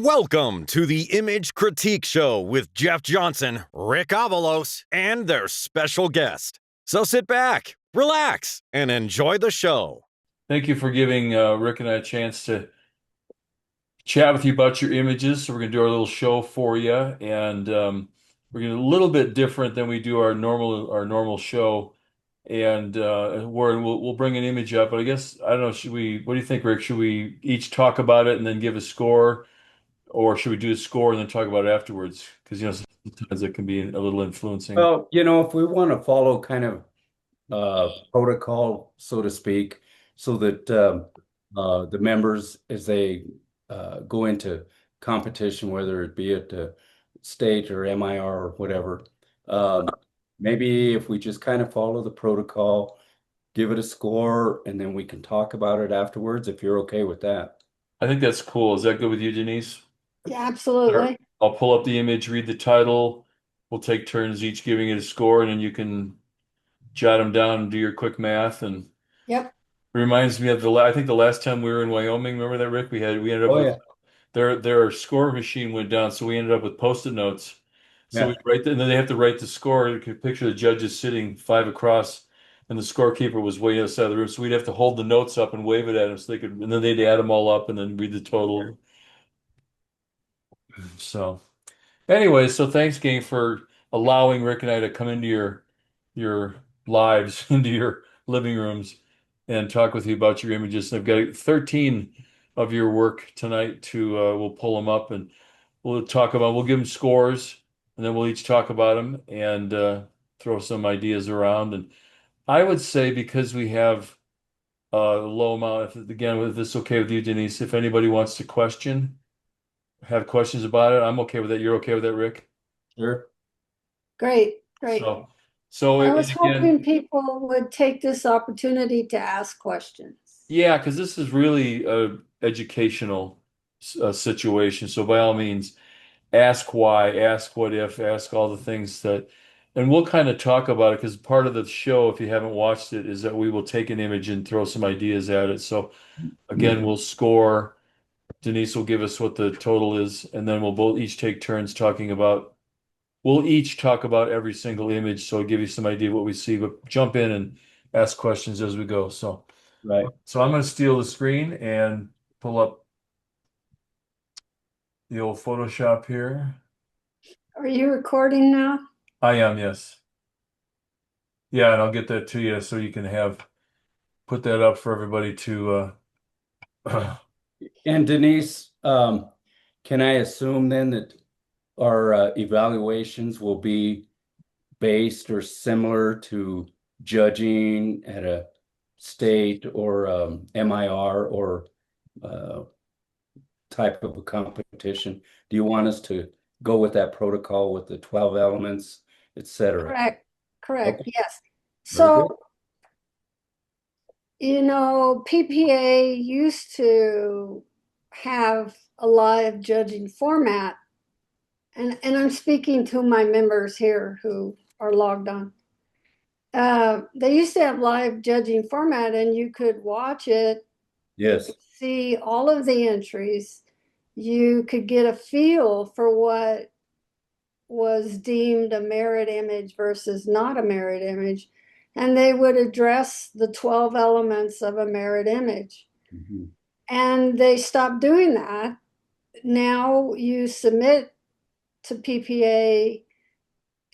Welcome to the Image Critique Show with Jeff Johnson, Rick Avalos, and their special guest. So sit back, relax, and enjoy the show. Thank you for giving Rick and I a chance to chat with you about your images. So we're going to do our little show for you, and we're going to a little bit different than we do our normal show. And we'll bring an image up, but I guess I don't know. Should we? What do you think, Rick? Should we each talk about it and then give a score, or should we do a score and then talk about it afterwards? Because sometimes it can be a little influencing. Well, if we want to follow kind of protocol, so to speak, so that the members, as they go into competition, whether it be at the state or MIR or whatever, maybe if we just kind of follow the protocol, give it a score, and then we can talk about it afterwards, if you're okay with that. I think that's cool. Is that good with you, Denise? Yeah, absolutely. I'll pull up the image, read the title. We'll take turns each giving it a score, and then you can jot them down and do your quick math. And Yep. it reminds me of I think the last time we were in Wyoming, remember that, Rick? We ended up with their score machine went down, so we ended up with Post-it notes. So we write, and then they have to write the score. You can picture the judges sitting five across, and the scorekeeper was way outside of the room. So we'd have to hold the notes up and wave it at them so they could, and then they'd add them all up and then read the total. So anyway, so thanks, gang, for allowing Rick and I to come into your lives, into your living rooms, and talk with you about your images. And I've got 13 of your work tonight to we'll pull them up and we'll give them scores, and then we'll each talk about them and throw some ideas around. And I would say, because we have a low amount, if this is okay with you, Denise, if anybody wants to have questions about it, I'm okay with that. You're okay with that, Rick? Sure. Great. So I was again, hoping people would take this opportunity to ask questions. yeah, because this is really a educational situation. So by all means, ask why, ask what if, ask all the things and we'll kind of talk about it, because part of the show, if you haven't watched it, is that we will take an image and throw some ideas at it. So again, we'll score. Denise will give us what the total is, and then we'll both each take turns we'll each talk about every single image, so I'll give you some idea of what we see, but jump in and ask questions as we go. So Right. So I'm going to steal the screen and pull up the old Photoshop here. Are you recording now? I am, yes. Yeah, and I'll get that to you so you can put that up for everybody to And Denise, can I assume then that our evaluations will be based or similar to judging at a state or MIR or type of a competition? Do you want us to go with that protocol with the 12 elements, etc.? Correct. Okay. Yes. Very good. So, PPA used to have a live judging format, and I'm speaking to my members here who are logged on. They used to have live judging format, and you could watch it. Yes. See all of the entries. You could get a feel for what was deemed a merit image versus not a merit image, and they would address the 12 elements of a merit image. Mm-hmm. And they stopped doing that. Now you submit to PPA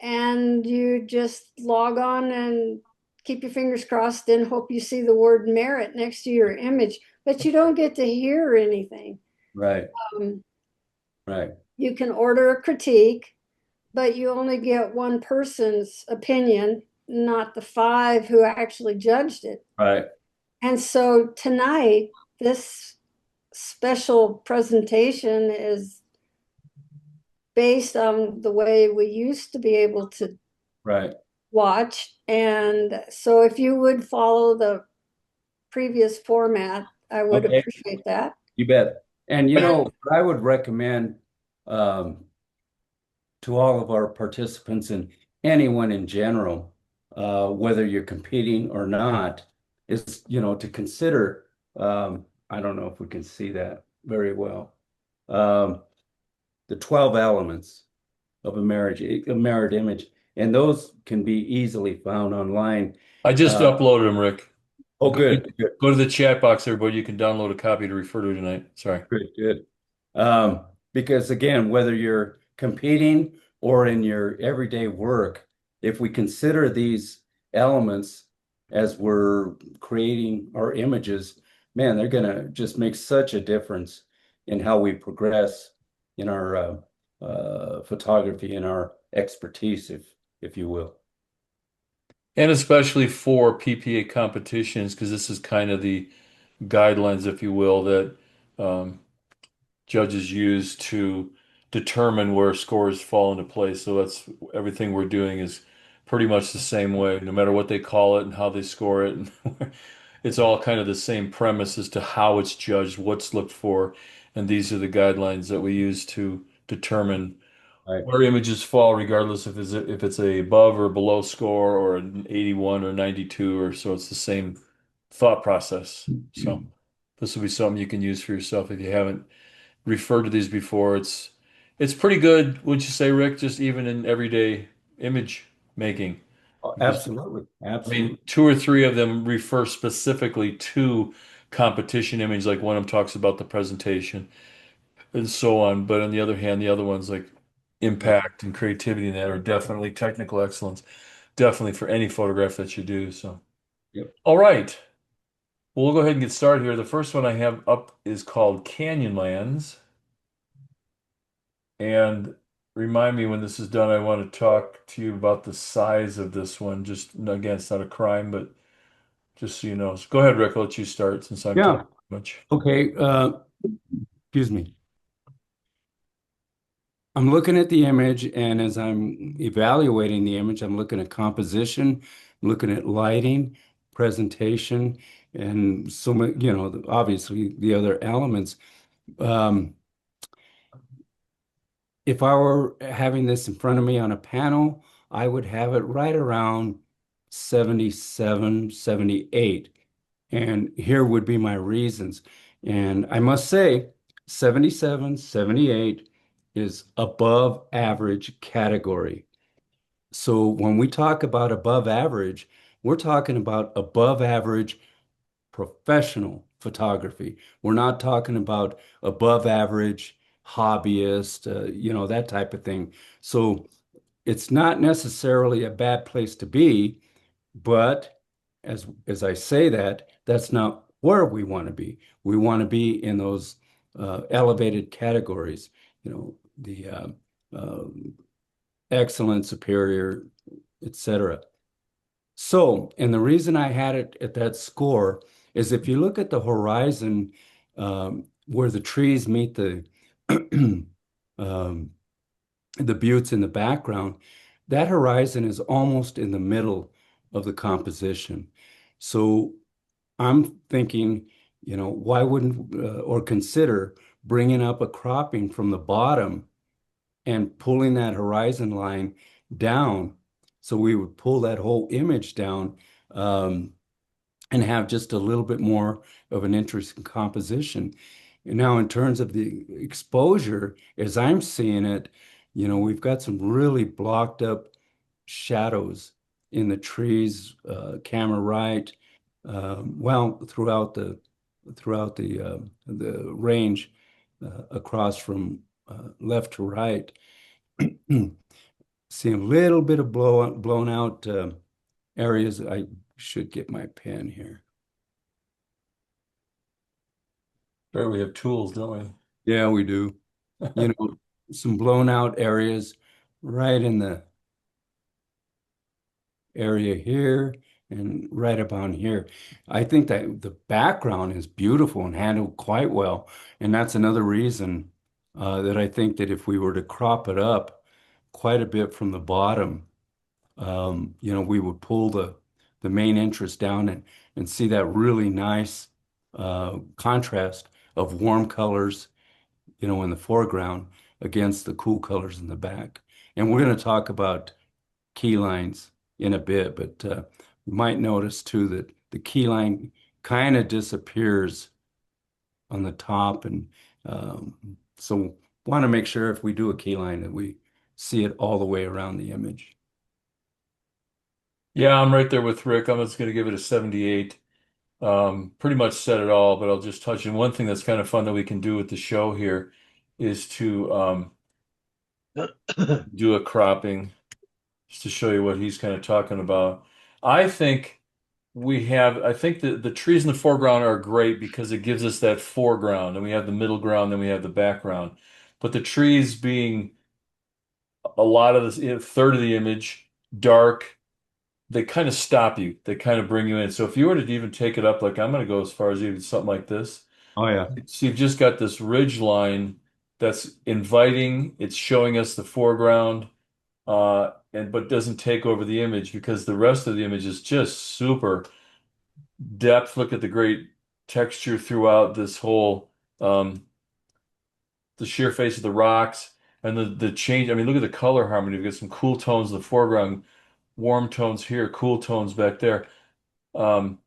and you just log on and keep your fingers crossed and hope you see the word merit next to your image, but you don't get to hear anything. Right. Right. You can order a critique, but you only get one person's opinion, not the five who actually judged it. Right. And so tonight, this special presentation is based on the way we used to be able to watch. And so if you would follow the previous format, I would appreciate that. You bet. And I would recommend to all of our participants and anyone in general, whether you're competing or not, is to consider, I don't know if we can see that very well, the 12 elements of a mirrored image, and those can be easily found online. I just uploaded them, Rick. Oh, good, good. Go to the chat box, everybody. You can download a copy to refer to tonight. Sorry. Good, good. Because again, whether you're competing or in your everyday work, if we consider these elements as we're creating our images, man, they're gonna just make such a difference in how we progress in our photography and our expertise, if you will. And especially for PPA competitions, because this is kind of the guidelines, if you will, that um, judges use to determine where scores fall into place. So that's everything we're doing is pretty much the same way, no matter what they call it and how they score it. And it's all kind of the same premise as to how it's judged, what's looked for, and these are the guidelines that we use to determine Right. where images fall, regardless if it's a above or below score or an 81 or 92 or so. It's the same thought process. So this will be something you can use for yourself if you haven't referred to these before. It's pretty good, would you say, Rick? Just even in everyday image making. Oh, Because, absolutely, I absolutely. mean, two or three of them refer specifically to competition image, like one of them talks about the presentation and so on. But on the other hand, the other ones like impact and creativity and that are definitely technical excellence, definitely for any photograph that you do. So, Yep. all right. Well, we'll go ahead and get started here. The first one I have up is called Canyonlands. And remind me when this is done, I want to talk to you about the size of this one. Just again, it's not a crime, but just so you know. So go ahead, Rick. I'll let you start since I'm Yeah. talking too much. Okay. Excuse me. I'm looking at the image, and as I'm evaluating the image, I'm looking at composition, I'm looking at lighting, presentation, and so many, obviously the other elements. Um, if I were having this in front of me on a panel, I would have it right around 77, 78. And here would be my reasons. And I must say, 77, 78 is above average category. So when we talk about above average, we're talking about above average professional photography. We're not talking about above average hobbyist, that type of thing. So it's not necessarily a bad place to be, but as I say that, that's not where we want to be. We want to be in those elevated categories, the excellent, superior, etc. So, and the reason I had it at that score is if you look at the horizon where the trees meet um, the buttes in the background, that horizon is almost in the middle of the composition. So I'm thinking, why wouldn't or consider bringing up a cropping from the bottom and pulling that horizon line down. So we would pull that whole image down and have just a little bit more of an interesting composition. And now, in terms of the exposure, as I'm seeing it, we've got some really blocked up shadows in the trees, camera right, throughout the range across from left to right. See a little bit of blown out areas. I should get my pen here. Right, we have tools, don't we? Yeah, we do. Some blown out areas right in the area here and right about here. I think that the background is beautiful and handled quite well. And that's another reason that I think that if we were to crop it up quite a bit from the bottom, we would pull the main interest down and see that really nice contrast of warm colors, in the foreground against the cool colors in the back. And we're going to talk about key lines in a bit, but you might notice too that the key line kind of disappears on the top. And so want to make sure if we do a key line that we see it all the way around the image. Yeah, I'm right there with Rick. I'm just going to give it a 78. Pretty much said it all, but I'll just touch on one thing that's kind of fun that we can do with the show here is to do a cropping just to show you what he's kind of talking about. I think I think the trees in the foreground are great because it gives us that foreground, and we have the middle ground, then we have the background. But the trees being a lot of this, a third of the image, dark, they kind of stop you. They kind of bring you in. So if you were to even take it up, like I'm going to go as far as even something like this. Oh yeah. So you've just got this ridge line that's inviting. It's showing us the foreground, but doesn't take over the image because the rest of the image is just super depth. Look at the great texture throughout this whole the sheer face of the rocks and the change. I mean, look at the color harmony. We've got some cool tones in the foreground, warm tones here, cool tones back there. Um,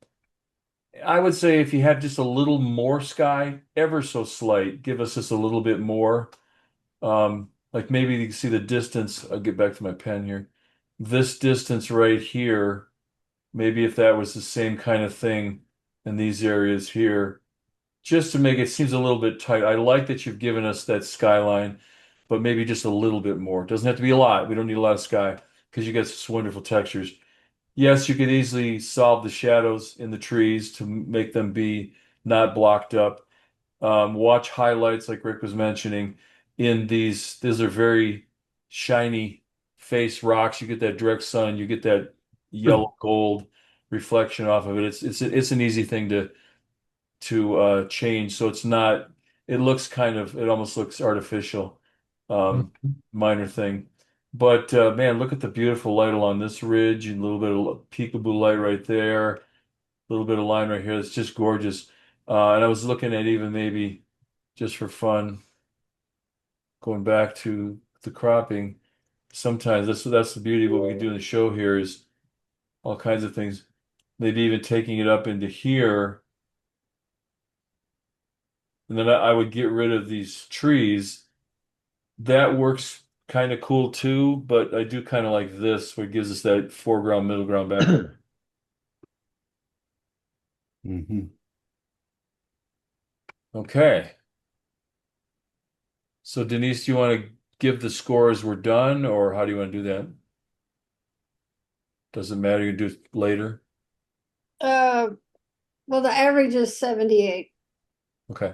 I would say if you had just a little more sky, ever so slight, give us just a little bit more. Like maybe you can see the distance. I'll get back to my pen here. This distance right here, maybe if that was the same kind of thing in these areas here, just to make it seems a little bit tight. I like that you've given us that skyline, but maybe just a little bit more. It doesn't have to be a lot. We don't need a lot of sky because you get such wonderful textures. Yes, you could easily solve the shadows in the trees to make them be not blocked up. Watch highlights like Rick was mentioning in these. These are very shiny face rocks. You get that direct sun, you get that yellow gold reflection off of it. It's an easy thing to change. So it's not. It looks kind of. It almost looks artificial. Minor thing. But man, look at the beautiful light along this ridge and a little bit of peekaboo light right there. A little bit of line right here. It's just gorgeous. And I was looking at even maybe just for fun, going back to the cropping. Sometimes that's the beauty of what we can do in the show here is all kinds of things. Maybe even taking it up into here. And then I would get rid of these trees. That works kind of cool too, but I do kind of like this, where it gives us that foreground, middle ground, background. Mm-hmm. Okay. So Denise, do you want to give the score as we're done, or how do you want to do that? Doesn't matter, you can do it later. Well, the average is 78. Okay.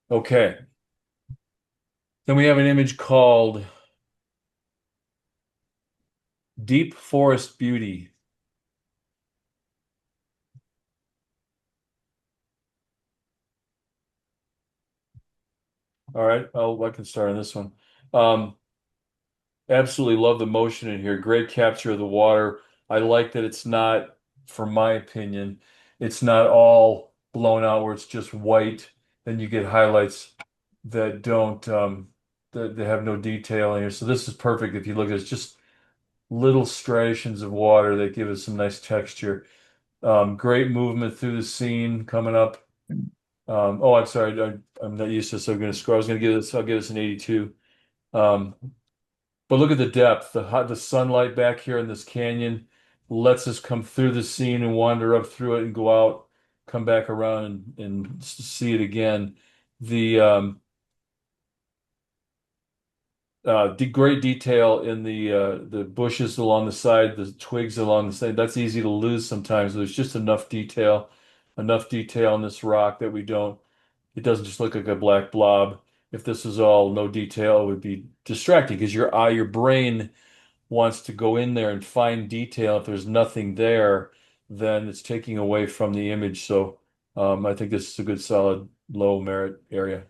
Okay. Then we have an image called Deep Forest Beauty. All right, I can start on this one. Absolutely love the motion in here. Great capture of the water. I like that it's not, from my opinion, it's not all blown out where it's just white. Then you get highlights that don't that they have no detail in here. So this is perfect if you look at it. It's just little striations of water that give us some nice texture. Great movement through the scene coming up. Oh, I'm sorry, I'm not used to this. So I'm going to scroll. I was going to give this. I'll give this an 82. Um, but look at the depth. The sunlight back here in this canyon lets us come through the scene and wander up through it and go out, come back around and see it again. The great detail in the bushes along the side, the twigs along the side. That's easy to lose sometimes. There's just enough detail in this rock that we don't. It doesn't just look like a black blob. If this is all no detail, it would be distracting because your brain wants to go in there and find detail. If there's nothing there, then it's taking away from the image. So I think this is a good, solid, low merit area.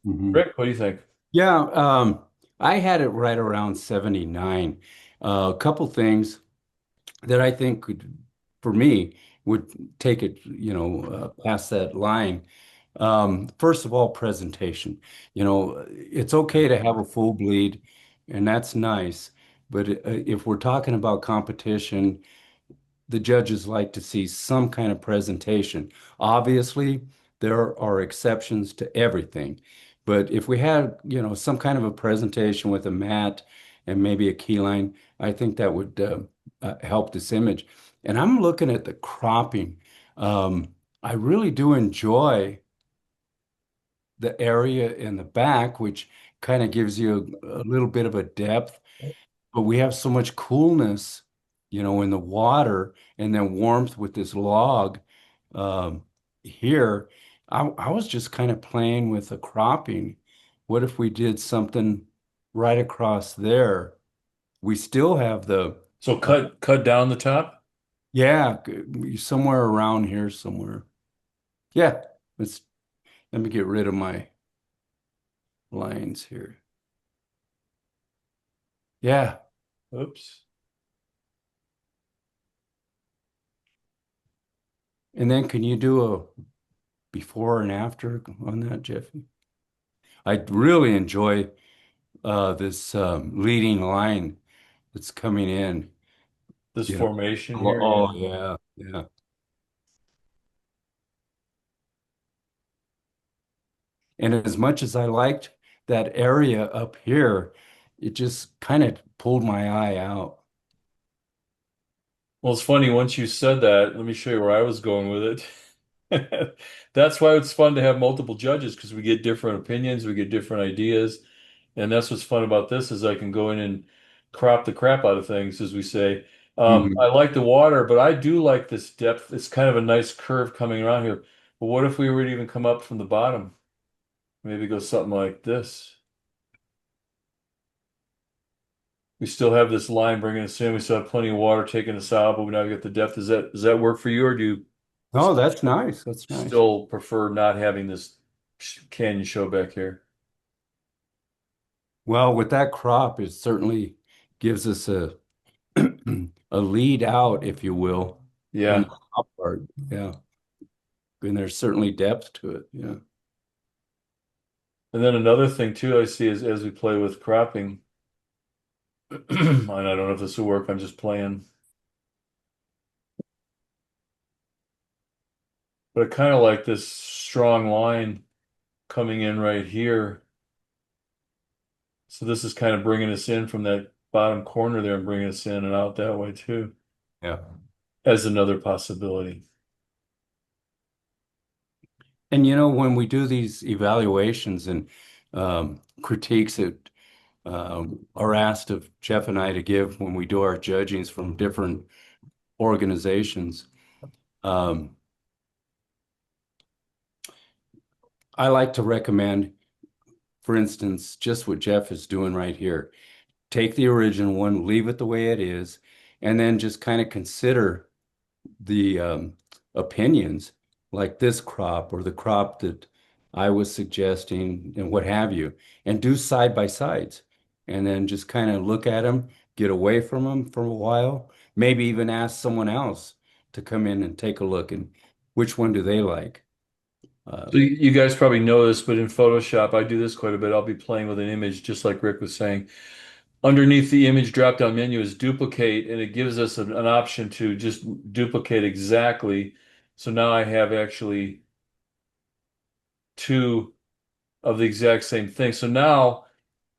Mm-hmm. Rick, what do you think? Yeah, I had it right around 79. A couple things that I think could, for me, would take it, past that line. First of all, presentation. It's okay to have a full bleed, and that's nice. But if we're talking about competition, the judges like to see some kind of presentation. Obviously, there are exceptions to everything. But if we had, some kind of a presentation with a mat and maybe a key line, I think that would help this image. And I'm looking at the cropping. I really do enjoy the area in the back, which kind of gives you a little bit of a depth, but we have so much coolness, in the water and then warmth with this log um, here. I was just kind of playing with the cropping. What if we did something right across there? We still have the, So cut down the top. yeah, somewhere around here somewhere. Yeah, let's let me get rid of my lines here. Yeah. Oops. And then can you do a before and after on that, Jeffy? I really enjoy this leading line that's coming in. This You know, formation here. oh yeah, yeah. And as much as I liked that area up here, it just kind of pulled my eye out. Well, it's funny, once you said that, let me show you where I was going with it. That's why it's fun to have multiple judges because we get different opinions, we get different ideas. And that's what's fun about this is I can go in and crop the crap out of things, as we say. I Mhm. like the water, but I do like this depth. It's kind of a nice curve coming around here. But what if we were to even come up from the bottom? Maybe go something like this. We still have this line bringing us in. We still have plenty of water taking us out, but we now get the depth. Does that work for you, or do you Oh, that's nice. That's nice. still prefer not having this canyon show back here? Well, with that crop, it certainly gives us a a lead out, if you will, in the Yeah. top part. Yeah. And there's certainly depth to it. Yeah. And then another thing too I see is as we play with cropping, and I don't know if this will work, I'm just playing. But I kind of like this strong line coming in right here. So this is kind of bringing us in from that bottom corner there and bringing us in and out that way too, Yeah. as another possibility. And when we do these evaluations and critiques that are asked of Jeff and I to give when we do our judgings from different organizations, um, I like to recommend, for instance, just what Jeff is doing right here. Take the original one, leave it the way it is, and then just kind of consider the opinions like this crop or the crop that I was suggesting and what have you, and do side by sides. And then just kind of look at them, get away from them for a while, maybe even ask someone else to come in and take a look and which one do they like. So you guys probably know this, but in Photoshop, I do this quite a bit. I'll be playing with an image, just like Rick was saying. Underneath the image drop-down menu is duplicate, and it gives us an option to just duplicate exactly. So now I have actually two of the exact same thing. So now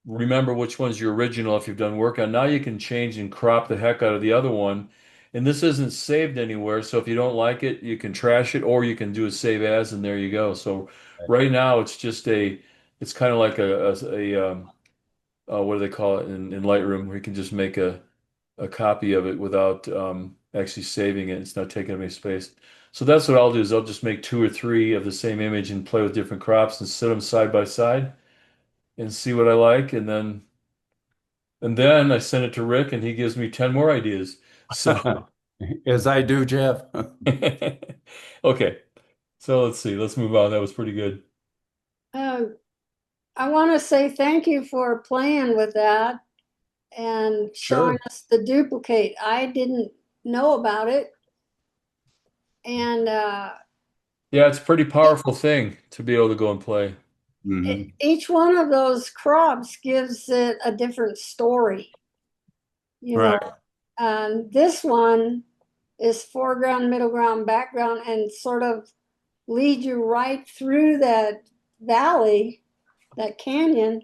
remember which one's your original if you've done work on. Now you can change and crop the heck out of the other one. And this isn't saved anywhere. So if you don't like it, you can trash it or you can do a save as and there you go. So right now it's just it's kind of like what do they call it in Lightroom where you can just make a copy of it without actually saving it. It's not taking up any space. So that's what I'll do is I'll just make two or three of the same image and play with different crops and sit them side by side and see what I like. And then I send it to Rick and he gives me 10 more ideas. So, As I do, Jeff. okay. So let's see. Let's move on. That was pretty good. Uh, I want to say thank you for playing with that and showing Sure. us the duplicate. I didn't know about it. And Yeah, it's a pretty powerful thing to be able to go and play. Mhm. each one of those crops gives it a different story, you know. Right. And this one is foreground, middle ground, background, and sort of lead you right through that valley, that canyon.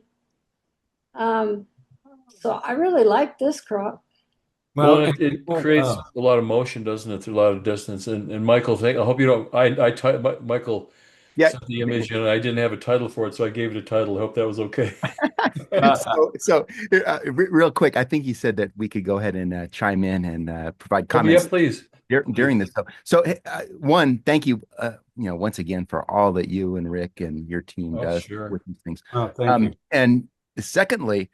So I really like this crop. Well, Well, and it creates a lot of motion, doesn't it, through a lot of distance. And Michael, I hope you don't. Michael Yeah. sent the image, and I didn't have a title for it, so I gave it a title. I hope that was okay. Real quick, I think you said that we could go ahead and chime in and provide Oh, yeah, comments please. during this. So, one, thank you, once again for all that you and Rick and your team Oh, does sure. with these things. oh, thank you. And secondly,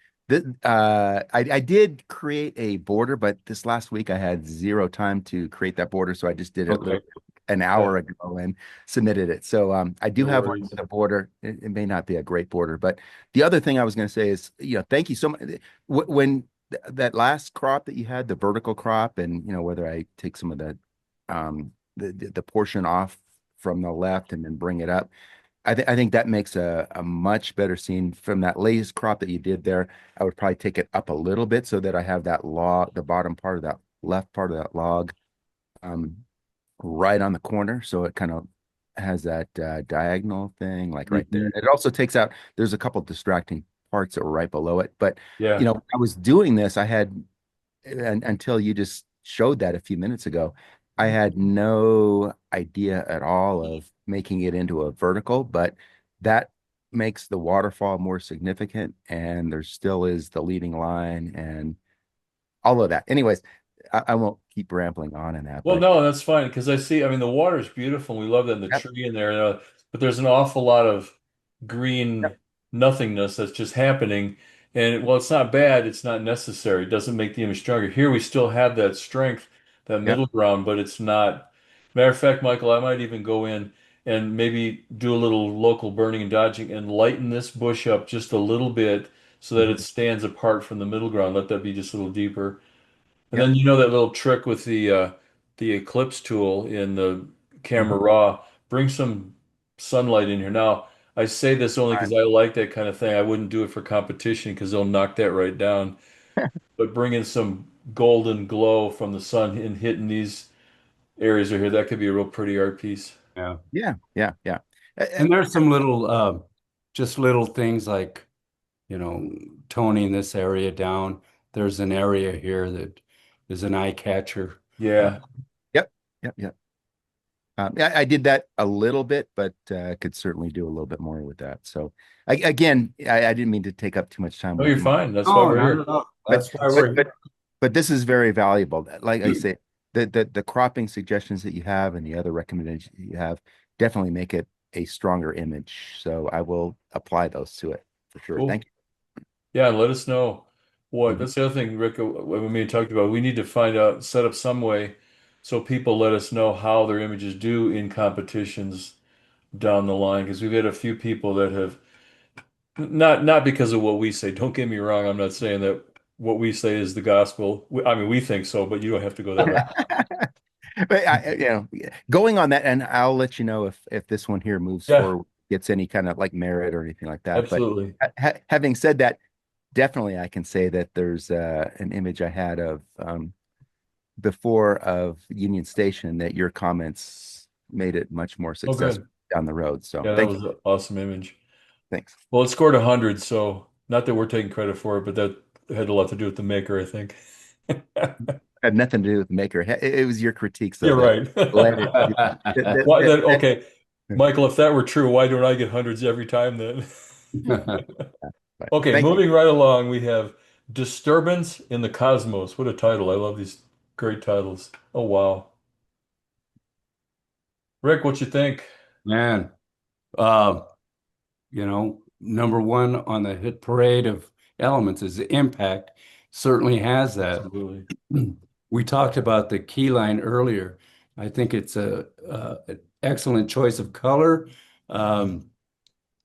I did create a border, but this last week I had zero time to create that border, so I just did it Okay. an hour ago and submitted it. So I do No have one worries. with a border. It may not be a great border, but the other thing I was going to say is, thank you so much. When that last crop that you had, the vertical crop, and whether I take some of the portion off from the left and then bring it up. I think that makes a much better scene from that latest crop that you did there. I would probably take it up a little bit so that I have that log, the bottom part of that left part of that log, um, right on the corner. So it kind of has that diagonal thing like right there. Mhm. It also takes out, there's a couple distracting parts that were right below it. But, Yeah. I was doing this, I had, until you just showed that a few minutes ago, I had no idea at all of making it into a vertical, but that makes the waterfall more significant, and there still is the leading line and all of that. Anyways, I won't keep rambling on in that, Well, but no, that's fine because I mean, the water is beautiful. We love that in the yep, tree in there, but there's an awful lot of green yep, nothingness that's just happening. And while it's not bad, it's not necessary. It doesn't make the image stronger. Here we still have that strength, that yep. middle ground, but it's not. Matter of fact, Michael, I might even go in and maybe do a little local burning and dodging and lighten this bush up just a little bit so that it Mhm. stands apart from the middle ground. Let that be just a little deeper. And Yep. then that little trick with the eclipse tool in the Mhm. camera raw. Bring some sunlight in here. Now, I say this only because Fine. I like that kind of thing. I wouldn't do it for competition because they'll knock that right down. But bring in some golden glow from the sun and hitting these areas right here, that could be a real pretty art piece. Yeah. Yeah, yeah, yeah. And there's some little, just little things like, toning this area down. There's an area here that is an eye catcher. Yeah. Yep, yep, yep. Yeah, I did that a little bit, but could certainly do a little bit more with that. So, again, I didn't mean to take up too much time No, you're with my, fine. That's why Oh, we're not here. at all. but That's why but we're but here. but this is very valuable. Like I say, the cropping suggestions that you have and the other recommendations you have definitely make it a stronger image. So I will apply those to it for sure. Cool. Thank Yeah, and let us know you. that's the other thing, Rick, when we talked about, we need to find out, set up some way so people let us know how their images do in competitions down the line. Because we've had a few people that have not because of what we say. Don't get me wrong, I'm not saying that what we say is the gospel. I mean, we think so, but you don't have to go that route. But going on that, and I'll let you know if this one here moves Yeah, forward, gets any kind of like merit or anything like that. But absolutely. having said that, definitely I can say that there's an image I had of before of Union Station that your comments made it much more Oh, successful good. down the road. So Yeah, that thank was you. an awesome image. Thanks. Well, it scored 100, so not that we're taking credit for it, but that had a lot to do with the maker, I think. Had nothing to do with the maker. It was your critiques though You're that right. led it to Why then? Okay, that- Michael, if that were true, why don't I get hundreds every time then? but Okay, thank you. moving right along, we have Disturbance in the Cosmos. What a title. I love these great titles. Oh, wow. Rick, what you think? Man, uh, number one on the hit parade of elements is the impact. Certainly has that. Absolutely. We talked about the key line earlier. I think it's an excellent choice of color. Um,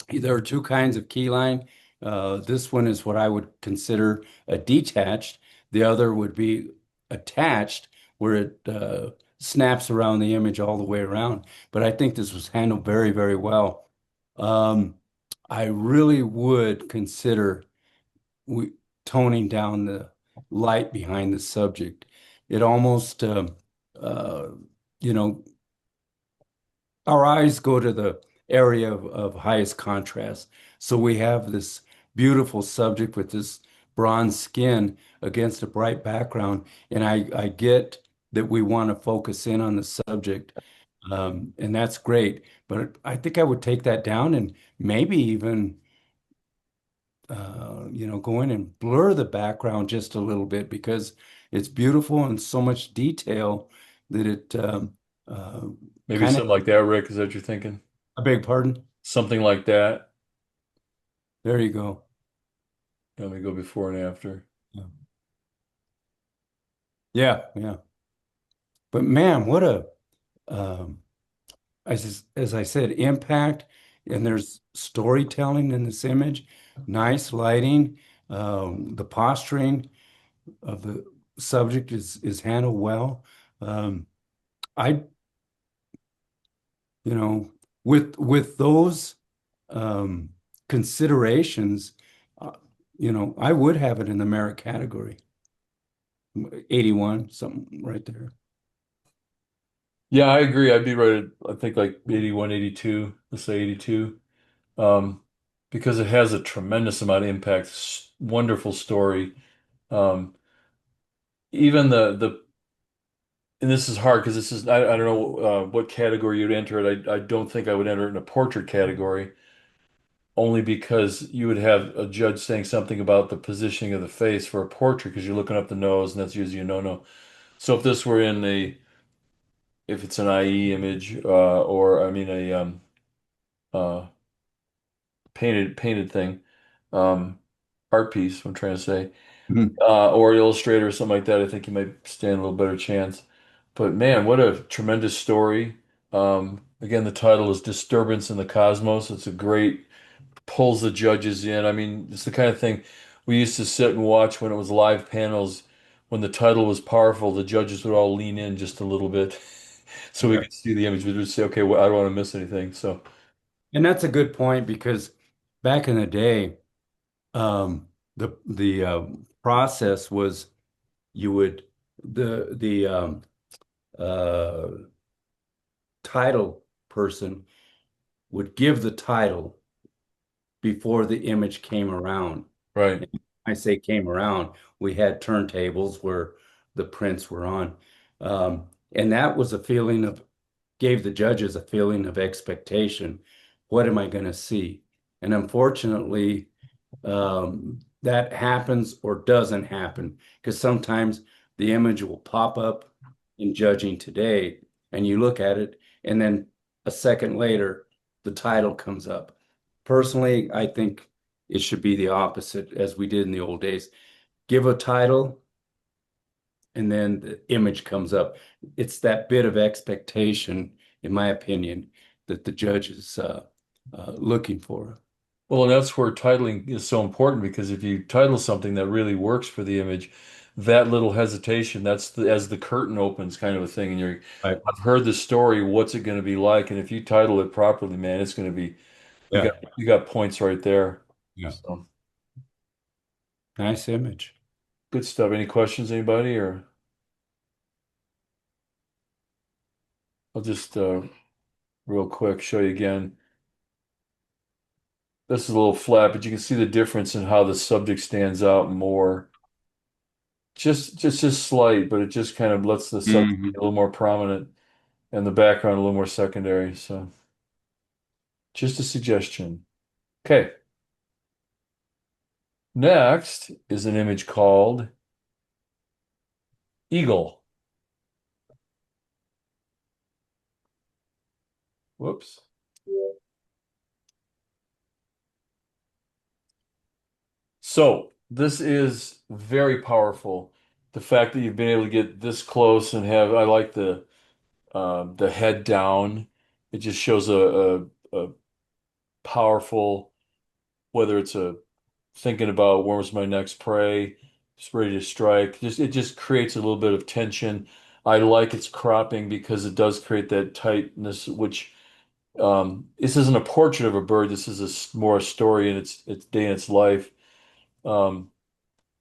there are two kinds of key line. This one is what I would consider a detached. The other would be attached, where it snaps around the image all the way around. But I think this was handled very, very well. Um, I really would consider we, toning down the light behind the subject. It almost, uh, you know, our eyes go to the area of highest contrast. So we have this beautiful subject with this bronze skin against a bright background. And I get that we want to focus in on the subject. And that's great. But I think I would take that down and maybe even go in and blur the background just a little bit because it's beautiful and so much detail that it Maybe kind of, something like that, Rick. Is that what you're thinking? I beg pardon? Something like that. There you go. Let me go before and after. Yeah, yeah, yeah. But man, what a um, as I said, impact, and there's storytelling in this image, nice lighting, the posturing of the subject is handled well. Um, I, you know, with those um, considerations, uh, I would have it in the merit category, 81, something right there. Yeah, I agree. I'd be right at, I think like 81, 82. Let's say 82. Um, because it has a tremendous amount of impact. Wonderful story. Um, even and this is hard because this is, I don't know what category you'd enter it. I don't think I would enter it in a portrait category, only because you would have a judge saying something about the positioning of the face for a portrait because you're looking up the nose, and that's usually a no-no. So if this were in if it's an IE image, or I mean uh, painted thing, um, art piece, I'm trying to say, Mhm. or Illustrator or something like that, I think you might stand a little better chance. But man, what a tremendous story. Again, the title is Disturbance in the Cosmos. It's a great, pulls the judges in. I mean, it's the kind of thing we used to sit and watch when it was live panels. When the title was powerful, the judges would all lean in just a little bit so we Right. could see the image. We'd just say, okay, well, I don't want to miss anything. So, And that's a good point because back in the day, the process was you would the uh, title person would give the title before the image came around. right. I say came around, we had turntables where the prints were on. And that was a feeling of, gave the judges a feeling of expectation. What am I going to see? And unfortunately, that happens or doesn't happen because sometimes the image will pop up in judging today and you look at it and then a second later the title comes up. Personally, I think it should be the opposite as we did in the old days. Give a title and then the image comes up. It's that bit of expectation, in my opinion, that the judge is looking for. Well, and that's where titling is so important because if you title something that really works for the image, that little hesitation, that's as the curtain opens kind of a thing. And Right. I've heard the story, what's it going to be like? And if you title it properly, man, it's going to be, Yeah. you got points right there. Yeah. So Nice image. good stuff. Any questions, anybody? Or I'll just real quick show you again. This is a little flat, but you can see the difference in how the subject stands out more. Just slight, but it just kind of lets the subject be Mhm. a little more prominent and the background a little more secondary. So just a suggestion. Okay. Next is an image called Eagle. Whoops. So this is very powerful. The fact that you've been able to get this close and have, I like the head down. It just shows a powerful, whether it's a thinking about when was my next prey, just ready to strike. Just it just creates a little bit of tension. I like its cropping because it does create that tightness, which this isn't a portrait of a bird. This is more a story in its day in its life. Um,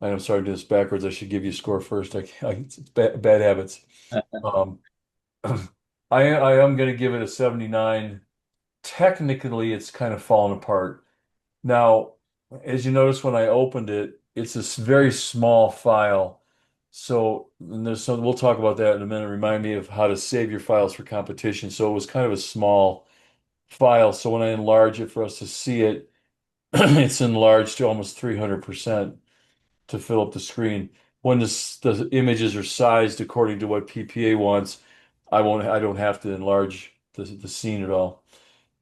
I'm sorry to do this backwards. I should give you a score first. It's bad habits. Um, I am going to give it a 79. Technically, it's kind of fallen apart. Now, as you notice when I opened it, it's this very small file. So, and there's some, we'll talk about that in a minute. Remind me of how to save your files for competition. So it was kind of a small file. So when I enlarge it for us to see it, it's enlarged to almost 300% to fill up the screen. When the images are sized according to what PPA wants, I don't have to enlarge the scene at all.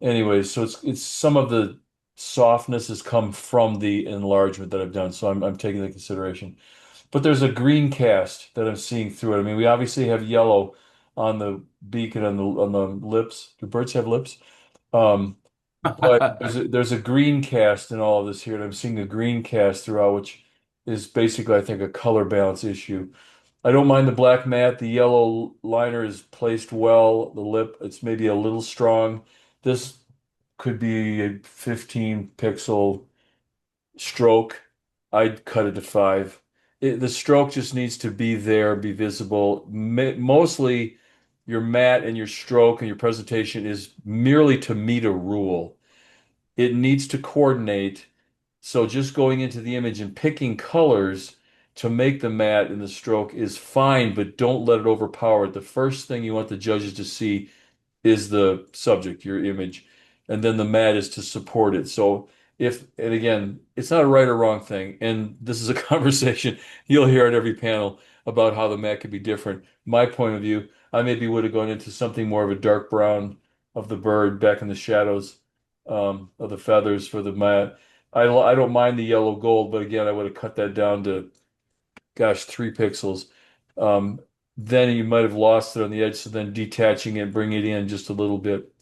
Anyway, so it's some of the softness has come from the enlargement that I've done, so I'm taking into consideration. But there's a green cast that I'm seeing through it. I mean, we obviously have yellow on the beak and on the lips. Do birds have lips? Um, but there's a green cast in all of this here, and I'm seeing a green cast throughout, which is basically, I think, a color balance issue. I don't mind the black matte. The yellow liner is placed well. The lip, it's maybe a little strong. This could be a 15 pixel stroke. I'd cut it to 5. The stroke just needs to be there, be visible. Mostly your matte and your stroke and your presentation is merely to meet a rule. It needs to coordinate. So just going into the image and picking colors to make the matte and the stroke is fine, but don't let it overpower it. The first thing you want the judges to see is the subject, your image, and then the mat is to support it. So if, and again, it's not a right or wrong thing, and this is a conversation you'll hear at every panel about how the mat could be different. My point of view, I maybe would have gone into something more of a dark brown of the bird back in the shadows of the feathers for the mat. I don't mind the yellow gold, but again, I would have cut that down to, gosh, 3 pixels. Um, then you might have lost it on the edge, so then detaching it, bringing it in just a little bit.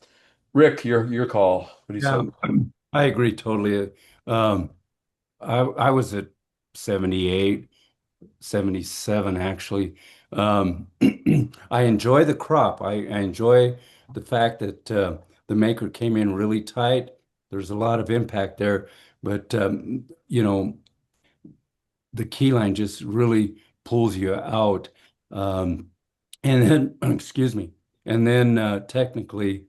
Rick, your call. What do you Yeah, say? I agree totally. Um, I was at 78, 77 actually. Um, I enjoy the crop. I enjoy the fact that the maker came in really tight. There's a lot of impact there, but the key line just really pulls you out. Um, and then, excuse me, and then technically,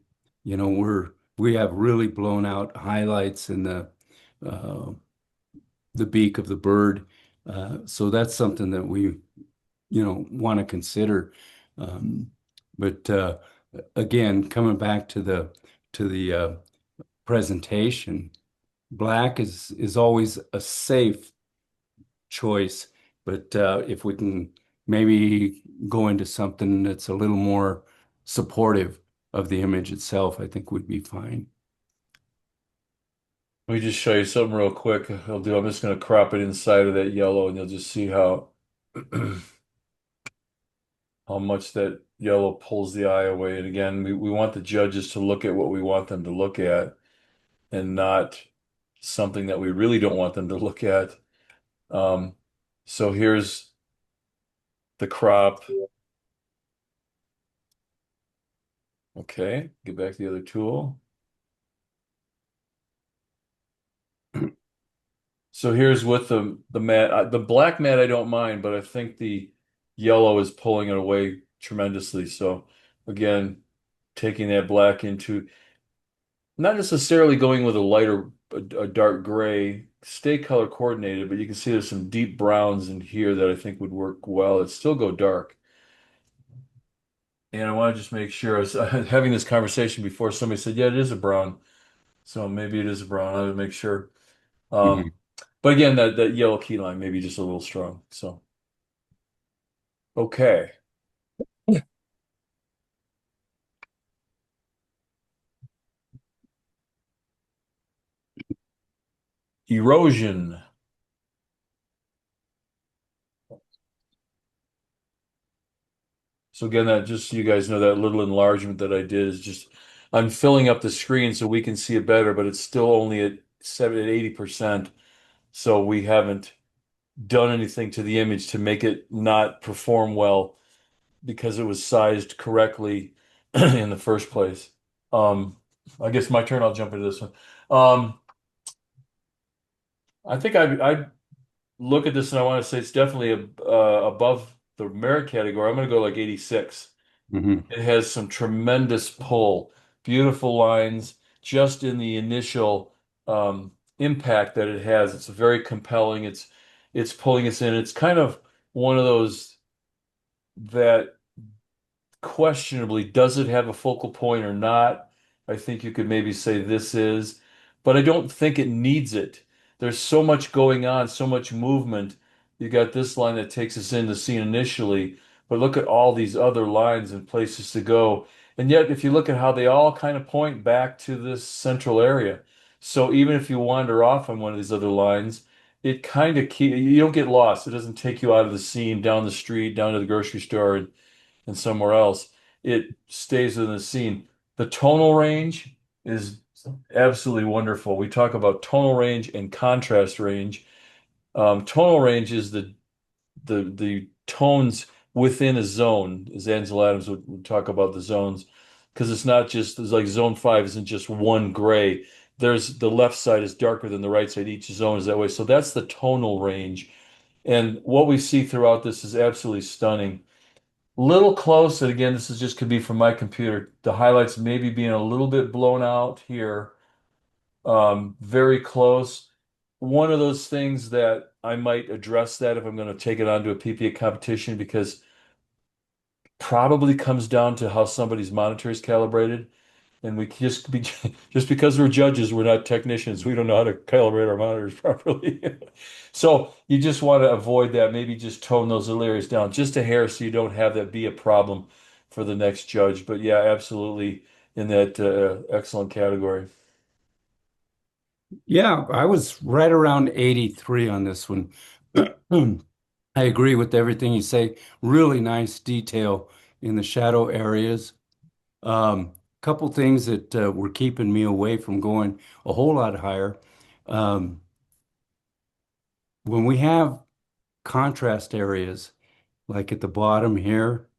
we have really blown out highlights in uh, the beak of the bird. So that's something that we, want to consider. Um, but again, coming back to the presentation, black is always a safe choice, but if we can maybe go into something that's a little more supportive of the image itself, I think we'd be fine. Let me just show you something real quick. I'm just going to crop it inside of that yellow, and you'll just see how how much that yellow pulls the eye away. And again, we want the judges to look at what we want them to look at, and not something that we really don't want them to look at. Um, so here's the crop. Okay, get back to the other tool. So here's with the matte. The black matte I don't mind, but I think the yellow is pulling it away tremendously. So again, taking that black into not necessarily going with a lighter, a dark gray, stay color coordinated, but you can see there's some deep browns in here that I think would work well. It still go dark. And I want to just make sure, I was having this conversation before somebody said, yeah, it is a brown. So maybe it is a brown. I would make sure. Mhm. Um, but again, that yellow key line maybe just a little strong. So okay. Erosion. So again, that just so you guys know that little enlargement that I did is just I'm filling up the screen so we can see it better, but it's still only at 80%. So we haven't done anything to the image to make it not perform well because it was sized correctly in the first place. Um, I guess my turn. I'll jump into this one. I think I look at this and I want to say it's definitely above the merit category. I'm going to go like 86. Mhm. It has some tremendous pull, beautiful lines just in the initial impact that it has. It's very compelling. It's pulling us in. It's kind of one of those that questionably, does it have a focal point or not? I think you could maybe say this is, but I don't think it needs it. There's so much going on, so much movement. You got this line that takes us in the scene initially, but look at all these other lines and places to go. And yet, if you look at how they all kind of point back to this central area. So even if you wander off on one of these other lines, it kind of you don't get lost. It doesn't take you out of the scene, down the street, down to the grocery store, and somewhere else. It stays within the scene. The tonal range is absolutely wonderful. We talk about tonal range and contrast range. Tonal range is the tones within a zone, as Ansel Adams would talk about the zones, because it's not just it's like zone 5 isn't just one gray. There's the left side is darker than the right side. Each zone is that way. So that's the tonal range. And what we see throughout this is absolutely stunning. Little close, and again, this is just could be from my computer. The highlights maybe being a little bit blown out here. Very close. One of those things that I might address that if I'm going to take it onto a PPA competition because probably comes down to how somebody's monitor is calibrated. And we just be just because we're judges, we're not technicians. We don't know how to calibrate our monitors properly. So you just want to avoid that. Maybe just tone those little areas down just a hair so you don't have that be a problem for the next judge. But yeah, absolutely in that excellent category. Yeah, I was right around 83 on this one. I agree with everything you say. Really nice detail in the shadow areas. Couple things that were keeping me away from going a whole lot higher. Um, when we have contrast areas, like at the bottom here,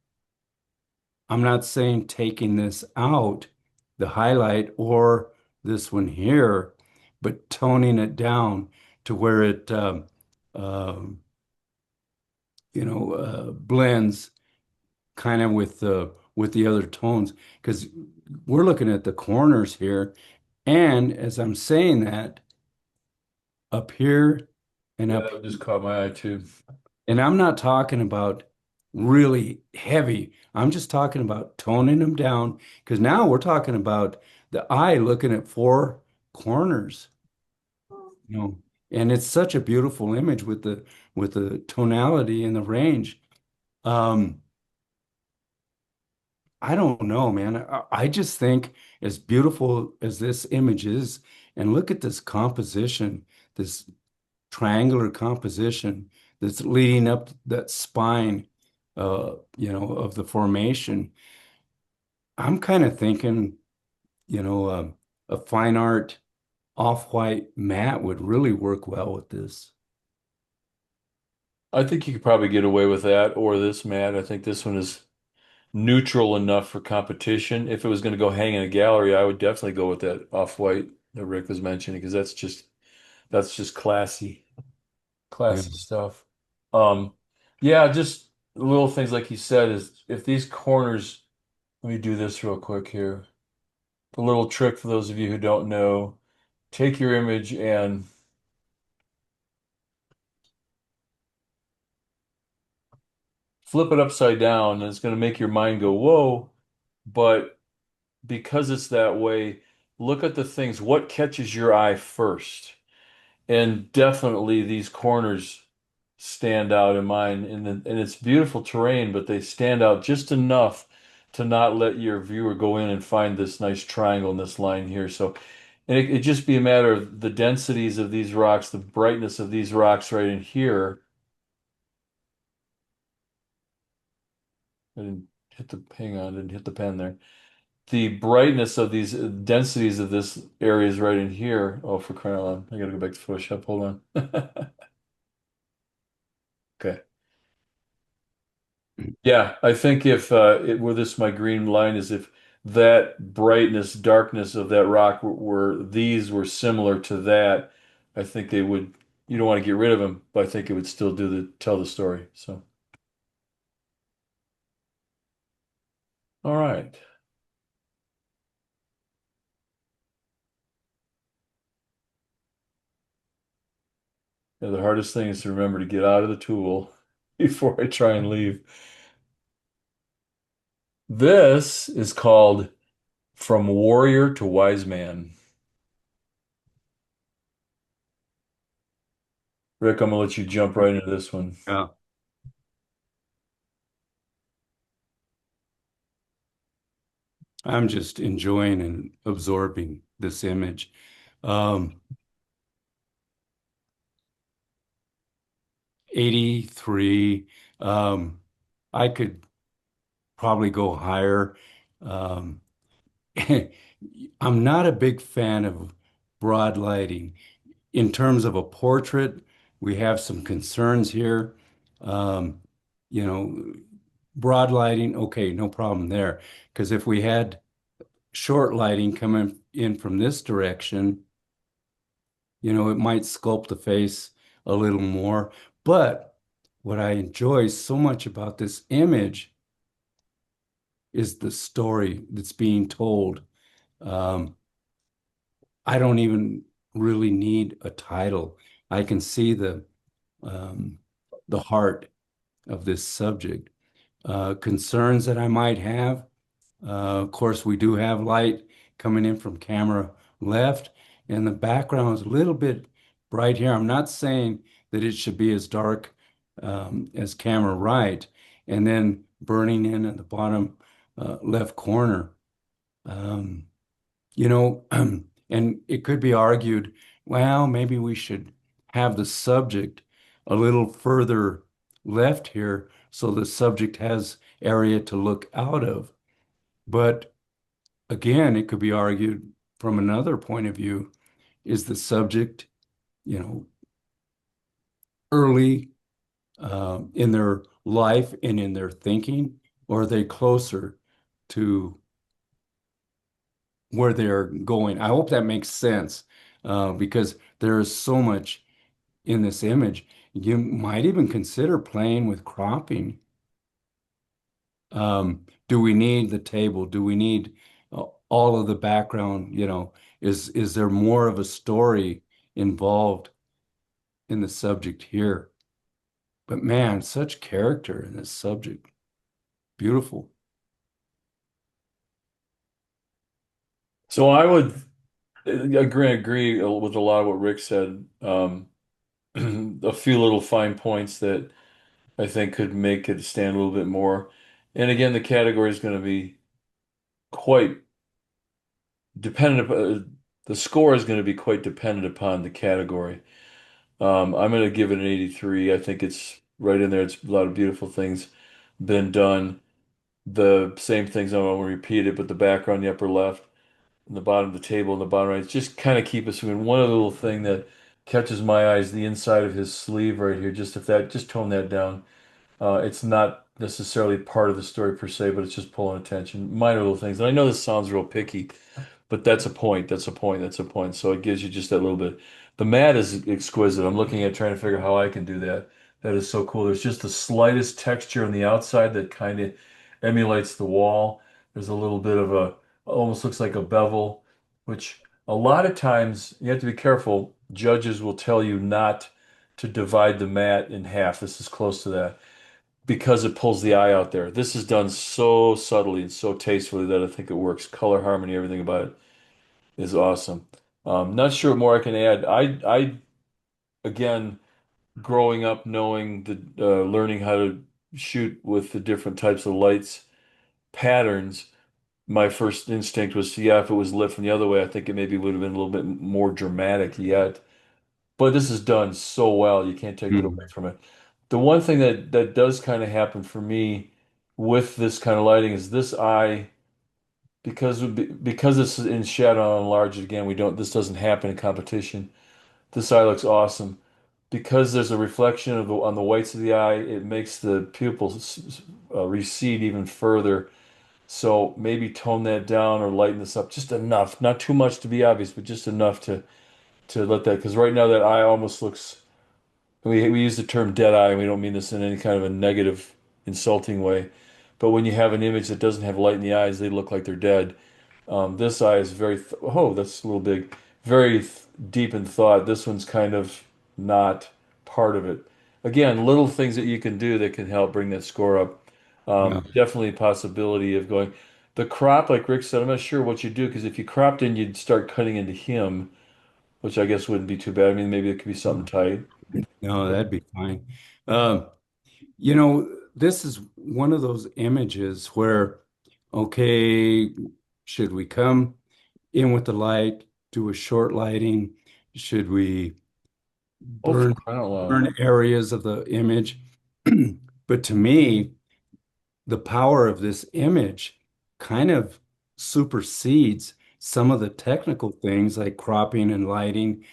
I'm not saying taking this out, the highlight, or this one here, but toning it down to where it, um, blends kind of with the other tones. Because we're looking at the corners here, and as I'm saying that, up here and Yeah, up, that just caught my eye too. and I'm not talking about really heavy. I'm just talking about toning them down because now we're talking about the eye looking at four corners, you know, and it's such a beautiful image with the tonality and the range. Um, I don't know, man. I just think as beautiful as this image is, and look at this composition, this triangular composition that's leading up that spine, of the formation. I'm kind of thinking, a fine art off-white mat would really work well with this. I think you could probably get away with that or this, Matt. I think this one is neutral enough for competition. If it was going to go hang in a gallery, I would definitely go with that off-white that Rick was mentioning because that's just Yeah. classy stuff. Um, yeah, just little things like you said is if these corners, let me do this real quick here. A little trick for those of you who don't know, take your image and flip it upside down, and it's going to make your mind go, whoa. But because it's that way, look at the things. What catches your eye first? And definitely these corners stand out in mine. And it's beautiful terrain, but they stand out just enough to not let your viewer go in and find this nice triangle in this line here. So, and it just be a matter of the densities of these rocks, the brightness of these rocks right in here. I didn't hang on, I didn't hit the pen there. The brightness of these densities of this area is right in here. Oh, for crying out loud. I gotta go back to Photoshop. Hold on. Okay. Yeah, I think if were this my green line is if that brightness, darkness of that rock these were similar to that, I think they would, you don't want to get rid of them, but I think it would still tell the story. So All right. Yeah, the hardest thing is to remember to get out of the tool before I try and leave. This is called From Warrior to Wise Man. Rick, I'm gonna let you jump right into this one. Yeah. I'm just enjoying and absorbing this image. Um, 83. I could probably go higher. Um, I'm not a big fan of broad lighting. In terms of a portrait, we have some concerns here. Um, you know, broad lighting, okay, no problem there. Because if we had short lighting coming in from this direction, it might sculpt the face a little more. But what I enjoy so much about this image is the story that's being told. Um, I don't even really need a title. I can see um, the heart of this subject. Concerns that I might have. Of course, we do have light coming in from camera left, and the background is a little bit bright here. I'm not saying that it should be as dark as camera right, and then burning in at the bottom left corner. Um, you know, and it could be argued, well, maybe we should have the subject a little further left here so the subject has area to look out of. But again, it could be argued from another point of view, is the subject, you know, early in their life and in their thinking, or are they closer to where they're going? I hope that makes sense because there is so much in this image. You might even consider playing with cropping. Do we need the table? Do we need all of the background? Is there more of a story involved in the subject here? But man, such character in this subject. Beautiful. So I would agree with a lot of what Rick said. A few little fine points that I think could make it stand a little bit more. And again, the category is going to be quite dependent. The score is going to be quite dependent upon the category. I'm going to give it an 83. I think it's right in there. It's a lot of beautiful things been done. The same things, I don't want to repeat it, but the background, the upper left, and the bottom of the table, and the bottom right, just kind of keep us moving. One other little thing that catches my eye is the inside of his sleeve right here. Just if that, just tone that down. It's not necessarily part of the story per se, but it's just pulling attention. Minor little things. And I know this sounds real picky, but that's a point. That's a point. That's a point. So it gives you just that little bit. The mat is exquisite. I'm looking at trying to figure out how I can do that. That is so cool. There's just the slightest texture on the outside that kind of emulates the wall. There's a little bit of a, almost looks like a bevel, which a lot of times you have to be careful. Judges will tell you not to divide the mat in half. This is close to that because it pulls the eye out there. This is done so subtly and so tastefully that I think it works. Color harmony, everything about it is awesome. Not sure what more I can add. I again, growing up, knowing learning how to shoot with the different types of lights patterns, my first instinct was, yeah, if it was lit from the other way, I think it maybe would have been a little bit more dramatic yet. But this is done so well, you can't take that Mhm. away from it. The one thing that does kind of happen for me with this kind of lighting is this eye, because it's in shadow and large, again, this doesn't happen in competition. This eye looks awesome. Because there's a reflection on the whites of the eye, it makes the pupils recede even further. So maybe tone that down or lighten this up just enough, not too much to be obvious, but just enough to let that. Because right now that eye almost looks. We use the term dead eye, and we don't mean this in any kind of a negative, insulting way. but when you have an image that doesn't have light in the eyes, they look like they're dead. This eye is very, th oh, that's a little big, very th deep in thought. This one's kind of not part of it. Again, little things that you can do that can help bring that score up. Yeah. Definitely a possibility of going. The crop, like Rick said, I'm not sure what you do because if you cropped in, you'd start cutting into him, which I guess wouldn't be too bad. I mean, maybe it could be something tight. No, that'd be fine. Um, you know, this is one of those images where, okay, should we come in with the light, do a short lighting? Should we Oh, for burn crying out loud. burn areas of the image? But to me, the power of this image kind of supersedes some of the technical things like cropping and lighting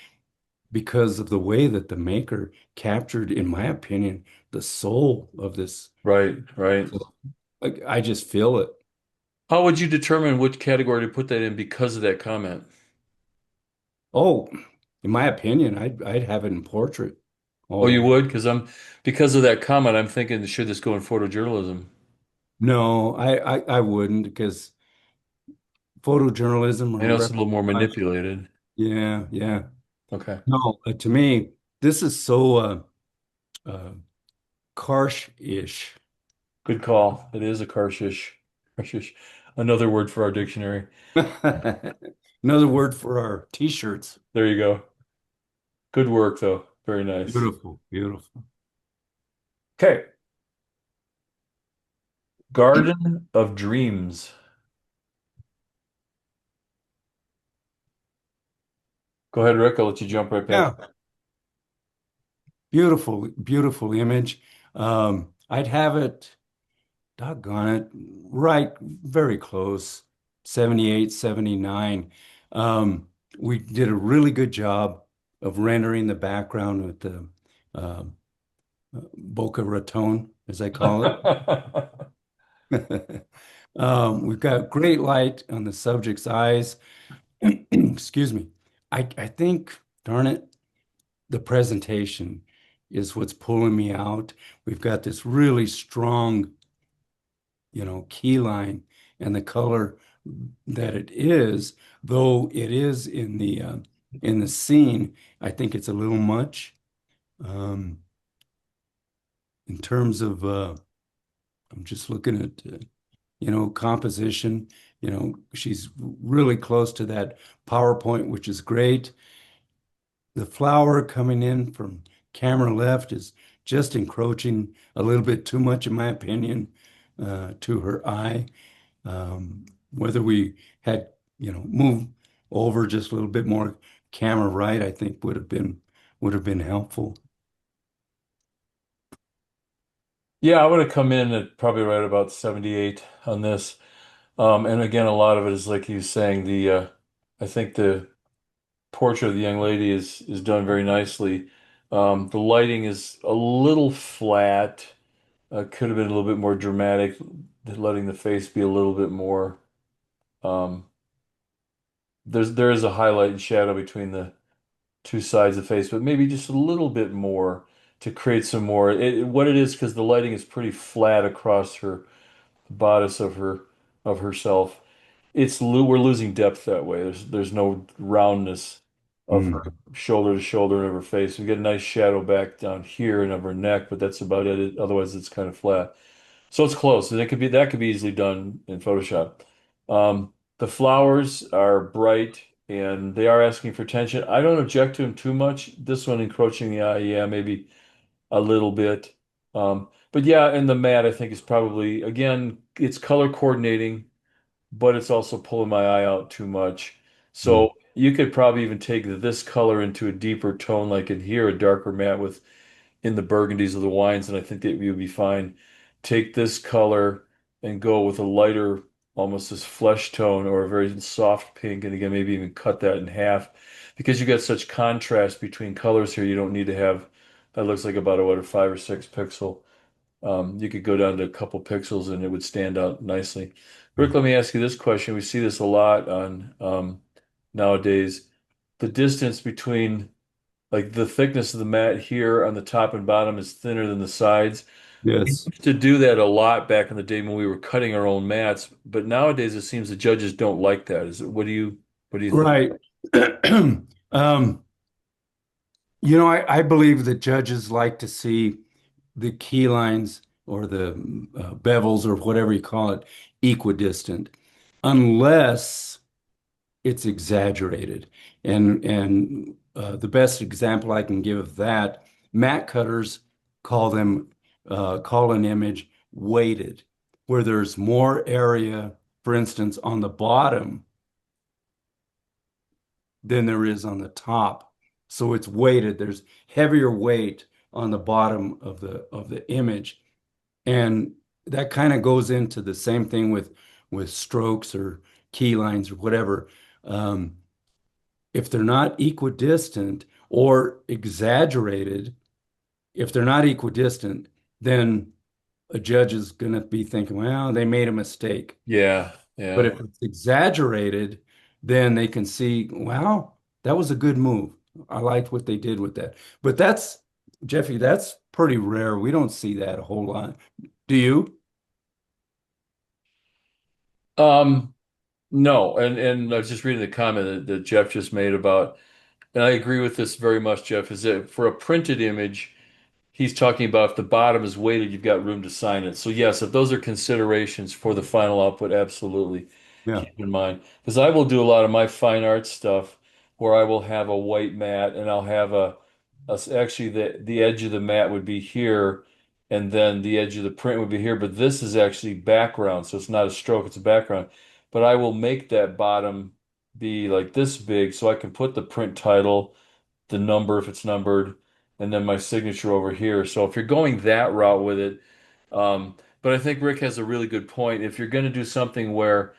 because of the way that the maker captured, in my opinion, the soul of this. Right, right. Like, I just feel it. How would you determine which category to put that in because of that comment? Oh, in my opinion, I'd have it in portrait Oh, all the you way. would? Because of that comment, I'm thinking, should this go in photojournalism? No, I wouldn't because photojournalism I or know it's a little more reportage. manipulated. Yeah, yeah. Okay. No, to me, this is so uh Karsh-ish. Good call. It is a Karshish. Karshish. Another word for our dictionary. Another word for our t-shirts. There you go. Good work, though. Very nice. Beautiful, beautiful. Okay. Garden of Dreams. Go ahead, Rick. I'll let you jump right back. Yeah, beautiful, beautiful image. I'd have it, doggone it, right, very close, 78, 79. We did a really good job of rendering the background with the um, Boca Raton, as I call it. We've got great light on the subject's eyes. Excuse me. I think, darn it, the presentation is what's pulling me out. We've got this really strong, key line and the color that it is, though it is in the scene, I think it's a little much. Um, in terms of I'm just looking at composition. She's really close to that PowerPoint, which is great. The flower coming in from camera left is just encroaching a little bit too much, in my opinion, to her eye. Whether we had, moved over just a little bit more camera right, I think would have been helpful. Yeah, I would have come in at probably right about 78 on this. And again, a lot of it is like he was saying, I think the portrait of the young lady is done very nicely. The lighting is a little flat. Could have been a little bit more dramatic, letting the face be a little bit more. Um, there is a highlight and shadow between the two sides of the face, but maybe just a little bit more to create some more. What it is, because the lighting is pretty flat across her bodice of herself. We're losing depth that way. There's no roundness of Mm. her shoulder to shoulder and of her face. We get a nice shadow back down here and of her neck, but that's about it. Otherwise, it's kind of flat. So it's close, and that could be easily done in Photoshop. The flowers are bright and they are asking for attention. I don't object to them too much. This one encroaching the eye, yeah, maybe a little bit. But yeah, and the matte I think is probably again it's color coordinating, but it's also pulling my eye out too much. Mm. So you could probably even take this color into a deeper tone, like in here, a darker matte with in the burgundies of the wines, and I think that you'd be fine. Take this color and go with a lighter, almost this flesh tone or a very soft pink, and again, maybe even cut that in half. Because you got such contrast between colors here, you don't need to have that looks like about a 5 or 6 pixel. You could go down to a couple pixels and it would stand out nicely. Rick, let me ask you this question. We see this a lot on nowadays. The distance between like the thickness of the mat here on the top and bottom is thinner than the sides. Yes. To do that a lot back in the day when we were cutting our own mats, but nowadays it seems the judges don't like that. What do you think? Right. Um, I believe that judges like to see the key lines or the bevels or whatever you call it equidistant, unless it's exaggerated. And the best example I can give of that, mat cutters call an image weighted, where there's more area, for instance, on the bottom than there is on the top. So it's weighted. There's heavier weight on the bottom of the image. And that kind of goes into the same thing with strokes or key lines or whatever. If they're not equidistant or exaggerated, if they're not equidistant, then a judge is going to be thinking, well, they made a mistake. Yeah, But yeah. if it's exaggerated, then they can see, wow, that was a good move. I liked what they did with that. But Jeffy, that's pretty rare. We don't see that a whole lot. Do you? Um, no, and I was just reading the comment that Jeff just made about, and I agree with this very much, Jeff, is that for a printed image, he's talking about if the bottom is weighted, you've got room to sign it. So yes, if those are considerations for the final output, absolutely Yeah, keep in mind. Because I will do a lot of my fine art stuff where I will have a white mat and I'll have actually the edge of the mat would be here and then the edge of the print would be here, but this is actually background, so it's not a stroke, it's a background. But I will make that bottom be like this big so I can put the print title, the number if it's numbered, and then my signature over here. So if you're going that route with it, but I think Rick has a really good point. If you're going to do something where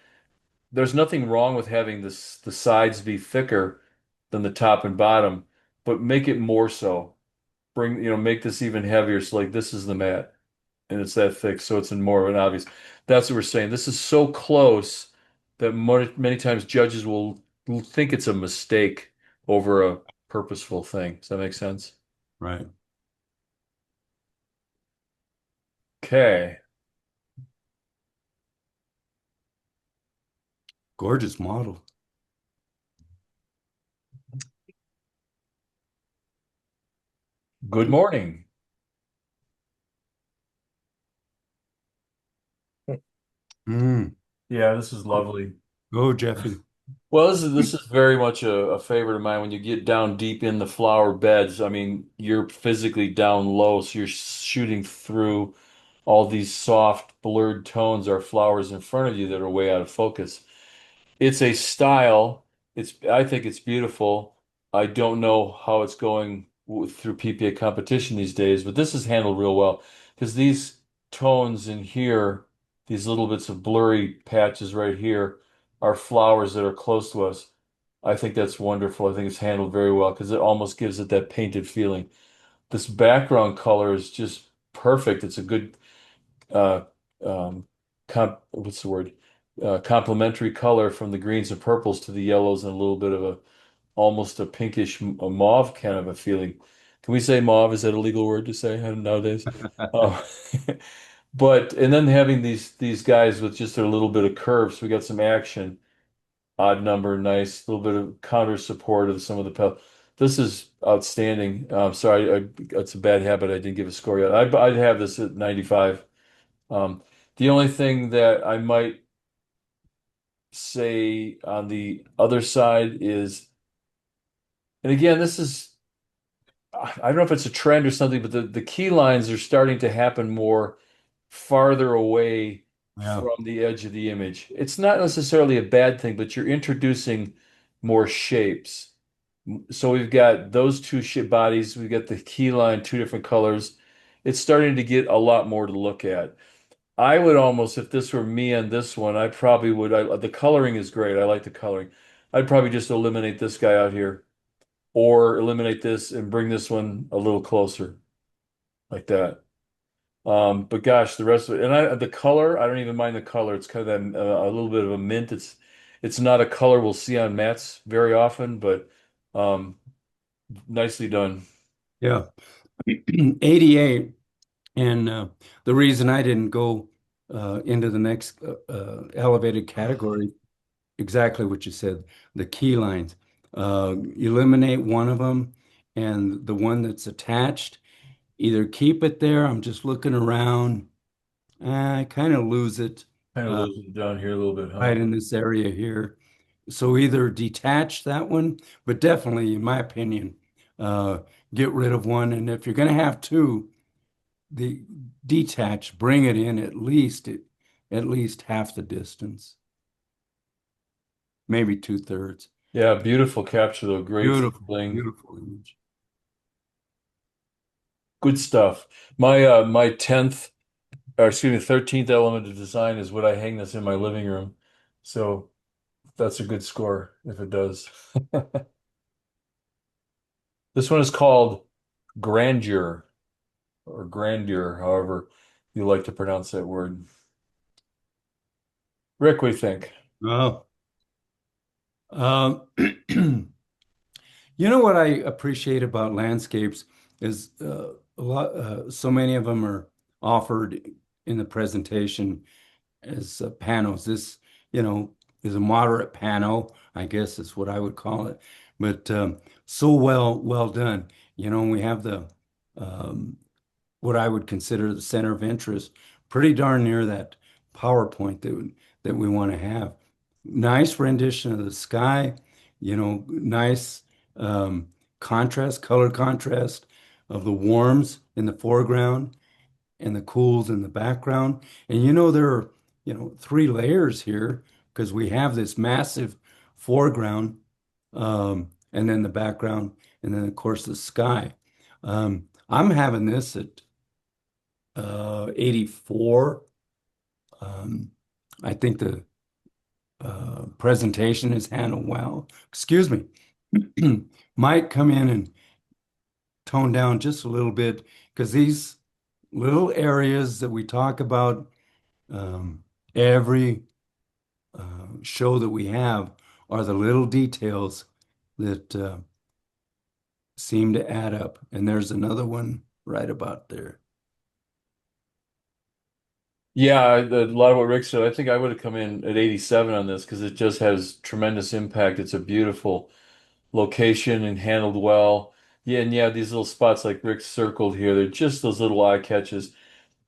there's nothing wrong with having the sides be thicker than the top and bottom, but make it more so. Make this even heavier. So like this is the mat and it's that thick, so it's in more of an obvious. That's what we're saying. This is so close that many times judges will think it's a mistake over a purposeful thing. Does that make sense? right. Okay. Gorgeous model. Good morning. Mm. Yeah, this is lovely. Go, Jeffy. Well, this is very much a favorite of mine. When you get down deep in the flower beds, I mean, you're physically down low, so you're shooting through all these soft, blurred tones are flowers in front of you that are way out of focus. It's a style. I think it's beautiful. I don't know how it's going through PPA competition these days, but this is handled real well because these tones in here, these little bits of blurry patches right here, are flowers that are close to us. I think that's wonderful. I think it's handled very well because it almost gives it that painted feeling. This background color is just perfect. It's a good uh, what's the word? Complementary color from the greens and purples to the yellows and a little bit of almost a pinkish a mauve kind of a feeling. Can we say mauve? Is that a legal word to say nowadays? Uh, and then having these guys with just a little bit of curve, so we got some action, odd number, nice, little bit of counter support of some of the pel. This is outstanding. Sorry, it's a bad habit. I didn't give a score yet. I'd have this at 95. Um, the only thing that I might say on the other side is, and again, this is, I don't know if it's a trend or something, but the key lines are starting to happen more farther away Yeah. from the edge of the image. It's not necessarily a bad thing, but you're introducing more shapes. So we've got those two shape bodies, we've got the key line, two different colors. It's starting to get a lot more to look at. I would almost, if this were me on this one, I probably would. The coloring is great. I like the coloring. I'd probably just eliminate this guy out here or eliminate this and bring this one a little closer like that. But gosh, the rest of it, and the color, I don't even mind the color. It's kind of that a little bit of a mint. It's not a color we'll see on mats very often, but um, nicely done. Yeah. ADA And the reason I didn't go into the next elevated category, exactly what you said, the key lines. Eliminate one of them, and the one that's attached, either keep it there. I'm just looking around. I kind of lose it Kind of uh, losing it down here a little bit, huh? right in this area here. So either detach that one, but definitely, in my opinion, uh, get rid of one. And if you're going to have two, the detach, bring it in at least half the distance, maybe 2/3. Yeah, beautiful capture though. Great Beautiful, thing. beautiful image. Good stuff. My 10th, or excuse me, 13th element of design is would I hang this in my living room? So that's a good score if it does. This one is called Grandeur or Grandeur, however you like to pronounce that word. Rick, what do you think? Oh, um, you know what I appreciate about landscapes is so many of them are offered in the presentation as panos. This, you know, is a moderate pano, I guess is what I would call it. But so well done. You know, we have the um, what I would consider the center of interest, pretty darn near that PowerPoint that we want to have. Nice rendition of the sky, you know, nice um, color contrast of the warms in the foreground and the cools in the background. And you know, there are, you know, three layers here because we have this massive foreground, and then the background, and then of course the sky. I'm having this at 84. Um, I think the presentation is handled well. Excuse me. Might come in and tone down just a little bit because these little areas that we talk about every show that we have are the little details that seem to add up. And there's another one right about there. Yeah, a lot of what Rick said. I think I would have come in at 87 on this because it just has tremendous impact. It's a beautiful location and handled well. Yeah, and yeah, these little spots like Rick circled here, they're just those little eye catches.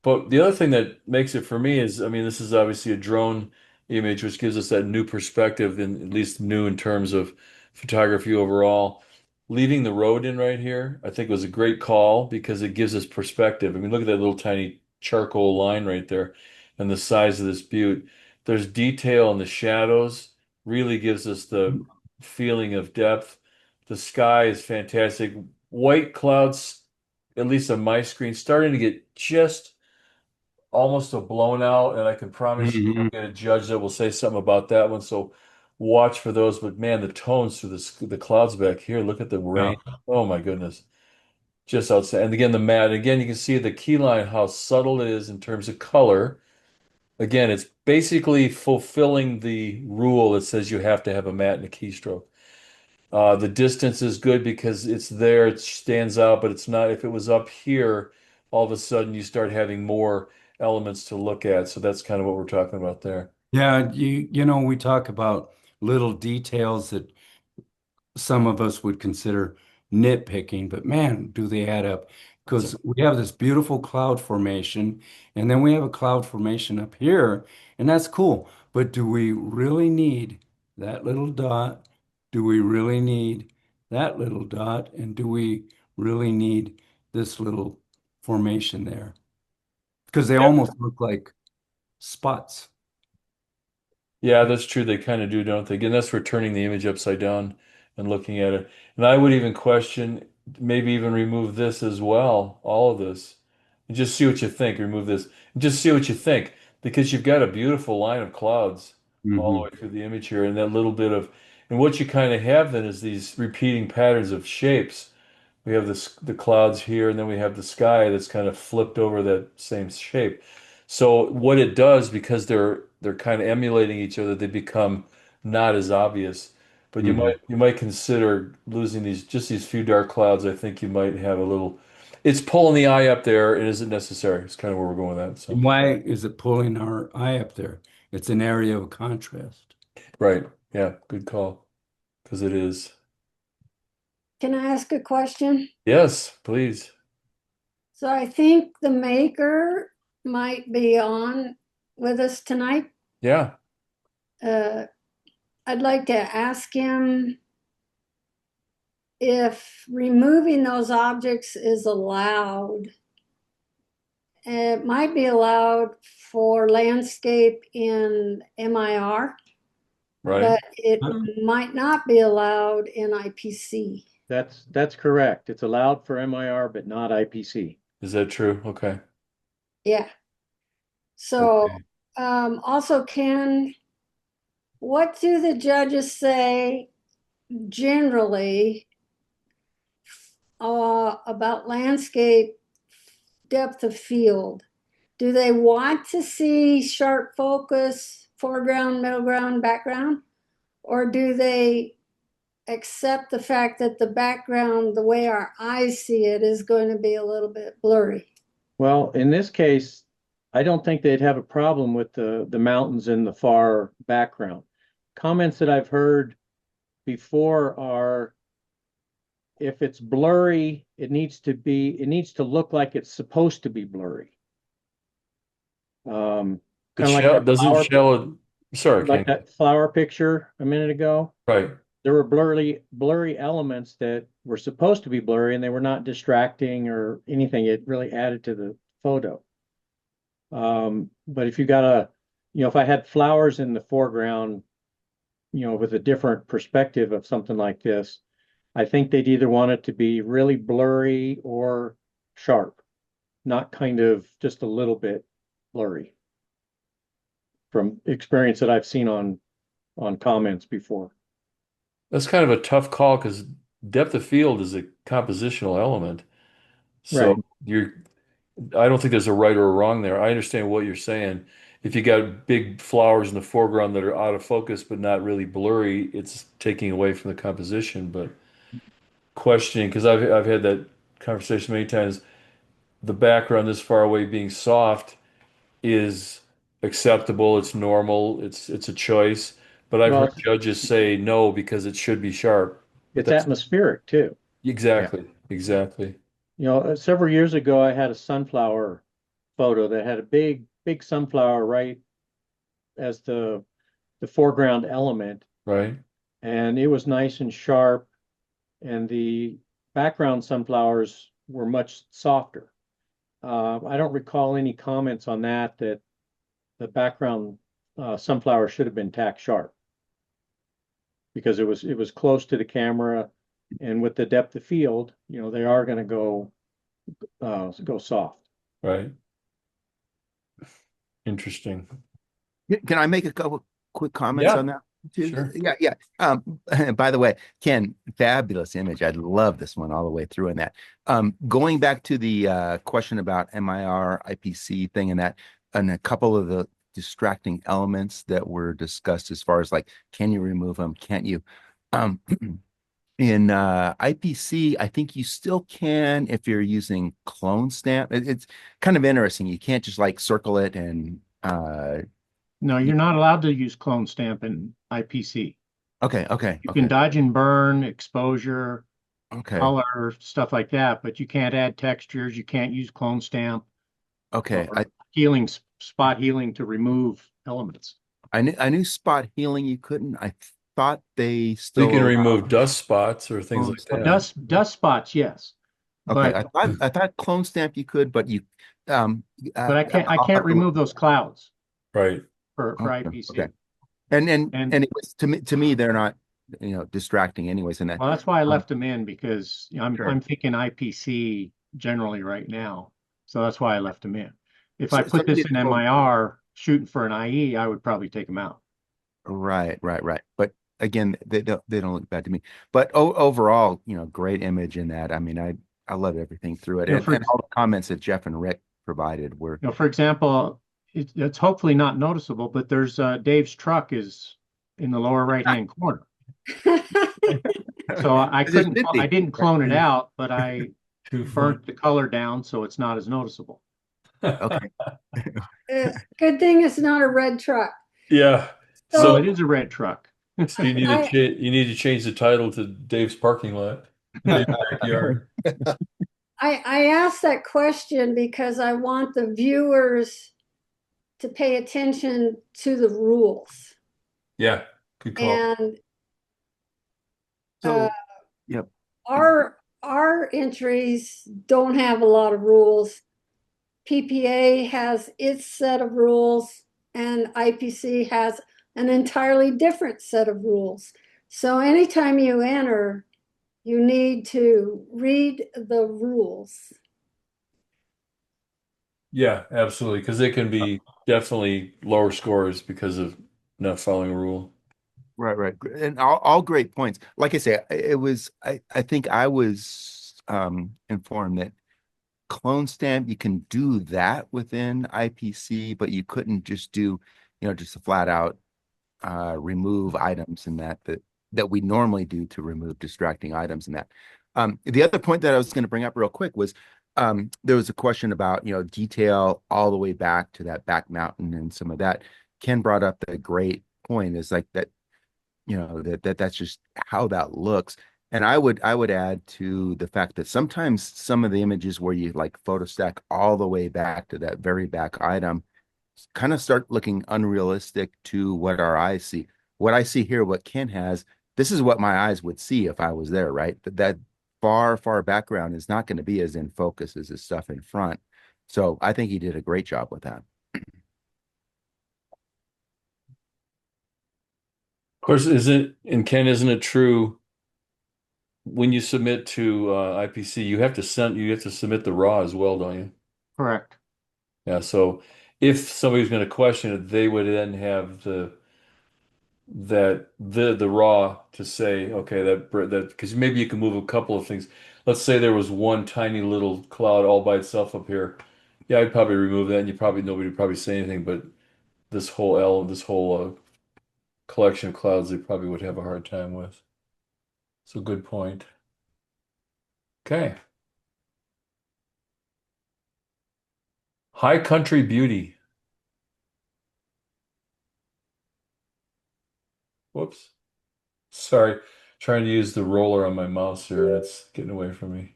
But the other thing that makes it for me is, I mean, this is obviously a drone image, which gives us that new perspective, and at least new in terms of photography overall. Leaving the road in right here, I think was a great call because it gives us perspective. I mean, look at that little tiny charcoal line right there and the size of this butte. There's detail in the shadows, really gives us the feeling of depth. The sky is fantastic. White clouds, at least on my screen, starting to get just almost a blown out, and I can promise you Mhm. you'll get a judge that will say something about that one. So watch for those. But man, the tones through the clouds back here. Look at the Yeah. rain. Oh my goodness, just outstanding. And again, the matte. Again, you can see the key line how subtle it is in terms of color. Again, it's basically fulfilling the rule that says you have to have a matte and a keystroke. The distance is good because it's there, it stands out, but it's not. If it was up here, all of a sudden you start having more elements to look at. So that's kind of what we're talking about there. Yeah, you know, we talk about little details that some of us would consider nitpicking, but man, do they add up. So, Because we have this beautiful cloud formation, and then we have a cloud formation up here, and that's cool. But do we really need that little dot? Do we really need that little dot? And do we really need this little formation there? Because they yeah. almost look like spots. Yeah, that's true. They kind of do, don't they? Again, that's for turning the image upside down and looking at it. And I would even question, maybe even remove this as well, all of this, and just see what you think. Remove this and just see what you think, because you've got a beautiful line of clouds all the Hmm. way through the image here, and that little bit of, and what you kind of have then is these repeating patterns of shapes. We have the clouds here, and then we have the sky that's kind of flipped over that same shape. So what it does, because they're kind of emulating each other, they become not as obvious. But Hmm. you might consider losing these just these few dark clouds. I think you might have a little. It's pulling the eye up there. It isn't necessary. It's kind of where we're going with that. So And why is it pulling our eye up there? It's an area of contrast. right. Yeah, good call. Because it is. Can I ask a question? Yes, please. So I think the maker might be on with us tonight. Yeah. I'd like to ask him if removing those objects is allowed. It might be allowed for landscape in MIR, Right. but it might not be allowed in IPC. That's correct. It's allowed for MIR, but not IPC. Is that true? Okay. Yeah. So, Okay. also, Ken, what do the judges say generally about landscape depth of field? Do they want to see sharp focus, foreground, middle ground, background? Or do they accept the fact that the background, the way our eyes see it, is going to be a little bit blurry? Well, in this case, I don't think they'd have a problem with the mountains in the far background. Comments that I've heard before are, if it's blurry, it needs to look like it's supposed to be blurry. Kind of like that doesn't flower, show. Sorry, like Ken. that flower picture a minute ago. Right. There were blurry elements that were supposed to be blurry, and they were not distracting or anything. It really added to the photo. But if you got if I had flowers in the foreground, with a different perspective of something like this, I think they'd either want it to be really blurry or sharp, not kind of just a little bit blurry, from experience that I've seen on comments before. That's kind of a tough call because depth of field is a compositional element. So Right. I don't think there's a right or a wrong there. I understand what you're saying. If you got big flowers in the foreground that are out of focus but not really blurry, it's taking away from the composition. But questioning, because I've had that conversation many times, the background this far away being soft is acceptable, it's normal, it's a choice. But I've Well, heard judges say no because it should be sharp. But it's that's atmospheric too. exactly. Several years ago, I had a sunflower photo that had a big sunflower right as the foreground element, Right. and it was nice and sharp, and the background sunflowers were much softer. I don't recall any comments on that the background sunflower should have been tack sharp, because it was close to the camera, and with the depth of field, they are going to go soft. Right. Interesting. Can I make a couple quick comments Yeah, on that too? sure. Yeah. By the way, Ken, fabulous image. I love this one all the way through in that. Going back to the question about MIR, IPC thing and that, and a couple of the distracting elements that were discussed as far as like, can you remove them? Can't you? In IPC, I think you still can if you're using clone stamp. It's kind of interesting. You can't just like circle it and No, you're not allowed to use clone stamp in IPC. okay. You can dodge and burn, exposure, Okay. color, stuff like that, but you can't add textures. You can't use clone stamp Okay. or healing, spot healing to remove elements. I knew spot healing you couldn't. I thought they You still can allow- remove dust spots or things like that. Dust spots, yes. Okay, But I thought clone stamp you could, but you but I can't remove those clouds Right. for Okay, IPC. okay. And anyways, to me they're not distracting anyways in that. Well, that's why I left them in, because Sure. I'm thinking IPC generally right now. So that's why I left them in. If So- I put so this in it's- MIR shooting for an IE, I would probably take them out. Right. But again, they don't look bad to me. But overall, great image in that. I mean, I love everything through it, Yeah, and all the comments that Jeff and Rick provided were. For example, it's hopefully not noticeable, but there's Dave's truck is in the lower right-hand corner. So I It's didn't clone it out, but I Too funny. burnt the color down, so it's not as noticeable. Okay. Good thing it's not a red truck. Yeah. So So it is a red truck. So you need to I- you need to change the title to Dave's parking lot, Dave's backyard. I asked that question because I want the viewers to pay attention to the rules. Yeah, good call. And So, yep. our entries don't have a lot of rules. PPA has its set of rules and IPC has an entirely different set of rules. So anytime you enter, you need to read the rules. Yeah, absolutely. Because they can be definitely lower scores because of not following a rule. Right. And all great points. Like I say, I think I was informed that clone stamp, you can do that within IPC, but you couldn't just do, just a flat out remove items and that we normally do to remove distracting items and that. The other point that I was going to bring up real quick was there was a question about, detail all the way back to that back mountain and some of that. Ken brought up a great point is like that, that's just how that looks. And I would add to the fact that sometimes some of the images where you like photo stack all the way back to that very back item kind of start looking unrealistic to what our eyes see. What I see here, what Ken has, this is what my eyes would see if I was there, right? That far background is not going to be as in focus as the stuff in front. So I think he did a great job with that. Of course, Ken, isn't it true when you submit to IPC, you have to submit the raw as well, don't you? Correct. Yeah, so if somebody's going to question it, they would then have the raw to say, okay, that because maybe you can move a couple of things. Let's say there was one tiny little cloud all by itself up here. Yeah, I'd probably remove that, and nobody would probably say anything. But this whole collection of clouds, they probably would have a hard time with. So good point. Okay. High Country Beauty. Whoops. Sorry. Trying to use the roller on my mouse here. It's getting away from me.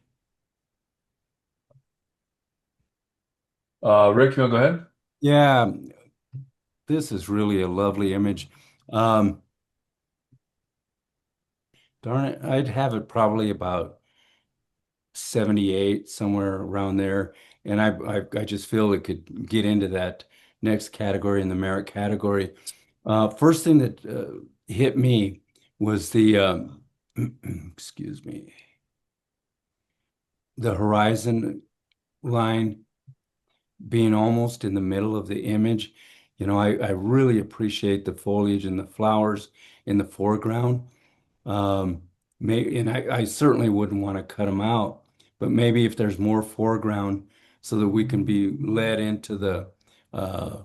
Rick, you want to go ahead? Yeah, this is really a lovely image. Um, Darn it, I'd have it probably about 78, somewhere around there. And I just feel it could get into that next category in the merit category. First thing that hit me was the excuse me, the horizon line being almost in the middle of the image. I really appreciate the foliage and the flowers in the foreground. Um, and I certainly wouldn't want to cut them out, but maybe if there's more foreground so that we can be led into uh,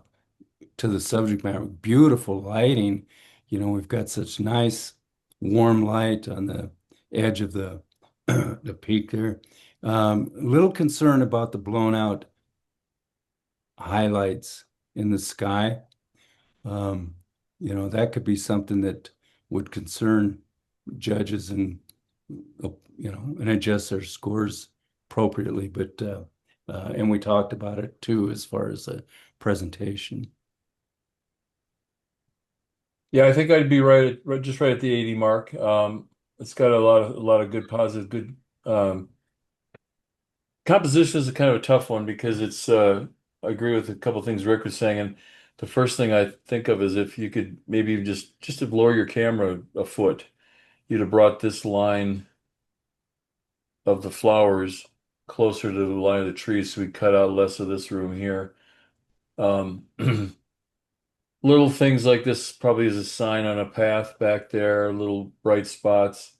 the subject matter. Beautiful lighting. We've got such nice warm light on the edge of the the peak there. A little concern about the blown out highlights in the sky. Um, that could be something that would concern judges and adjust their scores appropriately. But and we talked about it too as far as the presentation. Yeah, I think I'd be just right at the 80 mark. It's got a lot of good positive, good composition is a kind of a tough one because I agree with a couple of things Rick was saying, and the first thing I think of is if you could maybe just to lower your camera a foot, you'd have brought this line of the flowers closer to the line of the trees, so we cut out less of this room here. Um, little things like this probably is a sign on a path back there, little bright spots.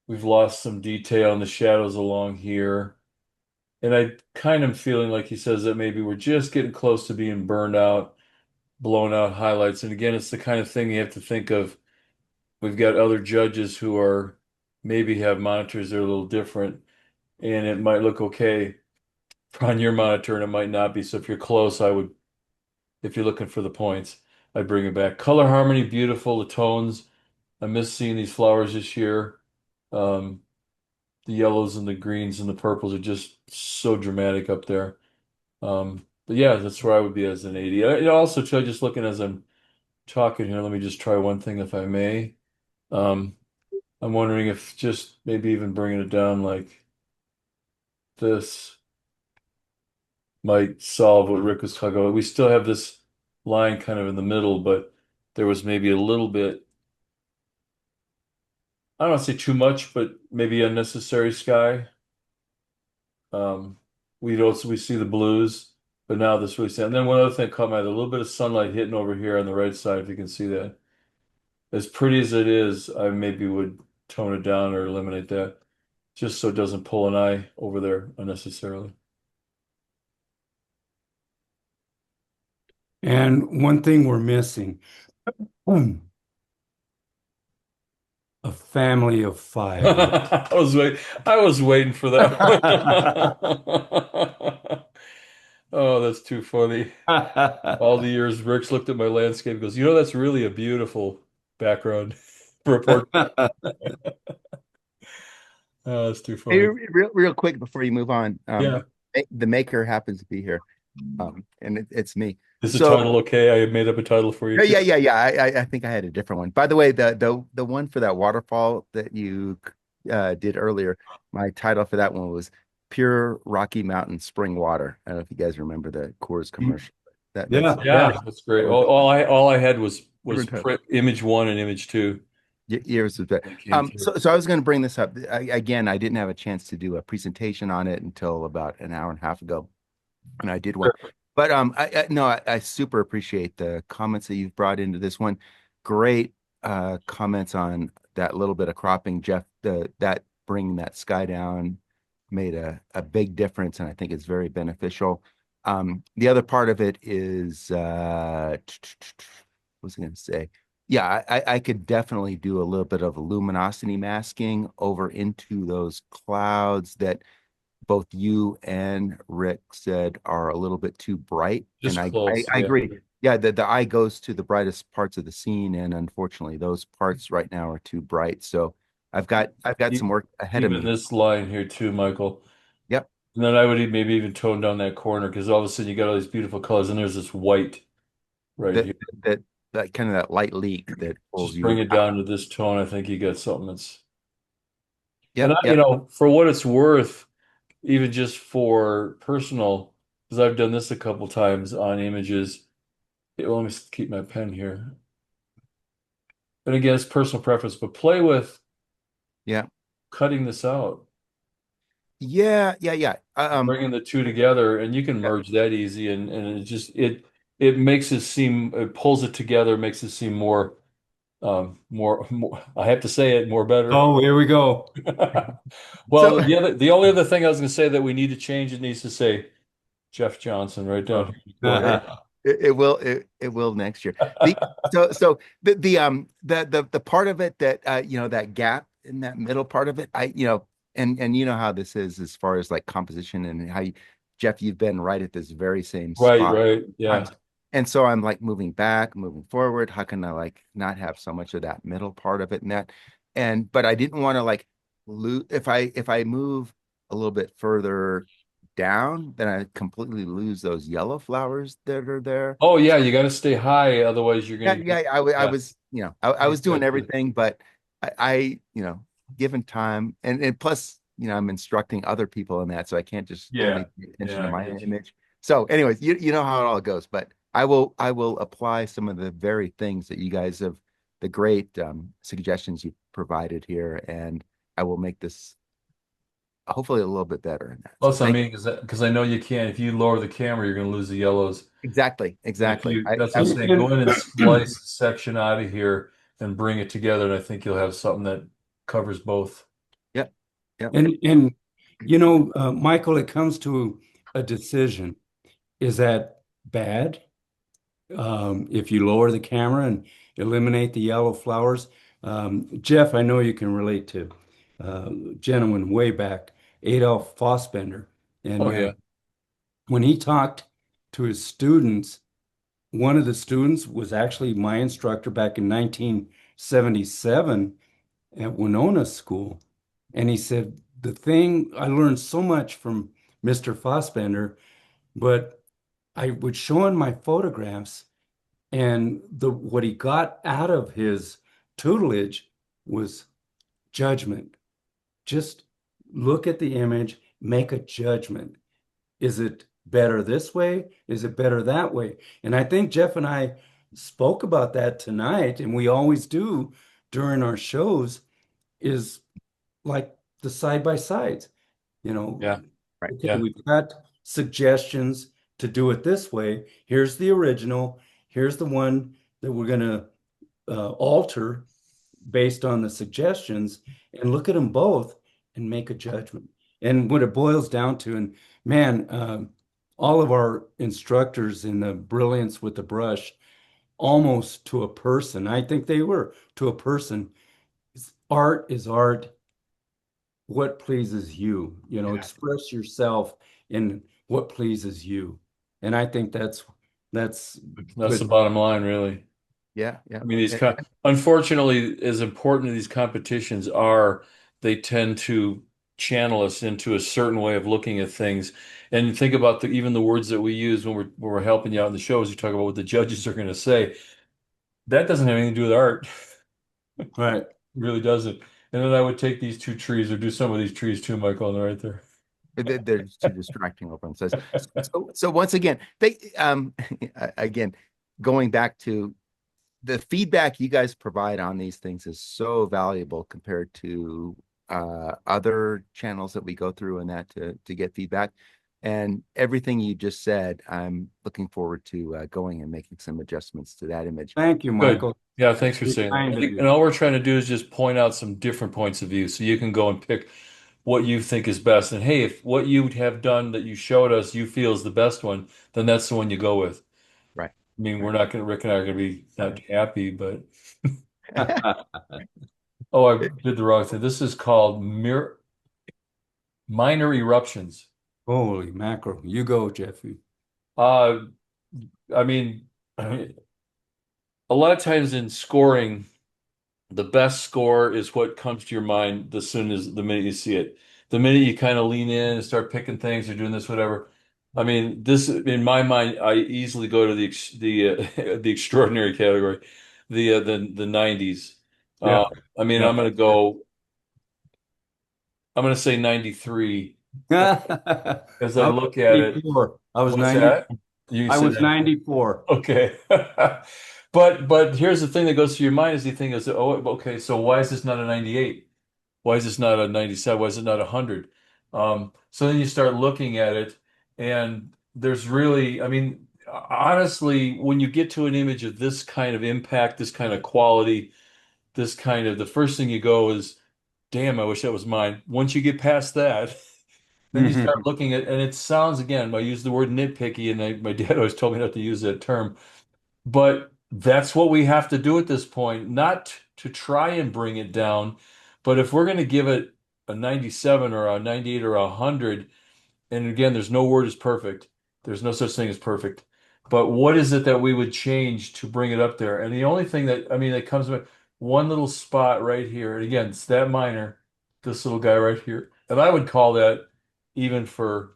We've lost some detail in the shadows along here. And I kind of feeling like he says that maybe we're just getting close to being burned out, blown out highlights. And again, it's the kind of thing you have to think of. We've got other judges who maybe have monitors that are a little different. and it might look okay on your monitor and it might not be. So if you're close, if you're looking for the points, I'd bring it back. Color harmony, beautiful. The tones. I miss seeing these flowers this year. Um, the yellows and the greens and the purples are just so dramatic up there. But yeah, that's where I would be as an 80. Also, too, just looking as I'm talking here, let me just try one thing if I may. Um, I'm wondering if just maybe even bringing it down like this might solve what Rick was talking about. We still have this line kind of in the middle, but there was maybe a little bit, I don't want to say too much, but maybe unnecessary sky. Um, we see the blues, but now this really and then one other thing caught my eye, a little bit of sunlight hitting over here on the right side, if you can see that. As pretty as it is, I maybe would tone it down or eliminate that, just so it doesn't pull an eye over there unnecessarily. And one thing we're missing, a family of 5. I was waiting for that one. Oh, that's too funny. All the years Rick's looked at my landscape and goes, that's really a beautiful background for a portrait. Oh, that's too Hey, funny. real quick before you move on, Yeah. the maker happens to be here, and it's me. Is the So title okay? I made up a title for you too. yeah. I think I had a different one. By the way, the one for that waterfall that you did earlier, my title for that one was Pure Rocky Mountain Spring Water. I don't know if you guys remember the Coors commercial. That's Yeah, that's great. All I had was Different print image 1 and image 2. years of that. That came through. So I was going to bring this up again. I didn't have a chance to do a presentation on it until about an hour and a half ago, and I did one. But I super appreciate the comments that you've brought into this one. Great comments on that little bit of cropping, Jeff. That bringing that sky down made a big difference, and I think it's very beneficial. The other part of it is what was I going to say? Yeah, I could definitely do a little bit of luminosity masking over into those clouds that both you and Rick said are a little bit too bright. Just And close, I yeah. agree. Yeah, the eye goes to the brightest parts of the scene, and unfortunately, those parts right now are too bright. So I've got some work ahead of Even me. this line here too, Michael. Yep. And then I would maybe even tone down that corner because all of a sudden you got all these beautiful colors and there's this white right That here. that kind of that light leak that pulls Just you. bring it down to this tone. I think you got something that's. Yep, And for what it's worth, even just for personal, because I've done this a couple times on images. Let me keep my pen here. And again, it's personal preference, but play with Yeah. cutting this out, Yeah. bringing the two together, and you can merge that easy, and it makes it seem, it pulls it together, makes it seem more, more. I have to say it more better. Oh, here we go. Well, So the only other thing I was going to say that we need to change, it needs to say Jeff Johnson right down here. Go ahead. it will next year. The part of it that that gap in that middle part of it, and you know how this is as far as like composition and how Jeff, you've been right at this very same spot. Right, yeah. And so I'm like moving back, moving forward. How can I like not have so much of that middle part of it and that? But I didn't want to like lose if I move a little bit further down, then I completely lose those yellow flowers that are there. Oh yeah, you got to stay high, otherwise you're going to. I was, I was doing everything, but I given time and plus, I'm instructing other people in that, so I can't just only pay attention to my image. So anyways, you know how it all goes, but I will apply some of the very things that you guys have, the great suggestions you provided here, and I will make this hopefully a little bit better in that. Plus, I mean, because I know you can't. If you lower the camera, you're going to lose the yellows. Exactly. That's what I'm saying. Go in and splice a section out of here and bring it together, and I think you'll have something that covers both. Yep. And Michael, it comes to a decision. Is that bad? If you lower the camera and eliminate the yellow flowers, Jeff, I know you can relate to gentlemen way back Adolf Fassbender. And Oh yeah. when he talked to his students, one of the students was actually my instructor back in 1977 at Winona School. And he said, the thing I learned so much from Mr. Fassbender, but I would show him my photographs, and what he got out of his tutelage was judgment. Just look at the image, make a judgment. Is it better this way? Is it better that way? And I think Jeff and I spoke about that tonight, and we always do during our shows, is like the side by sides. You know, Yeah. Right. okay, Yeah. we've got suggestions to do it this way. Here's the original. Here's the one that we're going to alter based on the suggestions, and look at them both and make a judgment. And what it boils down to, and man, all of our instructors in the brilliance with the brush, almost to a person, I think they were to a person, art is art. What pleases you? You know, express yourself in what pleases you. And I think that's That's good. the bottom line, really. Yeah, yeah. I mean, these And- unfortunately, as important as these competitions are, they tend to channel us into a certain way of looking at things. And think about even the words that we use when we're helping you out in the shows. You talk about what the judges are going to say. That doesn't have anything to do with art. Right. It really doesn't. And then I would take these two trees or do some of these trees too, Michael, and they're right there. they're just too distracting, everyone says. So once again, they again, going back to the feedback you guys provide on these things is so valuable compared to other channels that we go through and that to get feedback. And everything you just said, I'm looking forward to going and making some adjustments to that image. Thank you, Good. Michael. Yeah, thanks for Very saying kind that. of you. And all we're trying to do is just point out some different points of view so you can go and pick what you think is best. And hey, if what you have done that you showed us you feel is the best one, then that's the one you go with. Right. I mean, we're not going to, Rick and I are going to be not happy, but oh, I did the wrong thing. This is called minor eruptions. Holy mackerel. You go, Jeffy. Uh, I mean, a lot of times in scoring, the best score is what comes to your mind the minute you see it. The minute you kind of lean in and start picking things or doing this, whatever. I mean, this in my mind, I easily go to the extraordinary category, the 90s. Yeah. I mean, Yeah. I'm gonna say 93 I as I was look at it. 94. I was What's 90. that? You I said was 94. okay. But here's the thing that goes through your mind is you think is, oh, okay, so why is this not a 98? Why is this not a 97? Why is it not 100? So then you start looking at it, and there's really, I mean, honestly, when you get to an image of this kind of impact, this kind of quality, the first thing you go is, damn, I wish that was mine. Once you get past that, then you start looking at, and it sounds, again, I use the word nitpicky, and my dad always told me not to use that term. But that's what we have to do at this point, not to try and bring it down, but if we're going to give it a 97 or a 98 or a 100, and again, there's no word is perfect. There's no such thing as perfect. But what is it that we would change to bring it up there? And the only thing that, I mean, that comes with one little spot right here, and again, it's that minor, this little guy right here. And I would call that, even for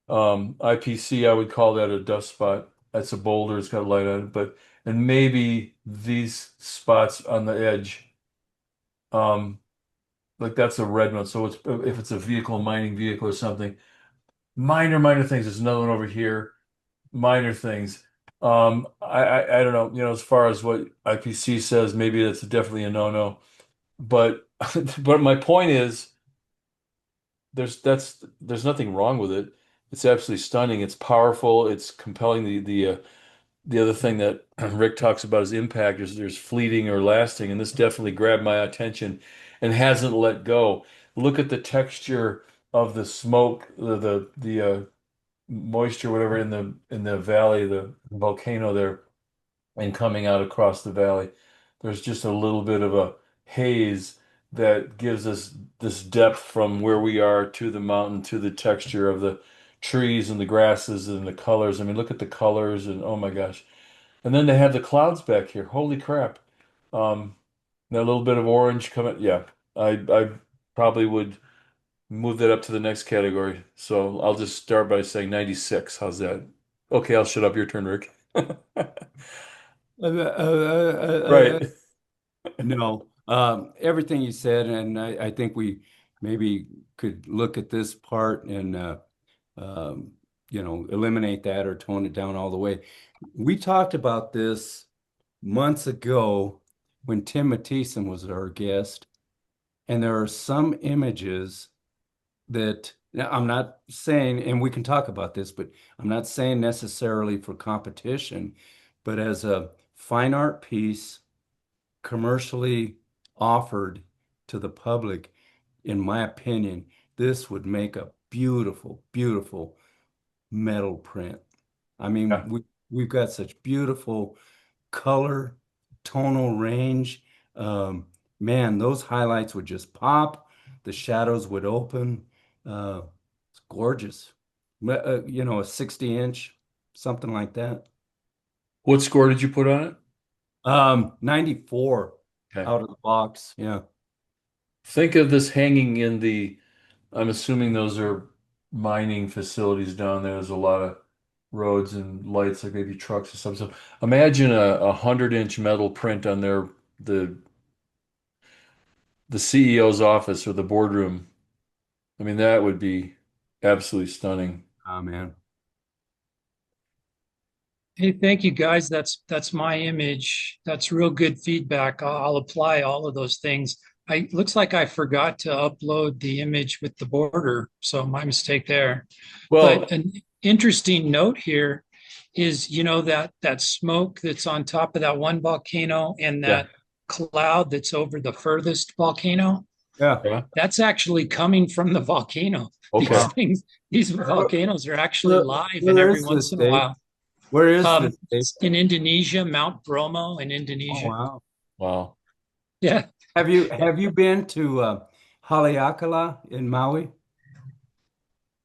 IPC, I would call that a dust spot. That's a boulder, it's got light on it, but and maybe these spots on the edge, um, like that's a red one. So it's if it's a vehicle, a mining vehicle or something, minor things. There's another one over here, minor things. I don't know, as far as what IPC says, maybe that's definitely a no-no. But but my point is there's nothing wrong with it. It's absolutely stunning. It's powerful. It's compelling. The other thing that Rick talks about is impact. There's fleeting or lasting, and this definitely grabbed my attention and hasn't let go. Look at the texture of the smoke, the moisture, whatever in the valley, the volcano there, and coming out across the valley. There's just a little bit of a haze that gives us this depth from where we are to the mountain to the texture of the trees and the grasses and the colors. I mean, look at the colors and oh my gosh. And then they have the clouds back here. Holy crap. That little bit of orange coming. Yeah, I probably would move that up to the next category. So I'll just start by saying 96. How's that? Okay, I'll shut up. Your turn, Rick. Right. No, everything you said, and I think we maybe could look at this part and eliminate that or tone it down all the way. We talked about this months ago when Tim Mathieson was our guest, and there are some images that now I'm not saying, and we can talk about this, but I'm not saying necessarily for competition, but as a fine art piece commercially offered to the public, in my opinion, this would make a beautiful, beautiful metal print. I mean, Yeah. we've got such beautiful color, tonal range. Man, those highlights would just pop. The shadows would open. It's gorgeous. A 60-inch, something like that. What score did you put on it? 94 Okay. out of the box. Yeah. Think of this hanging in I'm assuming those are mining facilities down there. There's a lot of roads and lights, like maybe trucks or something. So imagine a 100-inch metal print on the CEO's office or the boardroom. I mean, that would be absolutely stunning. Oh, man. Hey, thank you guys. That's my image. That's real good feedback. I'll apply all of those things. Looks like I forgot to upload the image with the border, so my mistake there. Well, But an interesting note here is, that smoke that's on top of that one volcano and that cloud that's over the furthest volcano, Yeah. that's actually coming from the volcano. okay. These volcanoes are actually live, and Where every is once this, in a Dave? while. Where is this, Dave? It's in Indonesia, Mount Bromo in Oh, Indonesia. wow. Wow. Yeah. Have you been to Haleakala in Maui?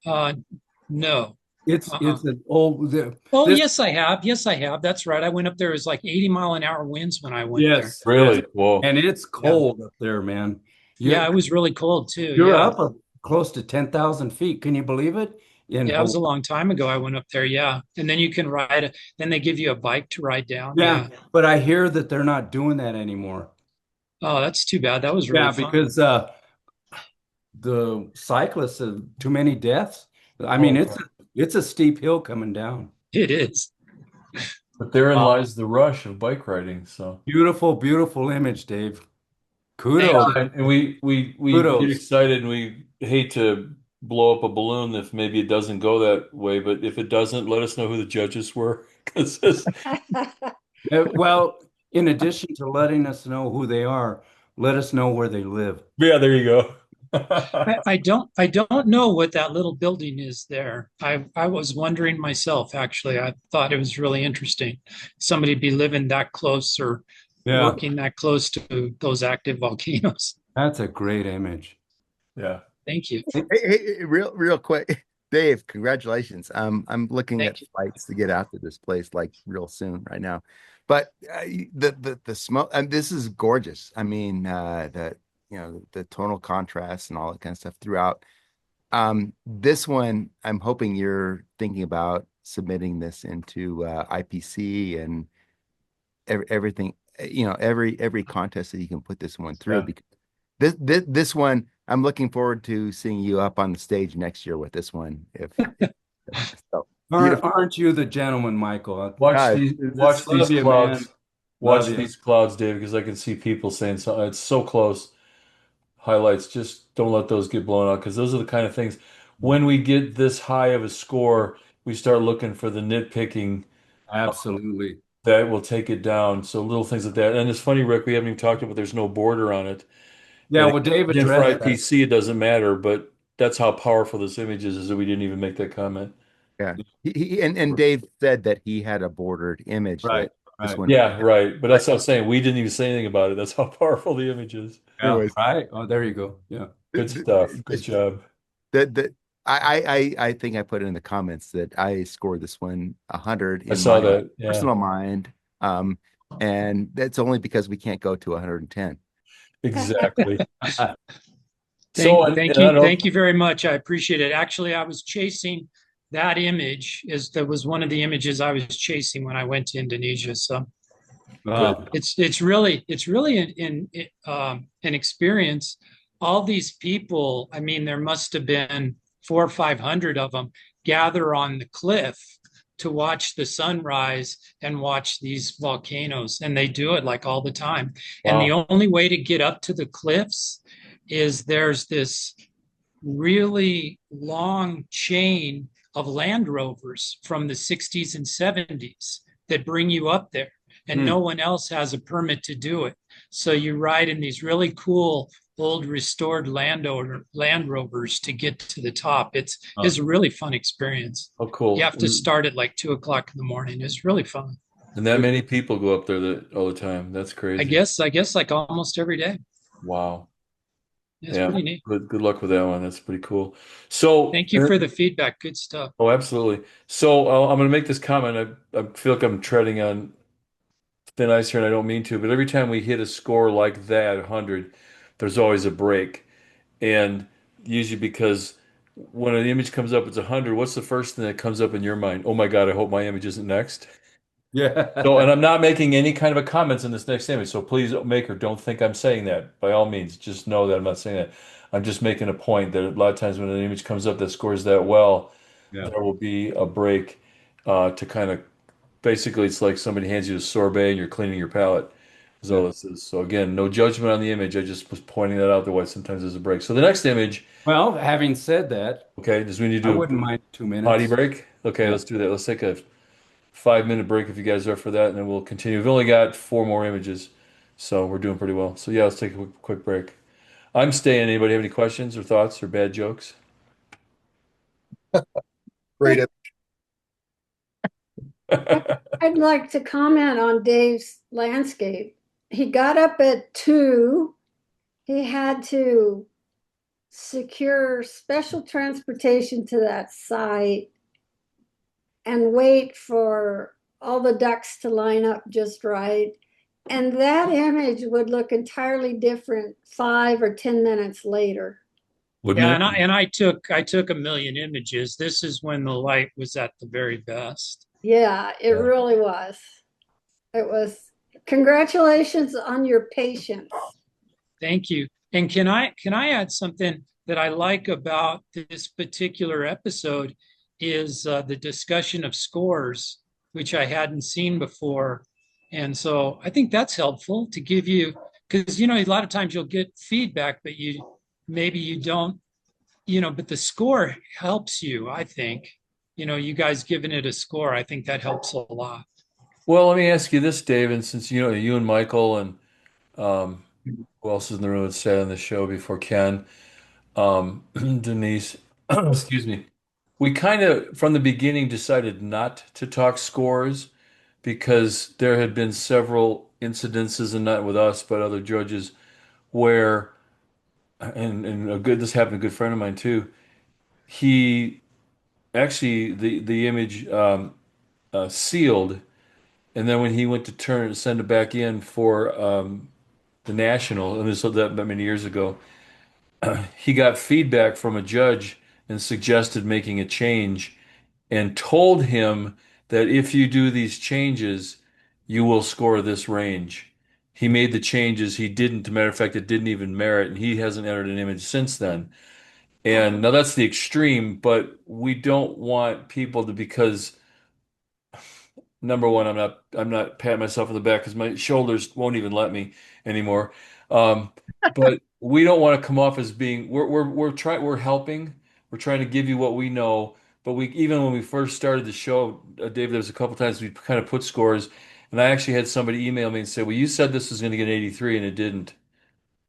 No. It's an old Oh, this yes, I have. Yes, I have. That's right. I went up there. It was like 80-mile-an-hour winds when I went there. yes, Really? yes. Whoa. And it's cold up there, man. Yeah, it was really cold too. You're Yeah. up close to 10,000 feet. Can you believe it? Yeah, it was a long time ago I went up there. Yeah. And then you can then they give you a bike to ride down. Yeah, but I hear that they're not doing that anymore. Oh, that's too bad. That was really Yeah, fun. because the cyclists have too many deaths. I mean, it's a steep hill coming down. It is. But therein lies the rush of bike riding. So Beautiful, beautiful image, Dave. Kudos. and we Kudos. get excited and we hate to blow up a balloon if maybe it doesn't go that way. But if it doesn't, let us know who the judges were. 'Cause Well, in addition to letting us know who they are, let us know where they live. yeah, there you go. I don't know what that little building is there. I was wondering myself, actually. I thought it was really interesting. Somebody be living that close or working that close to those active volcanoes. That's a great image. Yeah. Thank you. Hey, real quick, Dave, congratulations. I'm looking Thank at you. flights to get out to this place like real soon right now. But the smoke, and this is gorgeous. I mean, the tonal contrast and all that kind of stuff throughout. This one, I'm hoping you're thinking about submitting this into IPC and everything. Every contest that you can put this one through, because this one, I'm looking forward to seeing you up on the stage next year with this one. So, Aren't you the gentleman, Michael? Watch these you, clouds. man. Watch Love you. these clouds, Dave, because I can see people saying so. It's so close. Highlights, just don't let those get blown out because those are the kind of things. When we get this high of a score, we start looking for the nitpicking Absolutely. that will take it down. So little things like that. And it's funny, Rick, we haven't even talked about there's no border on it. Yeah, And well, Dave again, for addressed that. IPC, it doesn't matter, but that's how powerful this image is that we didn't even make that comment. yeah, and Dave said that he had a bordered image Right, that this right. one. Yeah, right. But that's what I'm saying. We didn't even say anything about it. That's how powerful the image is. Yeah, Anyways, right. Oh, there you go. Yeah. Good stuff. Good job. the I think I put in the comments that I scored this one 100 I in saw my that. Yeah, personal mind. And that's only because we can't go to 110. exactly. So, and I don't know. Thank you very much. I appreciate it. Actually, I was chasing that image that was one of the images I was chasing when I went to Indonesia. So Wow. it's really an experience. All these people, I mean, there must have been 400 or 500 of them gather on the cliff to watch the sunrise and watch these volcanoes, and they do it like all the time. And the Wow. only way to get up to the cliffs is there's this really long chain of Land Rovers from the 60s and 70s that bring you up there, and no one else has a permit to do it. So you ride in these really cool old restored Land Rovers to get to the top. It's a really fun experience. Oh, cool. You have to start at like 2 o'clock in the morning. It's really fun. And that many people go up there all the time. That's crazy. I guess like almost every day. Wow. It's Yeah. pretty neat. Good luck with that one. That's pretty cool. So, Thank you for the feedback. Good stuff. oh, absolutely. So, I'm going to make this comment. I feel like I'm treading on thin ice here, and I don't mean to, but every time we hit a score like that, 100, there's always a break. And usually because when an image comes up, it's 100, what's the first thing that comes up in your mind? Oh my God, I hope my image isn't next. Yeah. So, and I'm not making any kind of a comments in this next image. So please, maker, don't think I'm saying that. By all means, just know that I'm not saying that. I'm just making a point that a lot of times when an image comes up that scores that well, Yeah. there will be a break to kind of basically it's like somebody hands you a sorbet and you're cleaning your palate. Is all this is. So again, no judgment on the image. I just was pointing that out. That why sometimes there's a break. So the next image, Well, having said that, okay, does we need I to do wouldn't a mind 2 minutes. potty break? Okay, Yeah. let's do that. Let's take a 5 minute break if you guys are for that, and then we'll continue. We've only got 4 more images, so we're doing pretty well. So yeah, let's take a quick break. I'm staying. Anybody have any questions or thoughts or bad jokes? Great. I'd like to comment on Dave's landscape. He got up at 2. He had to secure special transportation to that site and wait for all the ducks to line up just right. And that image would look entirely different 5 or 10 minutes later. Wouldn't Yeah, it? and I took a million images. This is when the light was at the very best. Yeah, it Yeah. really was. It was. Congratulations on your patience. Thank you. And can I add something that I like about this particular episode is the discussion of scores, which I hadn't seen before. And so I think that's helpful to give you, because a lot of times you'll get feedback, but maybe you don't, but the score helps you, I think. You guys giving it a score, I think that helps a lot. Well, let me ask you this, Dave, and since you and Michael and who else is in the room that sat on the show before Ken, Denise, excuse me. We kind of, from the beginning, decided not to talk scores because there had been several incidences, and not with us, but other judges, where, and this happened to a good friend of mine too. He actually, the image sealed, and then when he went to send it back in for the national, and this was that many years ago, he got feedback from a judge and suggested making a change and told him that if you do these changes, you will score this range. He made the changes. He didn't. As a matter of fact, it didn't even merit, and he hasn't entered an image since then. And now that's the extreme, but we don't want people to, because number one, I'm not patting myself on the back because my shoulders won't even let me anymore. But we don't want to come off as being we're helping. We're trying to give you what we know. But we, even when we first started the show, Dave, there was a couple times we kind of put scores, and I actually had somebody email me and say, "Well, you said this was going to get an 83 and it didn't."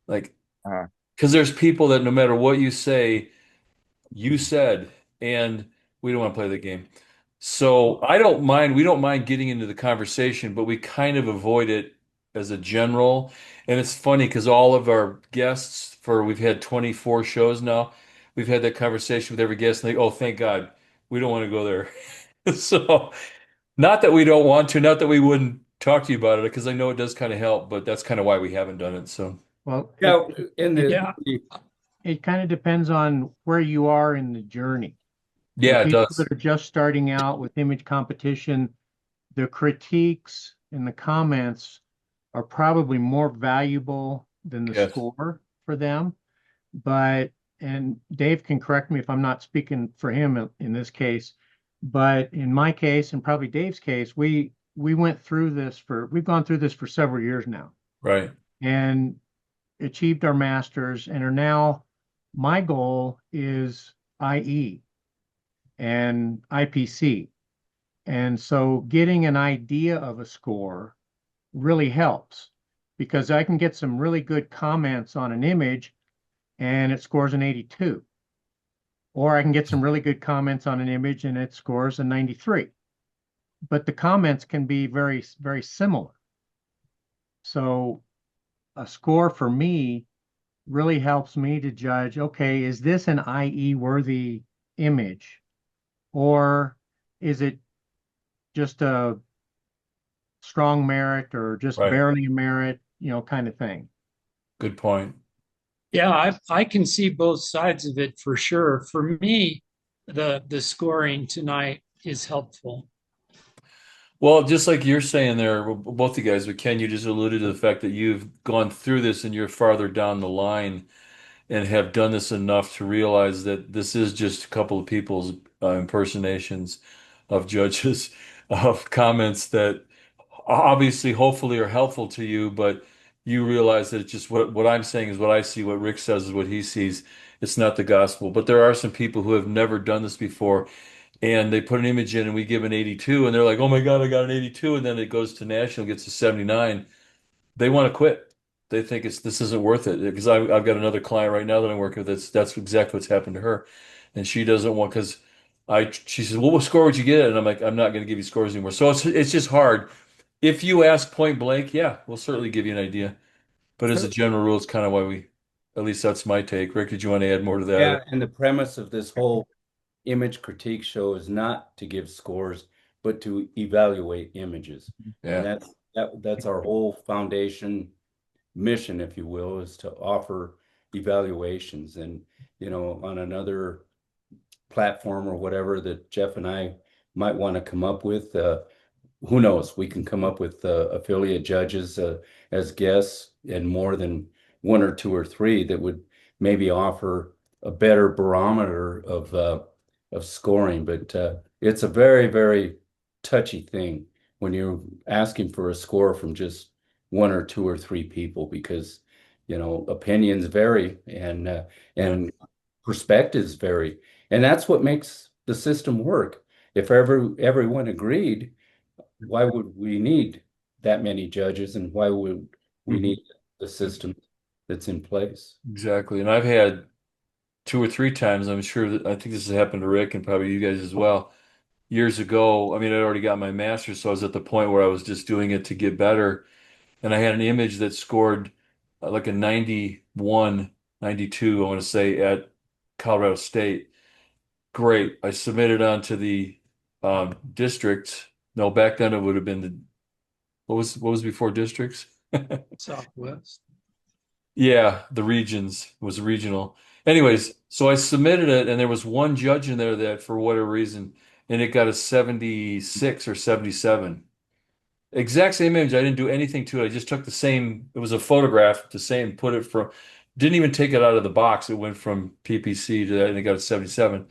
Like, Uh, because there's people that no matter what you say, you said, and we don't want to play the game. So I don't mind, we don't mind getting into the conversation, but we kind of avoid it as a general. And it's funny because all of our guests we've had 24 shows now, we've had that conversation with every guest and they, oh, thank God, we don't want to go there. So not that we don't want to, not that we wouldn't talk to you about it, because I know it does kind of help, but that's kind of why we haven't done it. So Well, Yeah, in Yeah. it kind of depends on where you are in the journey. yeah, it People does. that are just starting out with image competition, the critiques and the comments are probably more valuable than the Yes. score for them. But, and Dave can correct me if I'm not speaking for him in this case, but in my case and probably Dave's case, we've gone through this for several years now Right. and achieved our masters and are now, my goal is IE and IPC. And so getting an idea of a score really helps because I can get some really good comments on an image and it scores an 82. Or I can get some really good comments on an image and it scores a 93. But the comments can be very, very similar. So a score for me really helps me to judge, okay, is this an IE worthy image? Or is it just a strong merit or just Right. barely a merit, kind of thing? Good point. Yeah, I can see both sides of it for sure. For me, the scoring tonight is helpful. Well, just like you're saying there, both you guys, but Ken, you just alluded to the fact that you've gone through this and you're farther down the line and have done this enough to realize that this is just a couple of people's impersonations of judges, of comments that obviously, hopefully, are helpful to you, but you realize that it's just what I'm saying is what I see, what Rick says is what he sees. It's not the gospel. But there are some people who have never done this before and they put an image in and we give an 82 and they're like, oh my God, I got an 82. And then it goes to national, gets a 79. They want to quit. They think this isn't worth it. Because I've got another client right now that I'm working with. That's exactly what's happened to her. And she doesn't want, because she says, well, what score would you get? And I'm like, I'm not going to give you scores anymore. So it's just hard. If you ask point blank, yeah, we'll certainly give you an idea. But as a general rule, it's kind of why at least that's my take. Rick, did you want to add more to that? Yeah, and the premise of this whole image critique show is not to give scores, but to evaluate images. And Yeah. that's our whole foundation mission, if you will, is to offer evaluations. And, on another platform or whatever that Jeff and I might want to come up with, who knows? We can come up with affiliate judges as guests and more than one or two or three that would maybe offer a better barometer of scoring. But it's a very, very touchy thing when you're asking for a score from just one or two or three people because opinions vary and perspectives vary, and that's what makes the system work. If everyone agreed, why would we need that many judges and why would we Mhm. need the system that's in place? Exactly. And I've had two or three times, I'm sure that I think this has happened to Rick and probably you guys as well. Years ago, I mean, I'd already got my master's, so I was at the point where I was just doing it to get better. And I had an image that scored like a 91, 92, I want to say, at Colorado State. Great. I submitted on to the district. No, back then it would have been what was before districts? Southwest. Yeah, the regions was regional. Anyways, so I submitted it, and there was one judge in there that, for whatever reason, and it got a 76 or 77. Exact same image. I didn't do anything to it. I just took the same, it was a photograph, the same, put it from, didn't even take it out of the box. It went from PPC to that, and it got a 77.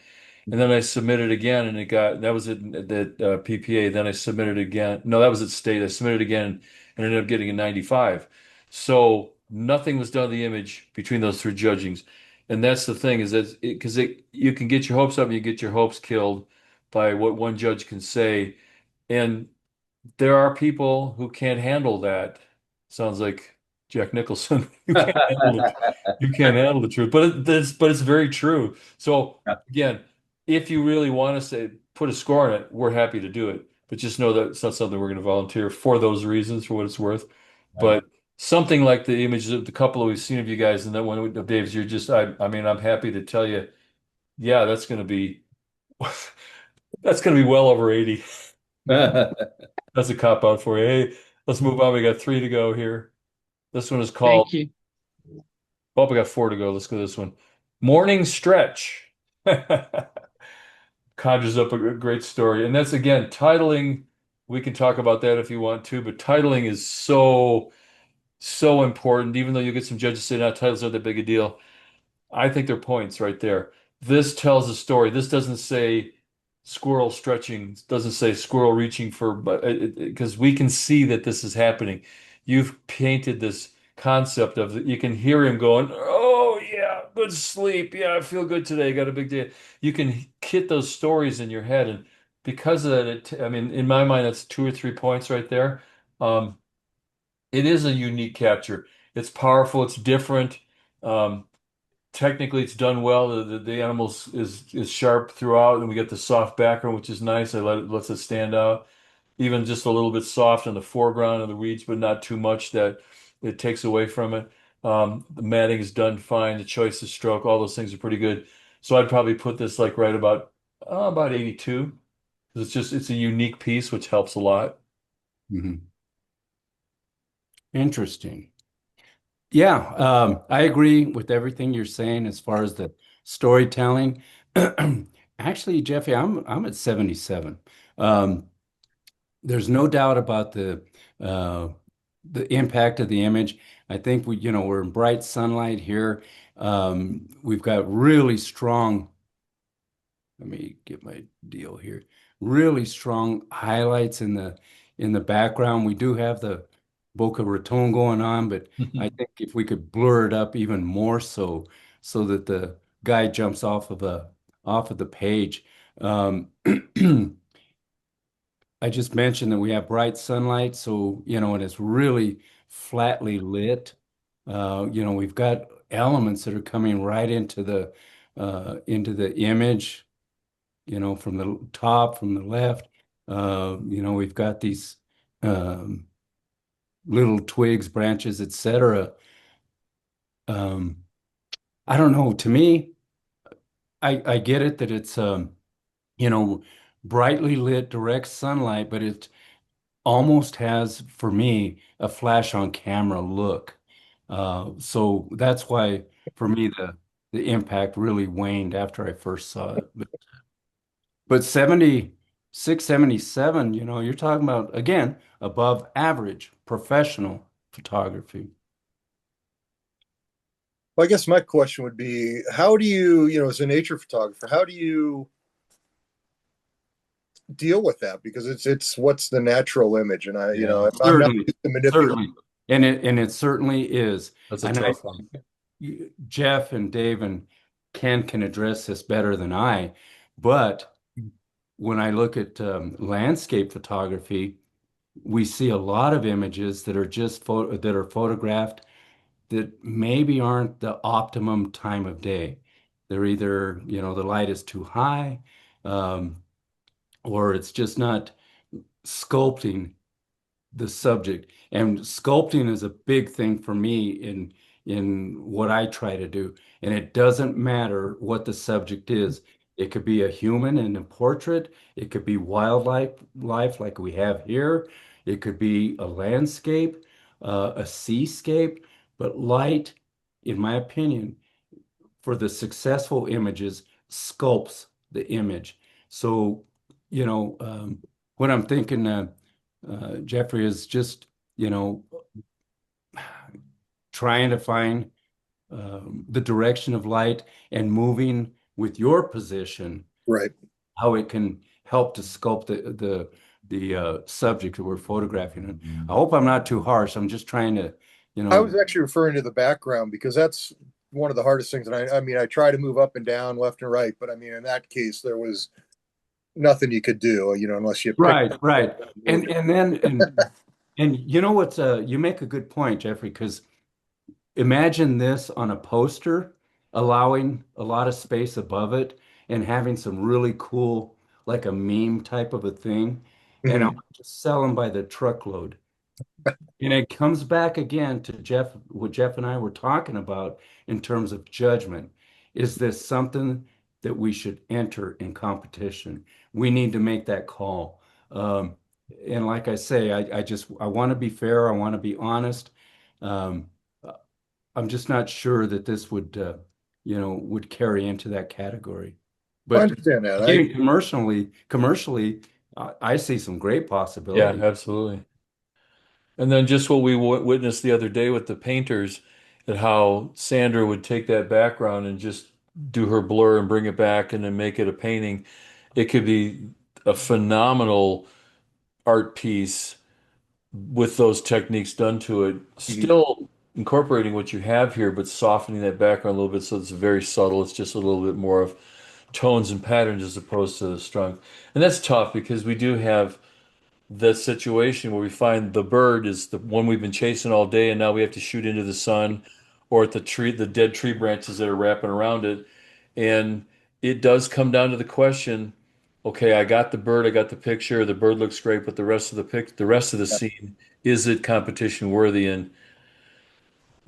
And then I submitted again, and that was at that PPA. Then I submitted again. No, that was at state. I submitted again and ended up getting a 95. So nothing was done to the image between those three judgings. And that's the thing is that because you can get your hopes up and you get your hopes killed by what one judge can say. And there are people who can't handle that. Sounds like Jack Nicholson. You can't handle it. You can't handle the truth, but it's very true. So again, if you really want to say put a score on it, we're happy to do it. But just know that it's not something we're going to volunteer for those reasons, for what it's worth. but something like the images of the couple that we've seen of you guys and that one of Dave's, you're just, I mean, I'm happy to tell you, yeah, that's going to be, that's going to be well over 80. That's a cop out for you. Hey, let's move on. We got 3 to go here. This one is called, Thank you. oh, we got 4 to go. Let's go this one. Morning Stretch. Conjures up a great story. And that's again, titling. We can talk about that if you want to, but titling is so important, even though you get some judges say now titles aren't that big a deal. I think they're points right there. This tells a story. This doesn't say squirrel stretching, doesn't say squirrel reaching for, but because we can see that this is happening. You've painted this concept of that you can hear him going, "Oh yeah, good sleep. Yeah, I feel good today. Got a big day." You can get those stories in your head, and because of that, I mean, in my mind, that's 2 or 3 points right there. Um, it is a unique capture. It's powerful. It's different. Um, Technically it's done well. The animal is sharp throughout, and we get the soft background, which is nice. Lets it stand out. Even just a little bit soft in the foreground of the weeds, but not too much that it takes away from it. The matting is done fine. The choice of stroke, all those things are pretty good. So I'd probably put this like right about 82. 'Cause it's a unique piece, which helps a lot. Mhm. Interesting. Yeah, I agree with everything you're saying as far as the storytelling. Actually, Jeffy, I'm at 77. Um, there's no doubt about uh, the impact of the image. I think we're in bright sunlight here. We've got really strong. Let me get my deal here. Really strong highlights in the background. We do have the Boca Raton going on, but I think if we could blur it up even more so that the guy jumps off of the page. Um, I just mentioned that we have bright sunlight, so and it's really flatly lit. We've got elements that are coming right into the image, from the top, from the left. We've got these um, little twigs, branches, etc. Um, I don't know. To me, I get it that it's you know, brightly lit, direct sunlight, but it almost has, for me, a flash on camera look. So that's why, for me, the impact really waned after I first saw it. But 76, 77, you're talking about, again, above average professional photography. Well, I guess my question would be, how do you, as a nature photographer, how do you deal with that? Because it's what's the natural image, and I'm not Certainly, used to manipulate. certainly. And it certainly is. That's a And tough one. Jeff and Dave and Ken can address this better than I, but when I look at landscape photography, we see a lot of images that are that are photographed that maybe aren't the optimum time of day. They're either, the light is too high, um, or it's just not sculpting the subject. And sculpting is a big thing for me in what I try to do. And it doesn't matter what the subject is. It could be a human in a portrait. It could be life like we have here. It could be a landscape, a seascape. But light, in my opinion, for the successful images, sculpts the image. So, what I'm thinking, Jeffrey, is just, trying to find the direction of light and moving with your position, Right. how it can help to sculpt the subject that we're photographing. And I hope I'm not too harsh. I'm just trying to, I was actually referring to the background because that's one of the hardest things. And I mean, I try to move up and down, left and right, but I mean, in that case, there was nothing you could do, unless you right. And you know what's you make a good point, Jeffrey, because imagine this on a poster, allowing a lot of space above it and having some really cool, like a meme type of a thing. And I Mhm. would just sell them by the truckload. And it comes back again to what Jeff and I were talking about in terms of judgment. Is this something that we should enter in competition? We need to make that call. And like I say, I want to be fair. I want to be honest. Um, I'm just not sure that this would carry into that category. I But understand that. again, commercially, I see some great Yeah, possibilities. absolutely. And then just what we witnessed the other day with the painters, and how Sandra would take that background and just do her blur and bring it back and then make it a painting. It could be a phenomenal art piece with those techniques done to it, still incorporating what you have here, but softening that background a little bit so it's very subtle. It's just a little bit more of tones and patterns as opposed to the strung. And that's tough because we do have the situation where we find the bird is the one we've been chasing all day, and now we have to shoot into the sun or at the dead tree branches that are wrapping around it. And it does come down to the question, okay, I got the bird, I got the picture, the bird looks great, but the rest of the scene, is it competition worthy? And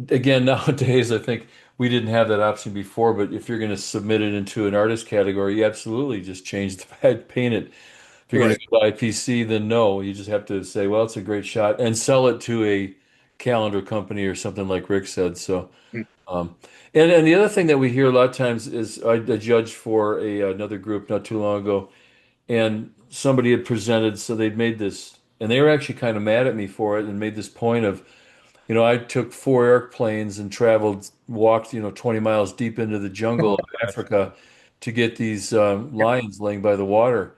again, nowadays, I think we didn't have that option before, but if you're going to submit it into an artist category, you absolutely just change the paint it. If you're going Right. to go IPC, then no, you just have to say, well, it's a great shot and sell it to a calendar company or something like Rick said. So, Mm. um, and the other thing that we hear a lot of times is I judged for another group not too long ago, and somebody had presented, so they'd made this, and they were actually kind of mad at me for it and made this point of, I took 4 airplanes and walked, 20 miles deep into the jungle of Africa to get these lions laying by the water.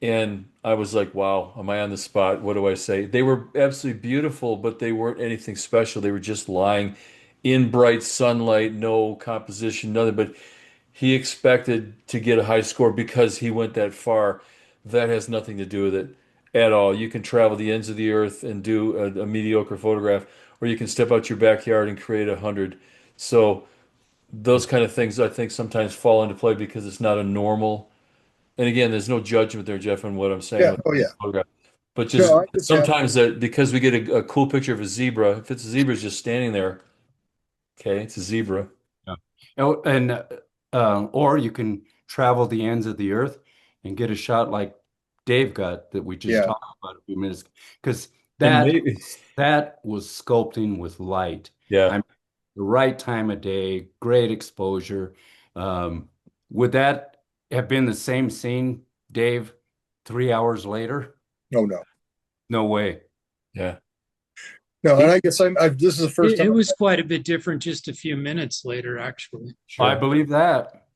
And I was like, wow, am I on the spot? What do I say? They were absolutely beautiful, but they weren't anything special. They were just lying in bright sunlight, no composition, nothing. But he expected to get a high score because he went that far. That has nothing to do with it at all. You can travel the ends of the earth and do a mediocre photograph, or you can step out your backyard and create 100. So those kind of things I think sometimes fall into play because it's not a normal. And again, there's no judgment there, Jeff, on what I'm saying Yeah. with Oh, the yeah. photograph. But just No, I just have, sometimes that because we get a cool picture of a zebra, if it's a zebra just standing there, okay, it's a zebra. Yeah. Oh, and or you can travel the ends of the earth and get a shot like Dave got that we just yeah. talked about a few minutes because And that maybe, that was sculpting with light. yeah. I'm the right time of day, great exposure. Um, would that have been the same scene, Dave, 3 hours later? No, no. No way. Yeah. No, and I guess this is the first It time was quite a bit different just a few minutes later, actually. I Sure. believe that.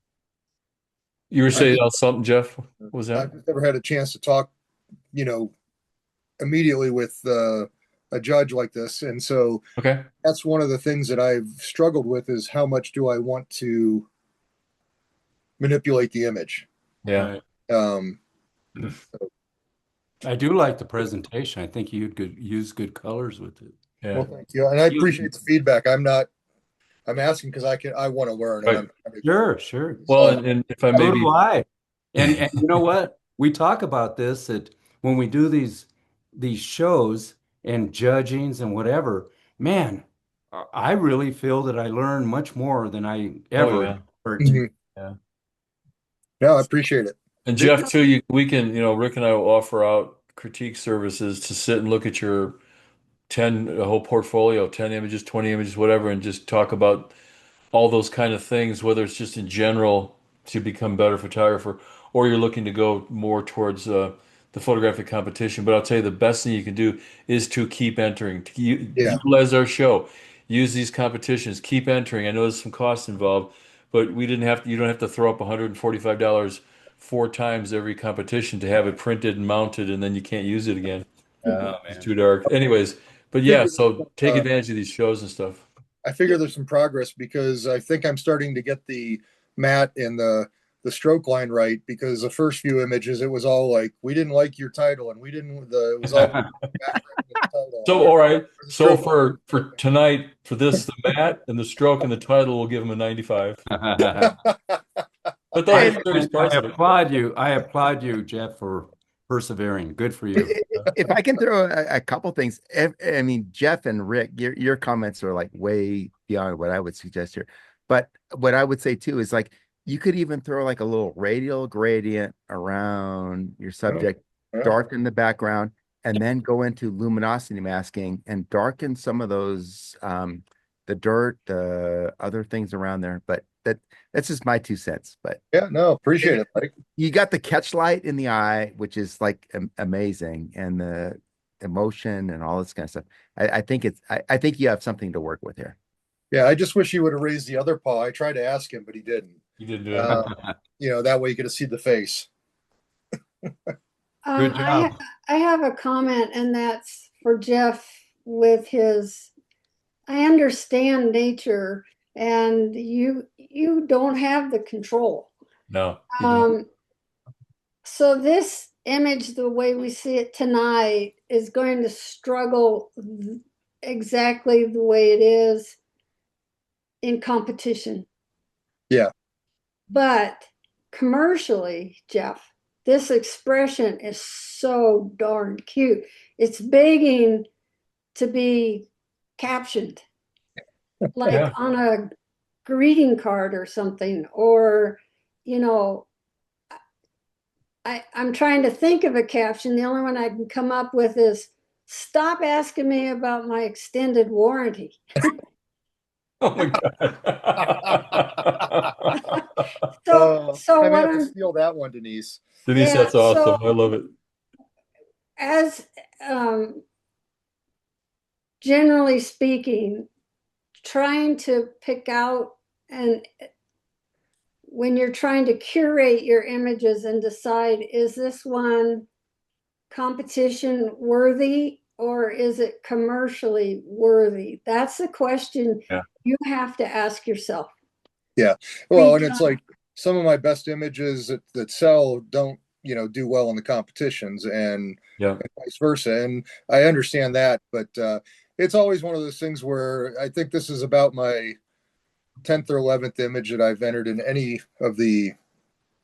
You were saying something, Jeff? What was that? I've just never had a chance to talk, immediately with a judge like this. And so Okay. that's one of the things that I've struggled with is how much do I want to manipulate the image? Yeah. Right. Um, I do like the presentation. I think you could use good colors with it. Yeah. well, thank you. And I appreciate the feedback. I'm asking because I want to learn. Right. And Sure. Well, and if I So maybe, do I. And you know what? We talk about this that when we do these shows and judgings and whatever, man, I really feel that I learn much more than I oh ever yeah, heard. Mhm. yeah. No, I appreciate it. And Jeff too, we can, Rick and I will offer out critique services to sit and look at your a whole portfolio, 10 images, 20 images, whatever, and just talk about all those kind of things, whether it's just in general to become a better photographer, or you're looking to go more towards the photographic competition. But I'll tell you, the best thing you can do is to keep entering, to Yeah. utilize our show, use these competitions, keep entering. I know there's some costs involved, but you don't have to throw up $145 4 times every competition to have it printed and mounted, and then you can't use it again. Oh, It's man. too dark. Anyways, but yeah, so take advantage of these shows and stuff. I figure there's some progress because I think I'm starting to get the matte and the stroke line right because the first few images it was all like we didn't like your title and we didn't it was all background and the title. So, all right. The So stroke for tonight, for this, the mat and the stroke and the title, we'll give him a 95. But those are serious parts I of it. applaud you. I applaud you, Jeff, for persevering. Good for you. if I can throw a couple things, I mean, Jeff and Rick, your comments are like way beyond what I would suggest here. But what I would say too is like you could even throw like a little radial gradient around your subject, Yeah. darken the background, and then go into luminosity masking and darken some of those the dirt, the other things around there. But that's just my 2 cents. But Yeah, no, appreciate it, Mike. you got the catch light in the eye, which is like amazing, and the emotion and all this kind of stuff. I think I think you have something to work with here. Yeah, I just wish he would have raised the other paw. I tried to ask him, but he didn't. You didn't do it. You know, that way you get to see the face. Good job. I have a comment, and that's for Jeff with his, I understand nature, and you don't have the control. No. you don't. So this image, the way we see it tonight, is going to struggle exactly the way it is in competition. Yeah. But commercially, Jeff, this expression is so darn cute. It's begging to be captioned, like Yeah. on a greeting card or something, or, you know, I'm trying to think of a caption. The only one I can come up with is stop asking me about my extended warranty. Oh my God. I may what have to I'm, steal that one, Denise. Denise, Yeah, that's awesome. so- I love it. as generally speaking, trying to pick out, and when you're trying to curate your images and decide, is this one competition worthy or is it commercially worthy? That's the question Yeah. you have to ask yourself. Yeah. Well, and it's like some of my best images that sell don't, you know, do well in the competitions, and Yeah. vice versa. And I understand that, but it's always one of those things where I think this is about my 10th or 11th image that I've entered in any of the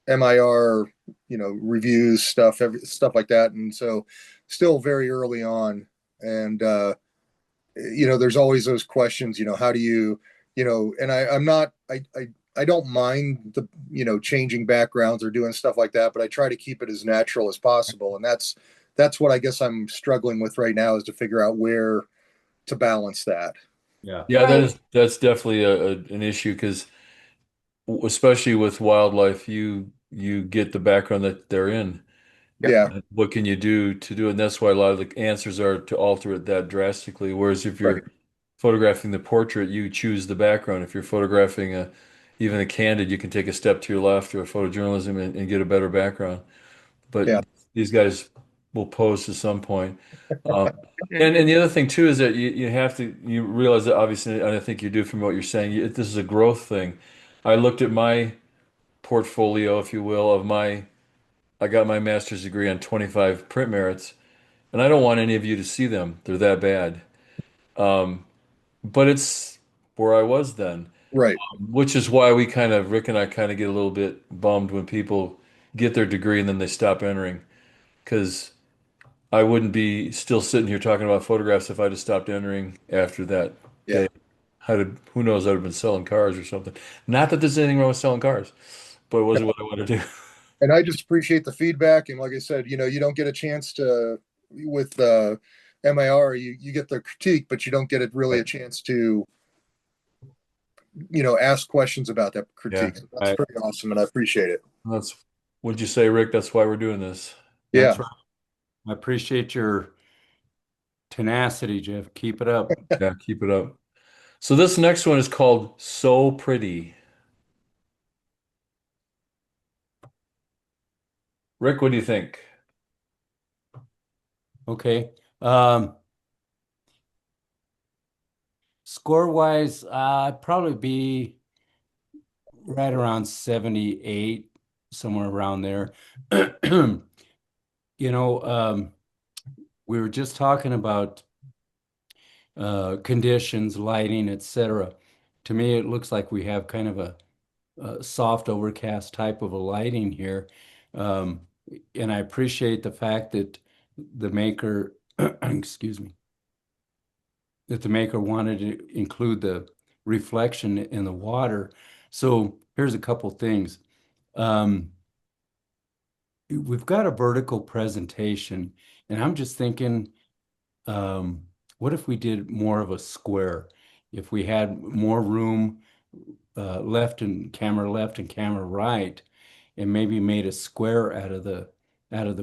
MIR, you know, reviews, stuff like that. And so still very early on. And you know, there's always those questions, you know, how do you, you know, and I'm not, I don't mind the, you know, changing backgrounds or doing stuff like that, but I try to keep it as natural as possible. And that's what I guess I'm struggling with right now, is to figure out where to balance that. Yeah, Right. that's definitely an issue because especially with wildlife, you get the background that they're in. Yeah. What can you do to do it? And that's why a lot of the answers are to alter it that drastically. Whereas if Right. you're photographing the portrait, you choose the background. If you're photographing even a candid, you can take a step to your left or photojournalism and get a better background. But Yeah. these guys will pose to some point. And the other thing too is that you have to you realize that obviously, and I think you do from what you're saying, this is a growth thing. I looked at my portfolio, if you will, I got my master's degree on 25 print merits, and I don't want any of you to see them. They're that bad. But it's where I was then, Right. which is why Rick and I kind of get a little bit bummed when people get their degree and then they stop entering, because I wouldn't be still sitting here talking about photographs if I'd have stopped entering after that Yeah. day. Who knows, I'd have been selling cars or something. Not that there's anything wrong with selling cars, but it wasn't what I wanted to do. And I just appreciate the feedback. And like I said, you know, you don't get a chance to, with MIR, you get the critique, but you don't get it really a chance to, you know, ask questions about that critique. Yeah. So that's pretty awesome, and I appreciate it. What'd you say, Rick? That's why we're doing this. Yeah. That's right. I appreciate your tenacity, Jeff. Keep it up. Yeah, keep it up. So this next one is called So Pretty. Rick, what do you think? Okay. Score wise, I'd probably be right around 78, somewhere around there. You know, we were just talking about conditions, lighting, etc. To me, it looks like we have kind of a soft overcast type of a lighting here. And I appreciate the fact that the maker, excuse me, that the maker wanted to include the reflection in the water. So here's a couple things. We've got a vertical presentation, and I'm just thinking, what if we did more of a square? If we had more room left and camera right, and maybe made a square out of the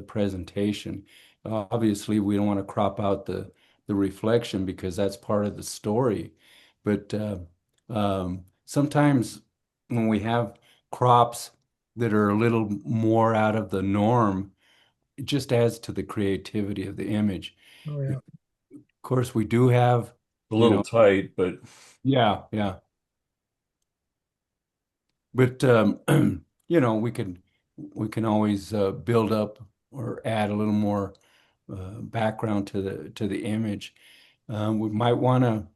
presentation. Obviously, we don't want to crop out the reflection because that's part of the story. But sometimes when we have crops that are a little more out of the norm, it just adds to the creativity of the image. Oh, yeah. Of course, we do have, A little tight, but yeah, yeah. But we can always build up or add a little more background to the image. We might want to,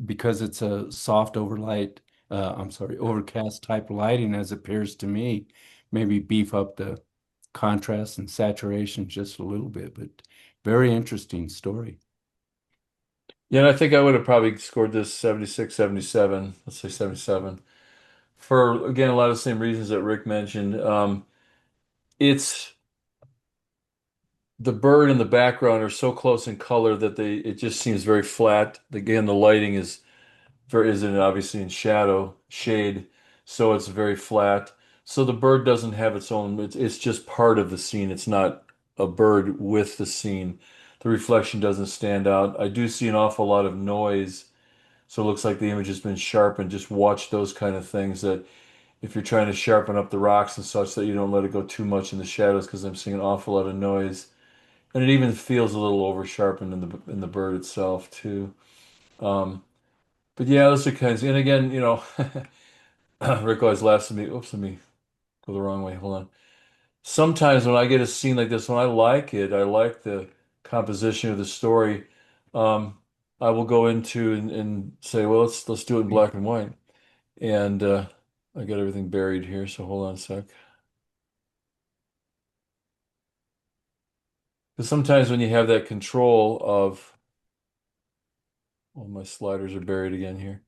because it's a soft overcast type lighting as it appears to me, maybe beef up the contrast and saturation just a little bit. But very interesting story. yeah, and I think I would have probably scored this 76, 77. Let's say 77. For again, a lot of the same reasons that Rick mentioned. It's the bird and the background are so close in color that it just seems very flat. Again, the lighting isn't obviously in shade, so it's very flat. So the bird doesn't have its own, it's just part of the scene. It's not a bird with the scene. The reflection doesn't stand out. I do see an awful lot of noise, so it looks like the image has been sharpened. Just watch those kind of things, that if you're trying to sharpen up the rocks and such, that you don't let it go too much in the shadows, because I'm seeing an awful lot of noise. And it even feels a little over sharpened in the bird itself too. Um, but yeah, those are kinds. And again, Rick always laughs at me. Oops, let me go the wrong way. Hold on. Sometimes when I get a scene like this, when I like it, I like the composition of the story. Um, I will go into and say, well, let's do it in black and white. And I got everything buried here, so hold on a sec. Because sometimes when you have that control of, well, my sliders are buried again here.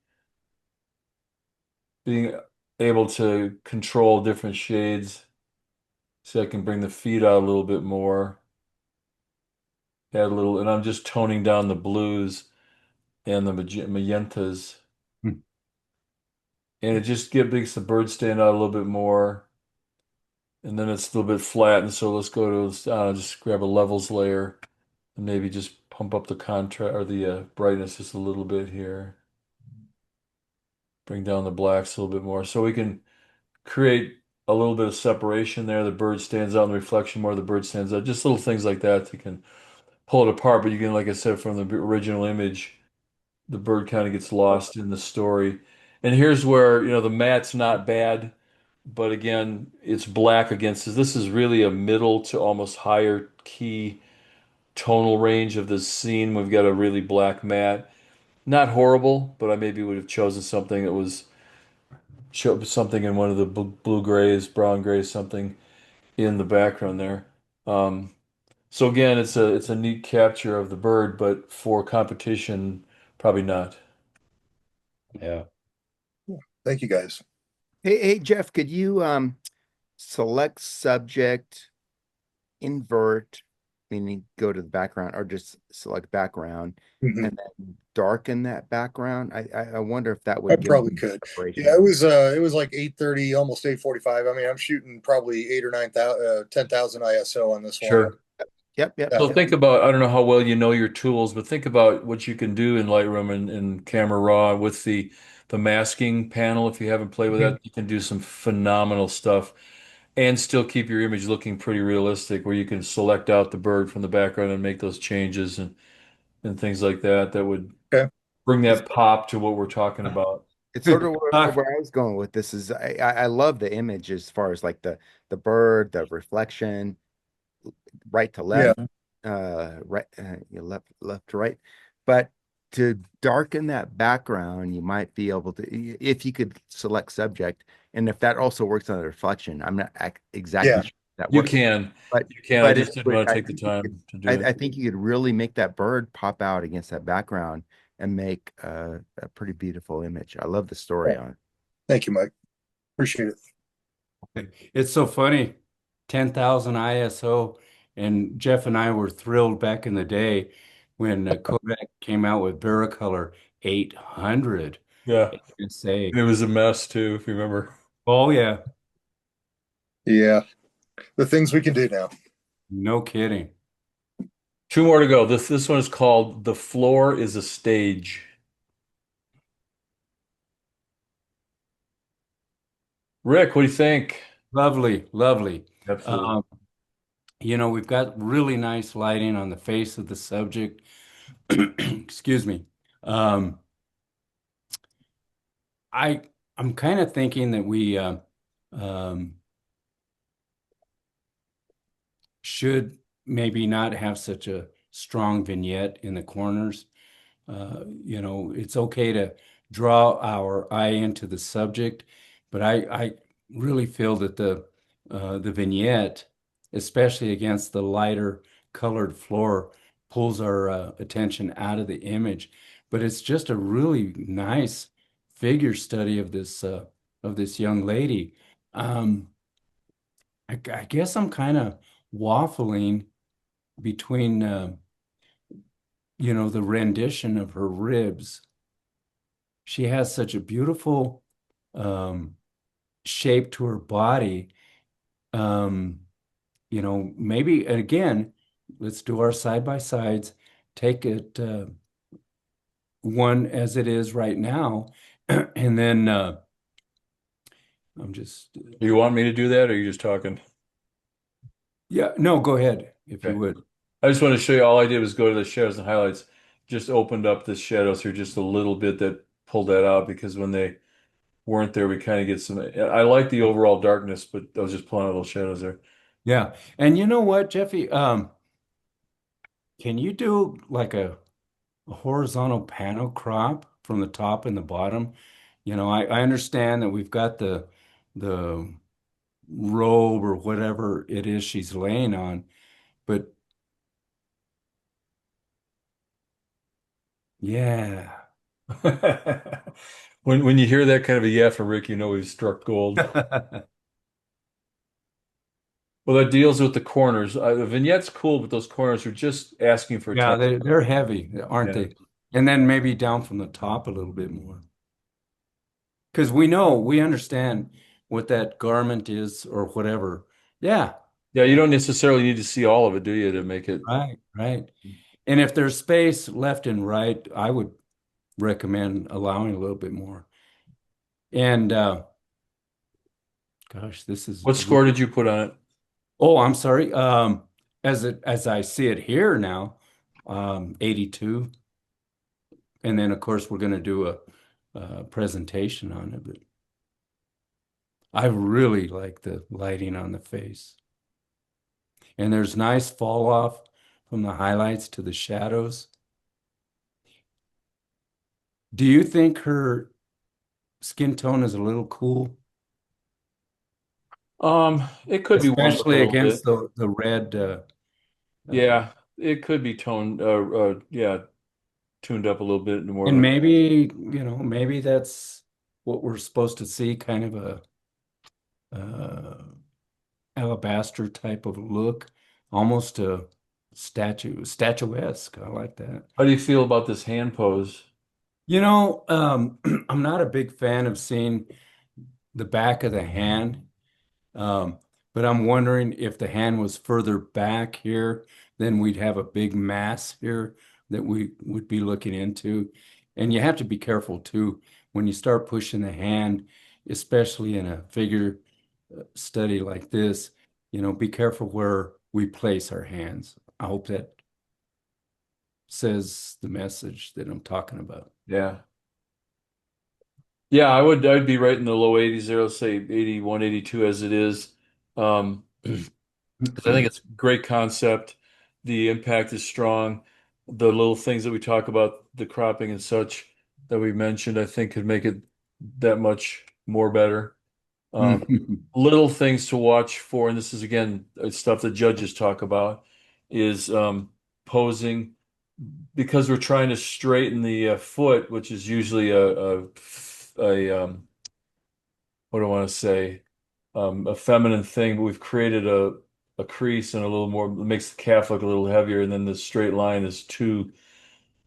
Being able to control different shades, so I can bring the feet out a little bit more. Add a little, and I'm just toning down the blues and the magentas. Hmm. And it just makes the bird stand out a little bit more. And then it's a little bit flat. And so let's go to, just grab a levels layer and maybe just pump up the contrast or the brightness just a little bit here. Bring down the blacks a little bit more. So we can create a little bit of separation there. The bird stands out in the reflection more. The bird stands out. Just little things like that can pull it apart. But you can, like I said, from the original image, the bird kind of gets lost in the story. And here's where, the mat's not bad, but again, it's black against this. This is really a middle to almost higher key tonal range of the scene. We've got a really black mat. Not horrible, but I maybe would have chosen something that was something in one of the blue grays, brown grays, something in the background there. Um, so again, it's a neat capture of the bird, but for competition, probably not. Yeah. Thank you, guys. Hey, Jeff, could you select subject, invert, meaning go to the background, or just select background Mhm. and then darken that background? I wonder if that I would give probably you could. separation. Yeah, it was like 8:30, almost 8:45. I mean, I'm shooting probably 8 or 9,000, 10,000 ISO on this one. Sure. Yep. So Yeah. think about, I don't know how well you know your tools, but think about what you can do in Lightroom and Camera Raw with the masking panel. If you haven't played with that, you can do some phenomenal stuff and still keep your image looking pretty realistic, where you can select out the bird from the background and make those changes and things like that that would Okay. bring that pop to what we're talking about. It's sort of where I was going with this is I love the image as far as like the bird, the reflection, right to Yeah. left, right, left to right. But to darken that background, you might be able to, if you could select subject, and if that also works on the reflection. I'm not exactly Yeah. sure that You works. can. But You can. I but just didn't want to take the time to do it. I think you could really make that bird pop out against that background and make a pretty beautiful image. I love the story on it. Thank you, Mike. Appreciate it. It's so funny. 10,000 ISO. And Jeff and I were thrilled back in the day when Kodak came out with Vericolor 800. Yeah. Say, It was a mess too, if you remember. oh yeah, Yeah, the things we can do now. no kidding. Two more to go. This one is called "The Floor is a Stage." Rick, what do you think? Lovely, lovely. Absolutely. We've got really nice lighting on the face of the subject. Excuse me. Um, I'm kind of thinking that we um, should maybe not have such a strong vignette in the corners. It's okay to draw our eye into the subject, but I really feel that the vignette, especially against the lighter colored floor, pulls our attention out of the image. But it's just a really nice figure study of this young lady. Um, I guess I'm kind of waffling between the rendition of her ribs. She has such a beautiful shape to her body. Maybe, and again, let's do our side by sides. Take it one as it is right now, and then I'm just. You want me to do that, or are you just talking? Yeah, no, go ahead if you Okay. would. I just want to show you, all I did was go to the shadows and highlights, just opened up the shadows here just a little bit, that pulled that out, because when they weren't there, we kind of get some. I like the overall darkness, but I was just pulling out little shadows there. Yeah, and you know what, Jeffy? Can you do like a horizontal panel crop from the top and the bottom? I understand that we've got the robe or whatever it is she's laying on, but yeah. When you hear that kind of a yeah from Rick, you know we've struck gold. Well, that deals with the corners. The vignette's cool, but those corners are just asking for Yeah, attention. they're heavy, aren't Yeah. they? And then maybe down from the top a little bit more. Because we understand what that garment is or whatever. Yeah, Yeah, you don't necessarily need to see all of it, do you, to make it? right, right. And if there's space left and right, I would recommend allowing a little bit more. And gosh, this is What score did you put on it? oh, I'm sorry. As I see it here now, 82. And then of course we're going to do a presentation on it, but I really like the lighting on the face. And there's nice fall off from the highlights to the shadows. Do you think her skin tone is a little cool? It could be warmed up a Especially little against bit. the red. Yeah, it could be toned, yeah, tuned up a little bit more. And maybe that's what we're supposed to see, kind of a alabaster type of look, almost a statuesque. I like that. How do you feel about this hand pose? I'm not a big fan of seeing the back of the hand. Um, but I'm wondering if the hand was further back here, then we'd have a big mass here that we would be looking into. And you have to be careful too when you start pushing the hand, especially in a figure study like this, be careful where we place our hands. I hope that says the message that I'm talking about. Yeah. Yeah, I'd be right in the low 80s there, let's say 81, 82 as it is. 'Cause I think it's a great concept. The impact is strong. The little things that we talk about, the cropping and such that we mentioned, I think could make it that much more better. Little things to watch for, and this is again stuff that judges talk about, is posing because we're trying to straighten the foot, which is usually a what do I want to say, a feminine thing, but we've created a crease and a little more, it makes the calf look a little heavier, and then the straight line is too.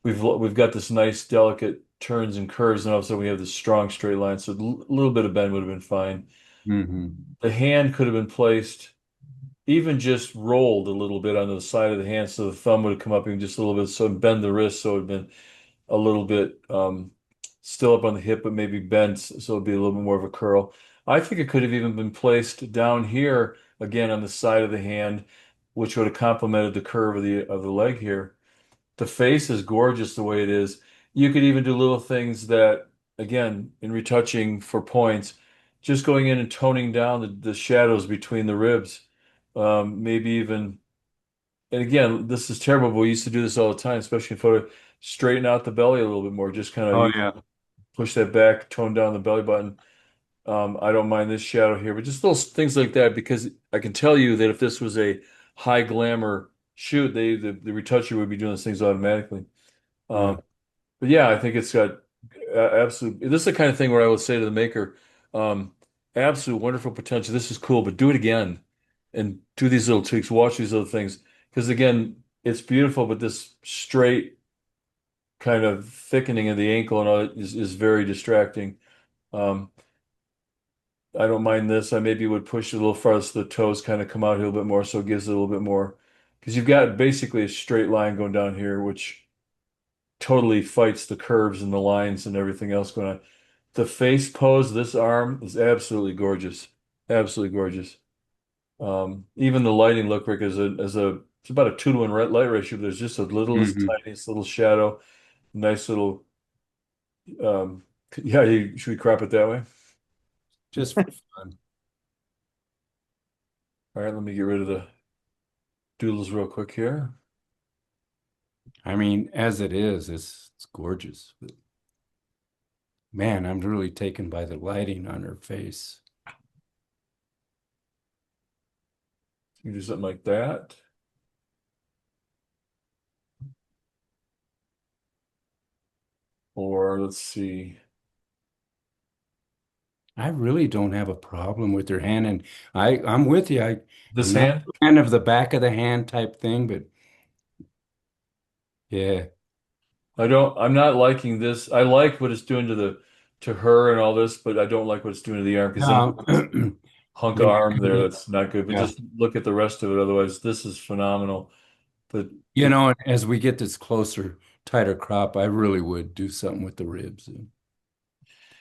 We've got this nice delicate turns and curves, and all of a sudden we have this strong straight line. So a little bit of bend would have been fine. The hand could have been placed, even just rolled a little bit on the side of the hand, so the thumb would have come up and just a little bit, so bend the wrist, so it would have been a little bit still up on the hip, but maybe bent, so it'd be a little bit more of a curl. I think it could have even been placed down here again on the side of the hand, which would have complemented the curve of the leg here. The face is gorgeous the way it is. You could even do little things that, again, in retouching for points, just going in and toning down the shadows between the ribs. Maybe even, and again, this is terrible, but we used to do this all the time, especially in photo, straighten out the belly a little bit more, just kind Oh of yeah. push that back, tone down the belly button. I don't mind this shadow here, but just little things like that, because I can tell you that if this was a high glamour shoot, the retoucher would be doing those things automatically. Yeah. But yeah, I think it's got absolute. This is the kind of thing where I would say to the maker, absolute wonderful potential. This is cool, but do it again and do these little tweaks. Watch these little things because again, it's beautiful, but this straight kind of thickening of the ankle and all is very distracting. Um, I don't mind this. I maybe would push it a little farther so the toes kind of come out here a little bit more, so it gives it a little bit more. Because you've got basically a straight line going down here, which totally fights the curves and the lines and everything else going on. The face pose, this arm is absolutely gorgeous. Absolutely gorgeous. Even the lighting look, Rick, it's about a 2-to-1 light ratio. There's just a littlest, tiniest little shadow, nice little. Um, yeah, should we crop it that way? Just for fun. All right, let me get rid of the doodles real quick here. I mean, as it is, it's gorgeous. But man, I'm really taken by the lighting on her face. You do something like that. Or let's see. I really don't have a problem with her hand, and I'm with you. This I'm not hand? a fan of the back of the hand type thing, but yeah. I'm not liking this. I like what it's doing to her and all this, but I don't like what it's doing to the arm because then hunk of arm there, that's not good. But Yeah. just look at the rest of it. Otherwise, this is phenomenal. But You know, as we get this closer, tighter crop, I really would do something with the ribs. And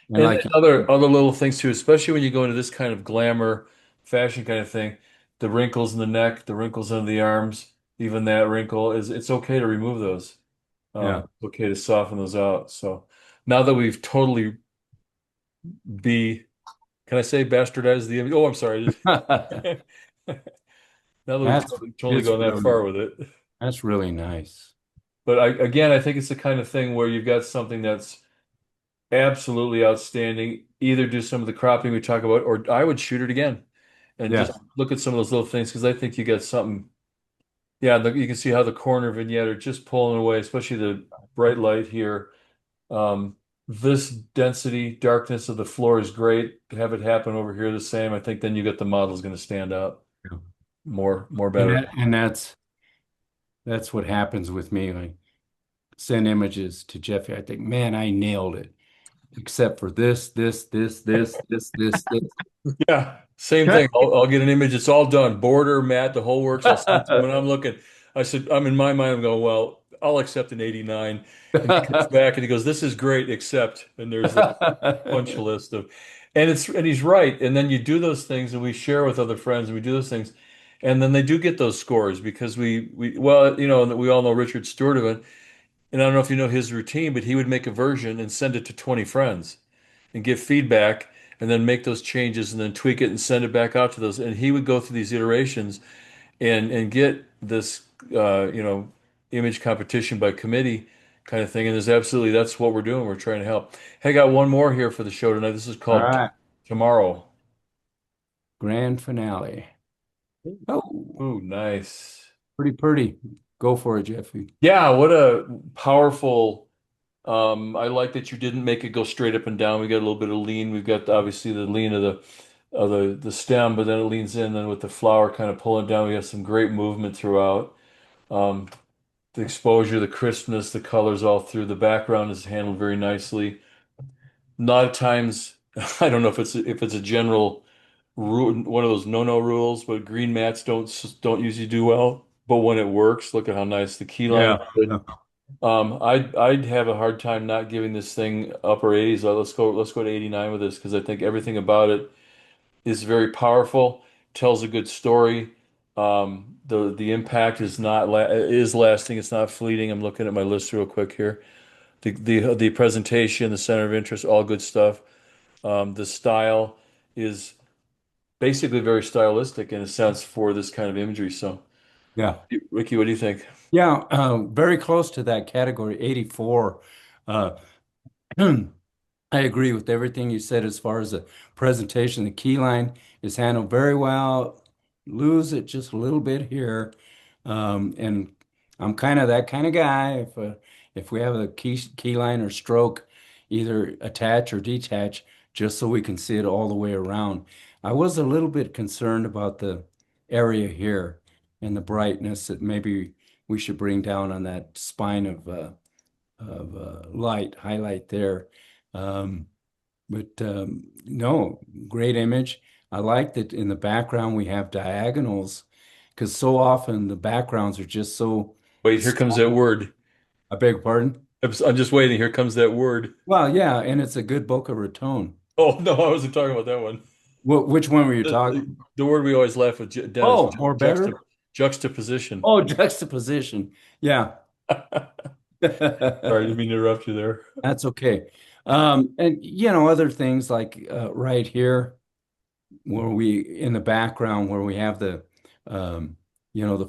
like other little things too, especially when you go into this kind of glamour fashion kind of thing, the wrinkles in the neck, the wrinkles under the arms, even that wrinkle it's okay to remove those. Yeah. It's okay to soften those out. So now that we've totally can I say bastardized the image? Oh, I'm sorry. Now that That's we've totally it's gone that really, far with it. that's really nice. But I think it's the kind of thing where you've got something that's absolutely outstanding. Either do some of the cropping we talk about, or I would shoot it again and Yeah. just look at some of those little things because I think you got something. Yeah, you can see how the corner vignette are just pulling away, especially the bright light here. This density, darkness of the floor is great. To have it happen over here the same, I think then you get the model's going to stand out Yeah. more And better. that's what happens with me. Like send images to Jeffy. I think, man, I nailed it. Except for this. Yeah, same thing. I'll get an image. It's all done. Border, mat, the whole works. I'll send it to him and I'm looking. I said, I'm in my mind, I'm going, well, I'll accept an 89. And he comes back and he goes, this is great, except, and there's the punch list of, and he's right. And then you do those things and we share with other friends and we do those things. And then they do get those scores because well, we all know Richard Stewart of it. And I don't know if you know his routine, but he would make a version and send it to 20 friends and give feedback and then make those changes and then tweak it and send it back out to those. And he would go through these iterations and get this image competition by committee kind of thing. And that's what we're doing. We're trying to help. Hey, I got one more here for the show tonight. This is All called right. Tomorrow. grand finale. Oh, Ooh, nice. pretty. Go for it, Jeffy. Yeah, what a powerful. I like that you didn't make it go straight up and down. We got a little bit of lean. We've got obviously the lean of the stem, but then it leans in, and with the flower kind of pulling down, we have some great movement throughout. Um, the exposure, the crispness, the colors all through. The background is handled very nicely. A lot of times, I don't know if it's a general rule, one of those no-no rules, but green mats don't usually do well. But when it works, look at how nice the key line is good. I'd have a hard time not giving this thing upper 80s. Let's go to 89 with this because I think everything about it is very powerful, tells a good story. The impact is lasting. It's not fleeting. I'm looking at my list real quick here. The presentation, the center of interest, all good stuff. The style is basically very stylistic in a sense for this kind of imagery. So, Yeah. Ricky, what do you think? Yeah, very close to that category, 84. Uh, I agree with everything you said as far as the presentation. The key line is handled very well. Lose it just a little bit here. And I'm kind of that kind of guy. If we have a key line or stroke, either attach or detach, just so we can see it all the way around. I was a little bit concerned about the area here and the brightness that maybe we should bring down on that spine of light highlight there. But no, great image. I like that in the background we have diagonals because so often the backgrounds are just so. Wait, here comes that word. I beg your pardon? I'm just waiting. Here comes that word. Well, yeah, and it's a good Boca Raton. Oh no, I wasn't talking about that one. Which one were you talking? The word we always laugh with Dennis. Oh, more better? Juxtaposition. Oh, juxtaposition. Yeah. Sorry, I didn't mean to interrupt you there. That's okay. And other things like right here, where we in the background where we have the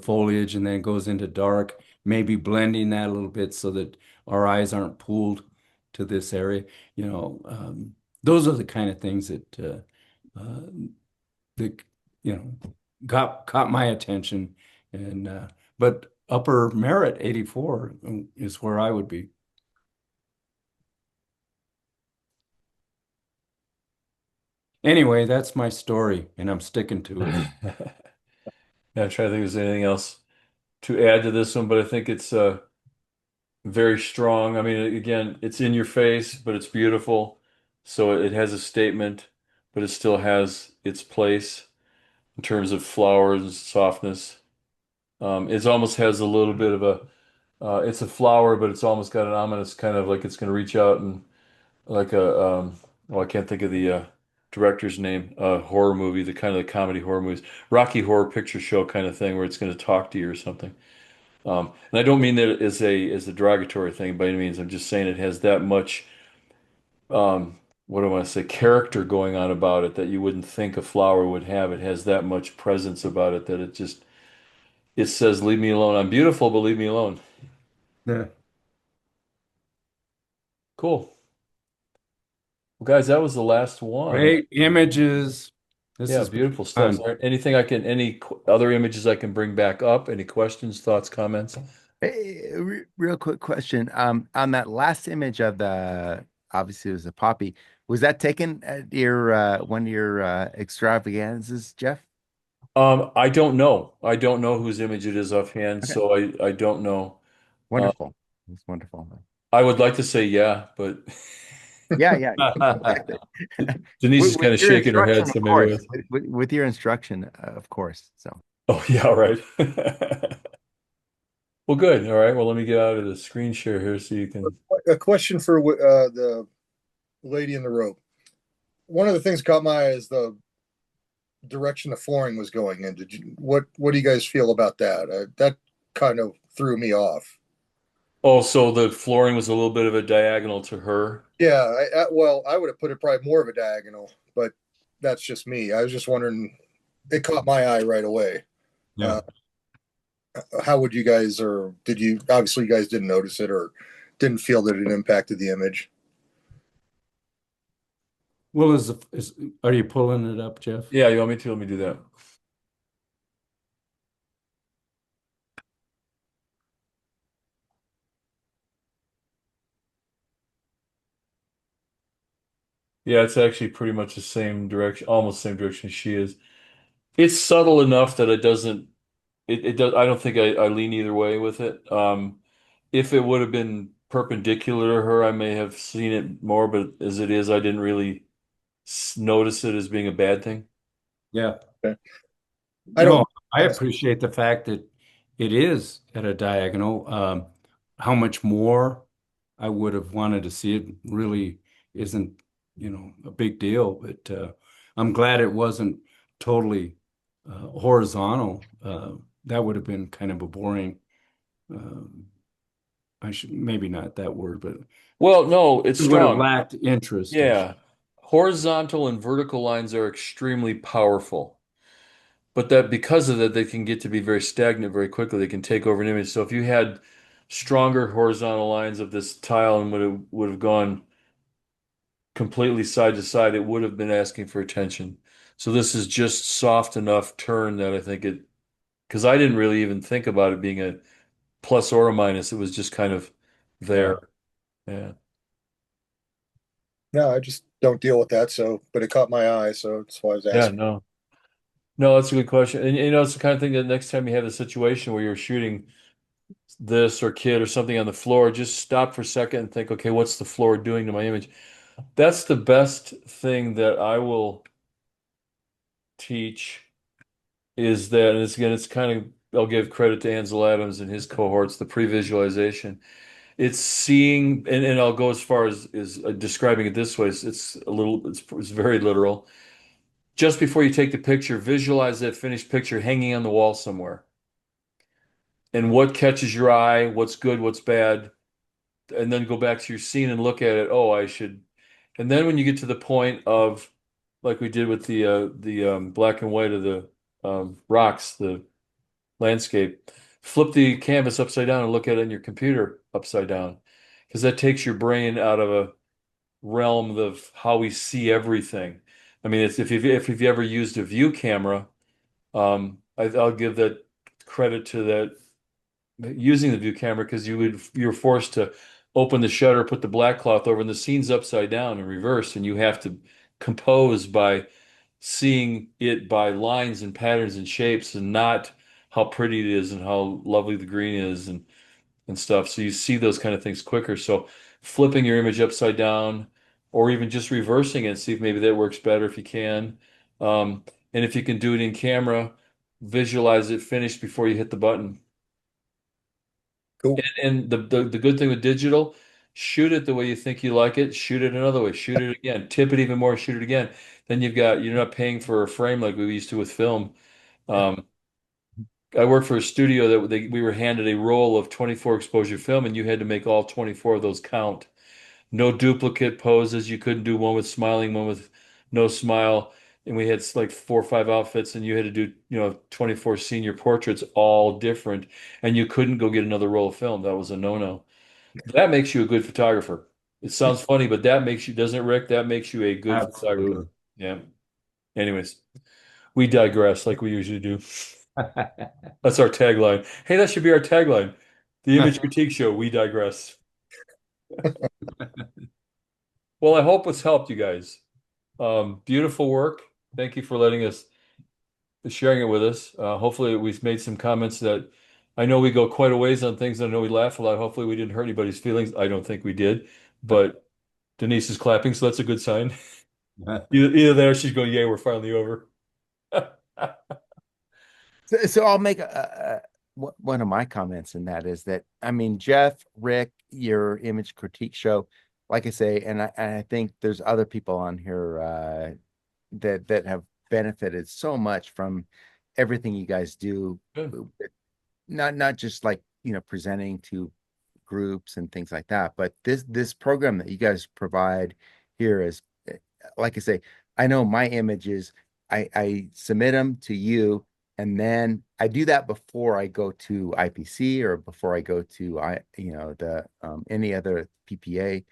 foliage and then it goes into dark, maybe blending that a little bit so that our eyes aren't pulled to this area. Those are the kind of things that caught my attention. And but upper merit 84 is where I would be. Anyway, that's my story, and I'm sticking to it. Yeah, I'm trying to think if there's anything else to add to this one, but I think it's very strong. I mean, again, it's in your face, but it's beautiful. So it has a statement, but it still has its place in terms of flowers and softness. It almost has a little bit of it's a flower, but it's almost got an ominous kind of like it's going to reach out and like I can't think of the director's name, horror movie, the kind of the comedy horror movies, Rocky Horror Picture Show kind of thing where it's going to talk to you or something. And I don't mean that as a derogatory thing by any means. I'm just saying it has that much, what do I want to say, character going on about it that you wouldn't think a flower would have. It has that much presence about it that it says, leave me alone. I'm beautiful, but leave me alone. Yeah. Cool. Well, guys, that was the last one. Great images. This Yeah, is beautiful stuff. fun. Any other images I can bring back up? Any questions, thoughts, comments? Hey, real quick question. On that last image of obviously it was a poppy. Was that taken at your one of your extravaganzas, Jeff? I don't know. I don't know whose image it is offhand, Okay. so I don't know. Wonderful. It's wonderful. I would like to say yeah, but Yeah. Denise is kind of your shaking her head, instruction, so of maybe course. With your instruction, of course. So. Oh yeah, right. Well, good. All right. Well, let me get out of the screen share here so you can. A question for the lady in the robe. One of the things caught my eye is the direction the flooring was going in. What do you guys feel about that? That kind of threw me off. Oh, so the flooring was a little bit of a diagonal to her. Yeah, well, I would have put it probably more of a diagonal, but that's just me. I was just wondering, it caught my eye right away. Yeah. How would you guys, or did you, obviously you guys didn't notice it or didn't feel that it impacted the image? Well, are you pulling it up, Jeff? Yeah, you want me to? Let me do that. Yeah, it's actually pretty much the same direction, almost same direction she is. It's subtle enough that it doesn't, it does, I don't think I lean either way with it. If it would have been perpendicular to her, I may have seen it more, but as it is, I didn't really notice it as being a bad thing. Yeah. Okay. No, I appreciate the fact that it is at a diagonal. How much more I would have wanted to see it really isn't, a big deal, but I'm glad it wasn't totally horizontal. That would have been kind of a boring, I should maybe not that word, but Well, no, it's it would have strong. lacked interest. Yeah. Horizontal and vertical lines are extremely powerful. But that because of that, they can get to be very stagnant very quickly. They can take over an image. So if you had stronger horizontal lines of this tile and would have gone completely side to side, it would have been asking for attention. So this is just soft enough turn that I think it, because I didn't really even think about it being a plus or a minus. It was just kind of there. Yeah. Yeah, I just don't deal with that. So, but it caught my eye, so that's why I was Yeah, asking. no. No, that's a good question. And it's the kind of thing that next time you have a situation where you're shooting this or kid or something on the floor, just stop for a second and think, okay, what's the floor doing to my image? That's the best thing that I will teach is that, and it's again, it's kind of, I'll give credit to Ansel Adams and his cohorts, the pre-visualization. It's seeing, and I'll go as far as describing it this way. It's very literal. Just before you take the picture, visualize that finished picture hanging on the wall somewhere. And what catches your eye, what's good, what's bad, and then go back to your scene and look at it. Oh, I should. And then when you get to the point of, like we did with the black and white of the rocks, the landscape, flip the canvas upside down and look at it in your computer upside down, because that takes your brain out of a realm of how we see everything. I mean, it's if you've ever used a view camera, I'll give that credit to that using the view camera because you're forced to open the shutter, put the black cloth over, and the scene's upside down and reversed, and you have to compose by seeing it by lines and patterns and shapes and not how pretty it is and how lovely the green is and stuff. So you see those kind of things quicker. So flipping your image upside down or even just reversing it, see if maybe that works better if you can. And if you can do it in camera, visualize it finished before you hit the button. Cool. And the good thing with digital, shoot it the way you think you like it, shoot it another way, shoot it again, tip it even more, shoot it again. Then you're not paying for a frame like we used to with film. Um, I worked for a studio that we were handed a roll of 24 exposure film, and you had to make all 24 of those count. No duplicate poses. You couldn't do one with smiling, one with no smile. And we had like 4 or 5 outfits, and you had to do, 24 senior portraits, all different. And you couldn't go get another roll of film. That was a no-no. That makes you a good photographer. It sounds funny, but that makes you, doesn't it, Rick? That makes you a good Absolutely. photographer. Yeah. Anyways, we digress like we usually do. That's our tagline. Hey, that should be our tagline. The Image Critique Show, we digress. Well, I hope it's helped you guys. Beautiful work. Thank you for letting us sharing it with us. Hopefully, we've made some comments that I know we go quite a ways on things. I know we laugh a lot. Hopefully, we didn't hurt anybody's feelings. I don't think we did, but Denise is clapping, so that's a good sign. Either that or she's going, "Yay, we're finally over." So I'll make one of my comments in that is that, I mean, Jeff, Rick, your image critique show, like I say, and I think there's other people on here that have benefited so much from everything you guys do. Good. Not just like, presenting to groups and things like that, but this program that you guys provide here is, like I say, I know my images, I submit them to you, and then I do that before I go to IPC or before I go to the any other PPA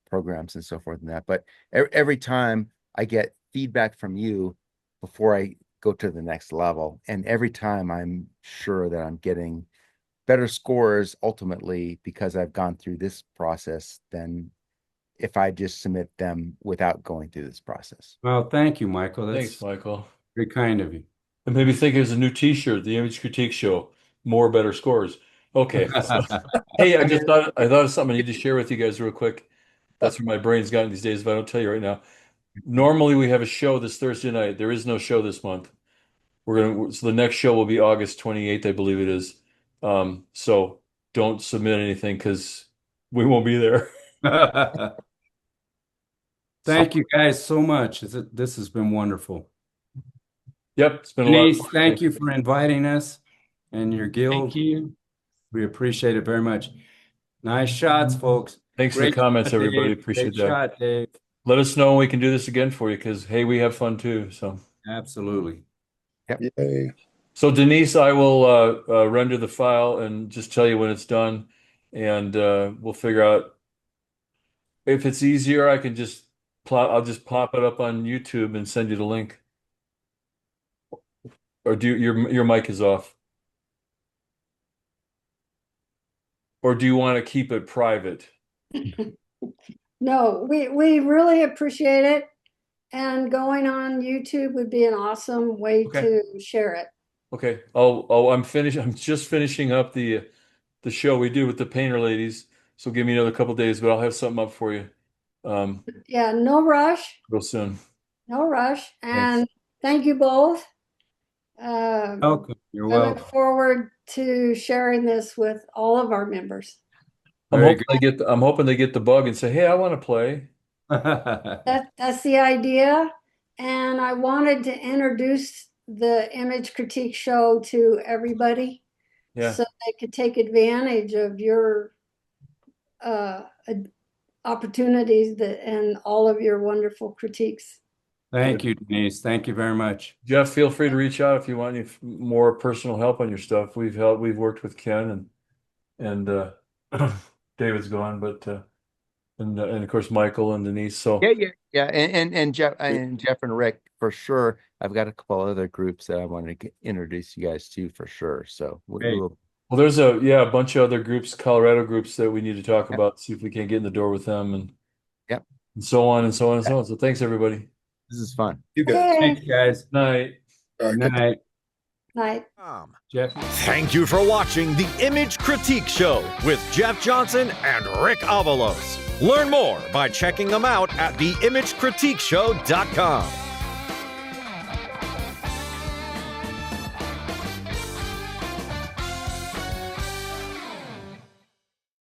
programs and so forth and that. But every time I get feedback from you before I go to the next level. And every time I'm sure that I'm getting better scores ultimately because I've gone through this process than if I just submit them without going through this process. Well, thank you, Michael. Thanks, That's Michael. very kind of you. And maybe think there's a new T-shirt, the Image Critique Show, more better scores. Okay. So, hey, I thought of something I need to share with you guys real quick. That's where my brain's gotten these days, but I don't tell you right now. Normally we have a show this Thursday night. There is no show this month. So the next show will be August 28th, I believe it is. So don't submit anything because we won't be there. Thank you guys so much. This has been wonderful. Yep, it's been a lot of Denise, fun. thank you for inviting us and your guild. Thank you. We appreciate it very much. Nice shots, folks. Thanks for the Great comments, shot, everybody. Dave. Appreciate Great that. shot, Dave. Let us know when we can do this again for you because, hey, we have fun too. So, Absolutely. Yay. so Denise, I will render the file and just tell you when it's done, and we'll figure out if it's easier. I can just I'll just pop it up on YouTube and send you the link. Or your mic is off? Or do you want to keep it private? No, we really appreciate it. And going on YouTube would be an awesome way Okay. to share it. Okay. I'm just finishing up the show we do with the painter ladies. So give me another couple days, but I'll have something up for you. Yeah, no rush, Real soon. no rush. And thank you both. Welcome. You're I welcome. look forward to sharing this with all of our members. I'm Very hoping they get the bug and say, "Hey, I want to play." That's the idea. And I wanted to introduce the Image Critique Show to everybody. Yeah. So they could take advantage of your opportunities and all of your wonderful critiques. Thank you, Denise. Thank you very much. Jeff, feel free to reach out if you want any more personal help on your stuff. We've worked with Ken and David's gone, but and of course Michael and Denise. So Yeah. And Jeff and Rick for sure. I've got a couple other groups that I want to introduce you guys to for sure. So we'll. Well, there's a bunch of other groups, Colorado groups that we need to talk about, see if we can't get in the door with them and so on and so on and so on. So thanks everybody. This is fun. You guys. Thanks, guys. Night. All right, Good night. Night. Jeff. Thank you for watching the Image Critique Show with Jeff Johnson and Rick Avalos. Learn more by checking them out at theimagecritiqueshow.com.